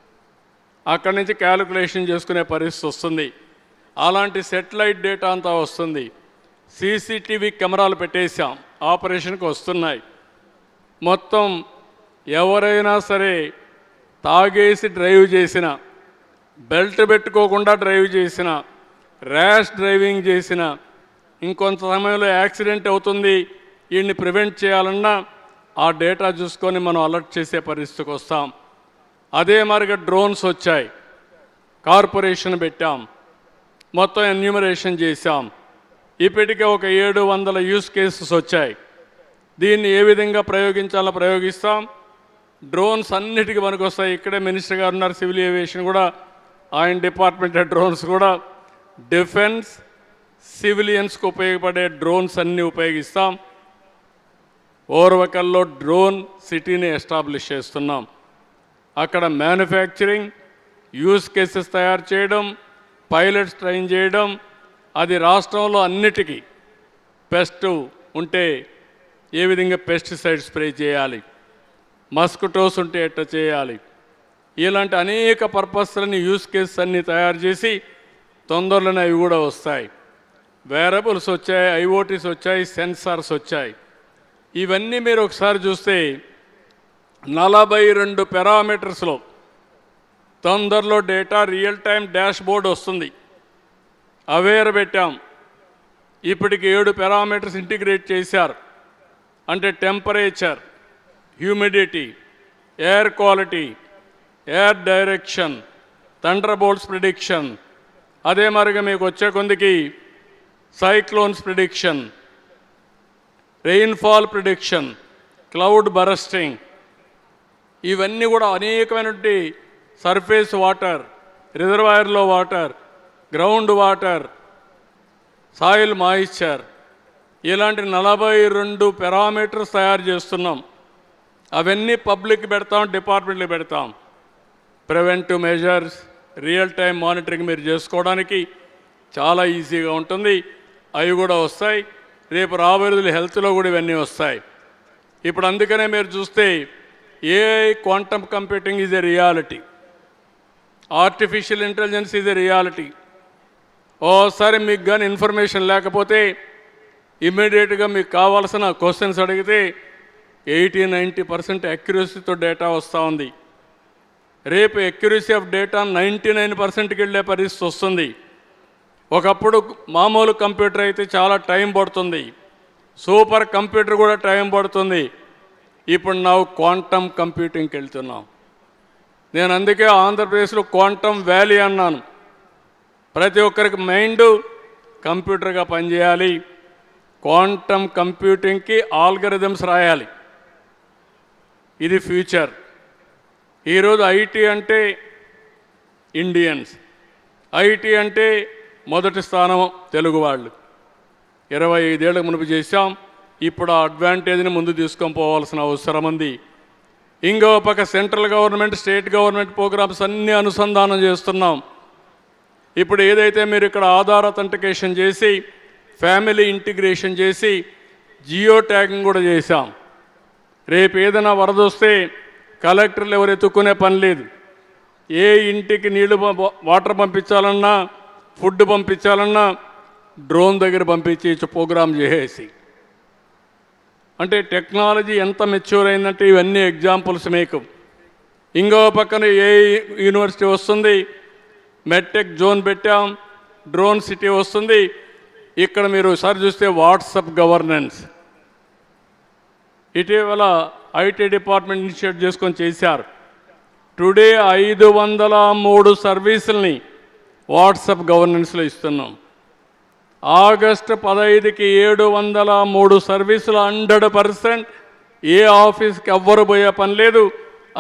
అక్కడి నుంచి క్యాలిక్యులేషన్ చేసుకునే పరిస్థితి వస్తుంది. అలాంటి సెటిలైట్ డేటా అంతా వస్తుంది. సీసీటీవీ కెమెరాలు పెట్టేశాం, ఆపరేషన్కి వస్తున్నాయి. మొత్తం ఎవరైనా సరే తాగేసి డ్రైవ్ చేసిన, బెల్ట్ పెట్టుకోకుండా డ్రైవ్ చేసిన, ర్యాష్ డ్రైవింగ్ చేసిన, ఇంకొంత సమయంలో యాక్సిడెంట్ అవుతుంది, వీడిని ప్రివెంట్ చేయాలన్నా ఆ డేటా చూసుకొని మనం అలర్ట్ చేసే పరిస్థితికి వస్తాం. అదే మరిగా డ్రోన్స్ వచ్చాయి, కార్పొరేషన్ పెట్టాం, మొత్తం ఎన్యూమరేషన్ చేశాం. ఇప్పటికే ఒక 700 యూస్ కేసెస్ వచ్చాయి. దీన్ని ఏ విధంగా ప్రయోగించాలో ప్రయోగిస్తాం. డ్రోన్స్ అన్నిటికీ మనకు వస్తాయి. ఇక్కడే మినిస్టర్ గారు ఉన్నారు, సివిల్ ఏవియేషన్ కూడా, ఆయన డిపార్ట్మెంట్ డ్రోన్స్ కూడా. డిఫెన్స్, సివిలియన్స్కి ఉపయోగపడే డ్రోన్స్ అన్నీ ఉపయోగిస్తాం. ఓర్వకల్లో డ్రోన్ సిటీని ఎస్టాబ్లిష్ చేస్తున్నాం. అక్కడ మ్యానుఫ్యాక్చరింగ్, యూస్ కేసెస్ తయారు చేయడం, పైలట్స్ ట్రైన్ చేయడం. అది రాష్ట్రంలో అన్నిటికీ పెస్ట్ ఉంటే ఏ విధంగా పెస్టిసైడ్ స్ప్రే చేయాలి, మస్కిటోస్ ఉంటే ఎట్లా చేయాలి, ఇలాంటి అనేక పర్పస్లని యూస్ కేసెస్ అన్నీ తయారు చేసి తొందరలోనే అవి కూడా వస్తాయి. వేరబుల్స్ వచ్చాయి, ఐఓటీస్ వచ్చాయి, సెన్సార్స్ వచ్చాయి. ఇవన్నీ మీరు ఒకసారి చూస్తే 42 పారామీటర్స్లో తొందరలో data real time dashboard వస్తుంది. అవేర్ పెట్టాం. ఇప్పటికి 7 పారామీటర్స్ ఇంటిగ్రేట్ చేశారు. అంటే temperature, humidity, air quality, air direction, thunderbolts prediction. అదే మరిగా మీకు వచ్చే కొందికి cyclones prediction, rainfall prediction, cloud bursting. ఇవన్నీ కూడా అనేకమైనటువంటి సర్ఫేస్ వాటర్, రిజర్వాయర్లో water, groundwater, soil moisture, ఇలాంటి 42 పారామీటర్స్ తయారు చేస్తున్నాం. అవన్నీ పబ్లిక్ పెడతాం, డిపార్ట్మెంట్లు పెడతాం. Preventive measures, real time monitoring మీరు చేసుకోవడానికి చాలా ఈజీగా ఉంటుంది. అవి కూడా వస్తాయి. రేపు రాబోయే రోజులు హెల్త్లో కూడా ఇవన్నీ వస్తాయి. ఇప్పుడు అందుకనే మీరు చూస్తే AI, quantum computing is a reality, artificial intelligence is a reality. ఓసారి మీకు కానీ ఇన్ఫర్మేషన్ లేకపోతే ఇమ్మీడియట్గా మీకు కావాల్సిన క్వశ్చన్స్ అడిగితే 80-90% అక్యురసీతో డేటా వస్తూ ఉంది. రేపు అక్యురసీ ఆఫ్ డేటా 99%కి వెళ్ళే పరిస్థితి వస్తుంది. ఒకప్పుడు మామూలు కంప్యూటర్ అయితే చాలా టైం పడుతుంది, సూపర్ కంప్యూటర్ కూడా టైం పడుతుంది. ఇప్పుడు ನಾವು క్వాంటమ్ కంప్యూటింగ్కి వెళ్తున్నాం. నేను అందుకే ఆంధ్రప్రదేశ్లో క్వాంటమ్ వ్యాలీ అన్నాను. ప్రతి ఒక్కరికి మైండ్ కంప్యూటర్గా పనిచేయాలి. క్వాంటమ్ కంప్యూటింగ్కి ఆల్గరిథమ్స్ రాయాలి. ఇది ఫ్యూచర్. ఈరోజు ఐటీ అంటే ఇండియన్స్, ఐటీ అంటే మొదటి స్థానం తెలుగు వాళ్ళు. 25 ఏళ్ళకు మునుపు చేశాం. ఇప్పుడు ఆ అడ్వాంటేజ్ని ముందు తీసుకొని పోవాల్సిన అవసరం ఉంది. ఇంకో పక్క central government, state government programmes అన్నీ అనుసంధానం చేస్తున్నాం. ఇప్పుడు ఏదైతే మీరు ఇక్కడ ఆధార్ అథెంటికేషన్ చేసి, ఫ్యామిలీ ఇంటిగ్రేషన్ చేసి, జియో ట్యాగింగ్ కూడా చేశాం. రేపు ఏదైనా వరద వస్తే కలెక్టర్లు ఎవరు ఎత్తుక్కునే పని లేదు. ఏ ఇంటికి నీళ్లు వాటర్ పంపించాలన్నా, ఫుడ్ పంపించాలన్నా డ్రోన్ దగ్గర పంపించి ప్రోగ్రామ్ చేసేసి. అంటే టెక్నాలజీ ఎంత మెచ్యూర్ అయిందంటే ఇవన్నీ ఎగ్జాంపుల్స్ మీకు. ఇంకో పక్కన ఏ యూనివర్సిటీ వస్తుంది, మెడ్టెక్ జోన్ పెట్టాం, డ్రోన్ సిటీ వస్తుంది. ఇక్కడ మీరు ఒకసారి చూస్తే వాట్సాప్ గవర్నెన్స్ ఇటీవల ఐటీ డిపార్ట్మెంట్ ఇనిషియేట్ చేసుకొని చేశారు. టుడే 503 సర్వీసుల్ని వాట్సాప్ గవర్నెన్స్లో ఇస్తున్నాం. ఆగస్టు 15కి 703 సర్వీసులు 100%. ఏ ఆఫీస్కి ఎవ్వరు పోయే పని లేదు,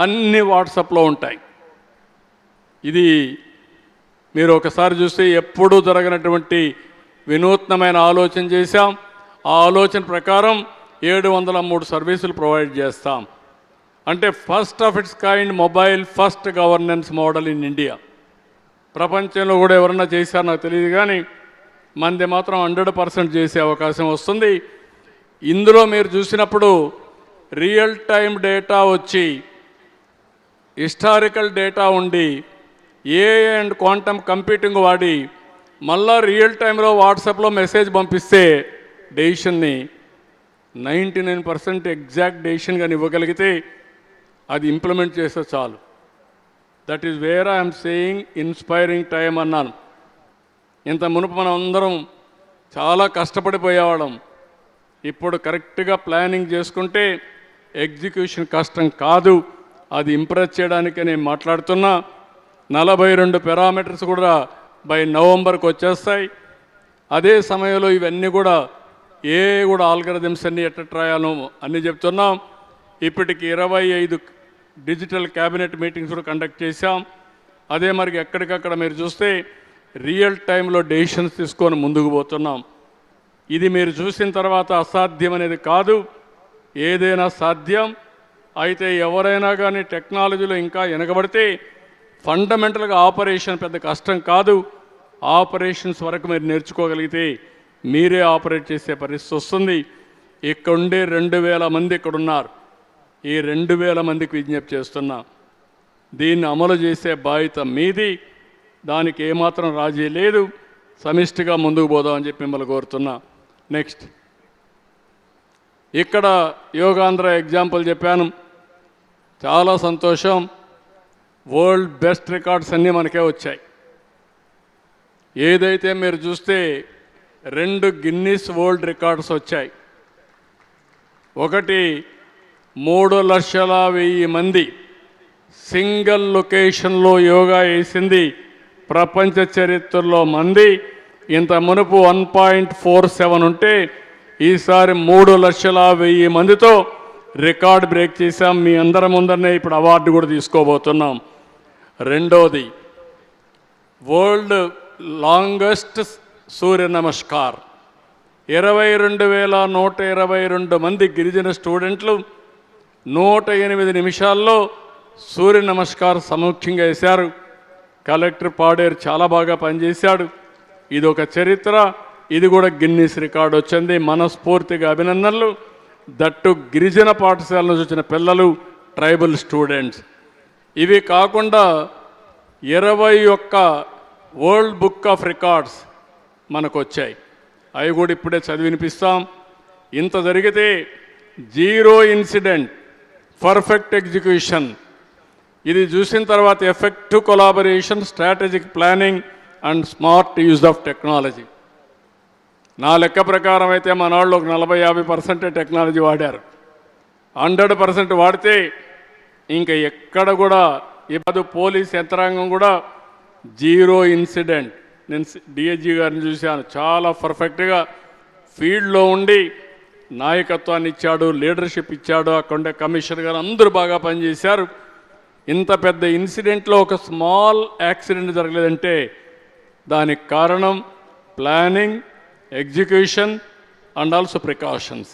అన్నీ వాట్సాప్లో ఉంటాయి. ఇది మీరు ఒకసారి చూస్తే ఎప్పుడూ జరగనటువంటి వినూత్నమైన ఆలోచన చేశాం. ఆ ఆలోచన ప్రకారం 703 సర్వీసులు ప్రొవైడ్ చేస్తాం. అంటే first of it's kind mobile first governance model in India. ప్రపంచంలో కూడా ఎవరన్నా చేశారో నాకు తెలియదు, కానీ మనది మాత్రం 100% చేసే అవకాశం వస్తుంది. ఇందులో మీరు చూసినప్పుడు రియల్ టైం డేటా వచ్చి, హిస్టారికల్ డేటా ఉండి, ఏఐ అండ్ క్వాంటమ్ కంప్యూటింగ్ వాడి మళ్ళా రియల్ టైంలో వాట్సాప్లో మెసేజ్ పంపిస్తే డెసిషన్ని 99% ఎగ్జాక్ట్ డెసిషన్ కానీ ఇవ్వగలిగితే అది ఇంప్లిమెంట్ చేస్తే చాలు. That is where I'm saying inspiring time అన్నాను. ఇంత మునుపు మనం అందరం చాలా కష్టపడిపోయేవాళ్ళం. ఇప్పుడు కరెక్ట్గా ప్లానింగ్ చేసుకుంటే ఎగ్జిక్యూషన్ కష్టం కాదు. అది ఇంప్రెస్ చేయడానికే నేను మాట్లాడుతున్నా. 42 పారామీటర్స్ కూడా బై నవంబర్కి వచ్చేస్తాయి. అదే సమయంలో ఇవన్నీ కూడా కూడా ఆల్గరిథమ్స్ అన్నీ ఎట్ట రాయాలో అన్నీ చెప్తున్నాం. ఇప్పటికి 25 డిజిటల్ క్యాబినెట్ మీటింగ్స్ కూడా కండక్ట్ చేశాం. అదే మరి ఎక్కడికక్కడ మీరు చూస్తే రియల్ టైంలో డెసిషన్స్ తీసుకొని ముందుకు పోతున్నాం. ఇది మీరు చూసిన తర్వాత అసాధ్యం అనేది కాదు, ఏదైనా సాధ్యం. అయితే ఎవరైనా కానీ టెక్నాలజీలో ఇంకా వెనకబడితే ఫండమెంటల్గా ఆపరేషన్ పెద్ద కష్టం కాదు. ఆపరేషన్స్ వరకు మీరు నేర్చుకోగలిగితే మీరే ఆపరేట్ చేసే పరిస్థితి వస్తుంది. ఇక్కడ ఉండే 2000 మంది ఇక్కడ ఉన్నారు. ఈ 2000 మందికి విజ్ఞప్తి చేస్తున్నా, దీన్ని అమలు చేసే బాధ్యత మీది. దానికి ఏమాత్రం రాజీ లేదు. సమిష్టిగా ముందుకు పోదామని చెప్పి మిమ్మల్ని కోరుతున్నా. నెక్స్ట్, ఇక్కడ యోగాంధ్ర ఎగ్జాంపుల్ చెప్పాను, చాలా సంతోషం. వరల్డ్ బెస్ట్ రికార్డ్స్ అన్నీ మనకే వచ్చాయి. ఏదైతే మీరు చూస్తే 2 గిన్నిస్ వరల్డ్ రికార్డ్స్ వచ్చాయి. ఒకటి 3,00,000 మంది సింగిల్ లొకేషన్లో యోగా వేసింది ప్రపంచ చరిత్రలో మంది. ఇంత మునుపు 1.47 ఉంటే ఈసారి 3,00,000 మందితో రికార్డ్ బ్రేక్ చేశాం. మీ అందరి ముందరనే ఇప్పుడు అవార్డు కూడా తీసుకోబోతున్నాం. రెండోది వరల్డ్ లాంగెస్ట్ సూర్య నమస్కార్. 22,122 మంది గిరిజన స్టూడెంట్లు 108 నిమిషాల్లో సూర్య నమస్కార్ సముఖ్యంగా వేశారు. కలెక్టర్ పాడేరు చాలా బాగా పనిచేశాడు. ఇది ఒక చరిత్ర. ఇది కూడా గిన్నిస్ రికార్డు వచ్చింది. మనస్ఫూర్తిగా అభినందనలు. దట్టు గిరిజన పాఠశాల నుంచి వచ్చిన పిల్లలు, ట్రైబల్ స్టూడెంట్స్. ఇవి కాకుండా 21 వరల్డ్ బుక్ ఆఫ్ రికార్డ్స్ మనకు వచ్చాయి. అవి కూడా ఇప్పుడే చదివినిపిస్తాం. ఇంత జరిగితే జీరో ఇన్సిడెంట్, పర్ఫెక్ట్ ఎగ్జిక్యూషన్, ఇది చూసిన తర్వాత effective collaboration, strategic planning and smart use of technology. నా లెక్క ప్రకారం అయితే మన వాళ్ళు ఒక 40-50% టెక్నాలజీ వాడారు. 100% వాడితే ఇంకా ఎక్కడ కూడా ఇప్పుడు పోలీస్ యంత్రాంగం కూడా జీరో ఇన్సిడెంట్. నేను డిఐజీ గారిని చూశాను, చాలా పర్ఫెక్ట్గా ఫీల్డ్లో ఉండి నాయకత్వాన్ని ఇచ్చాడు, లీడర్షిప్ ఇచ్చాడు. అక్కడ కమిషనర్ గారు అందరూ బాగా పనిచేశారు. ఇంత పెద్ద ఇన్సిడెంట్లో ఒక స్మాల్ యాక్సిడెంట్ జరగలేదంటే దానికి కారణం planning, execution and also precautions.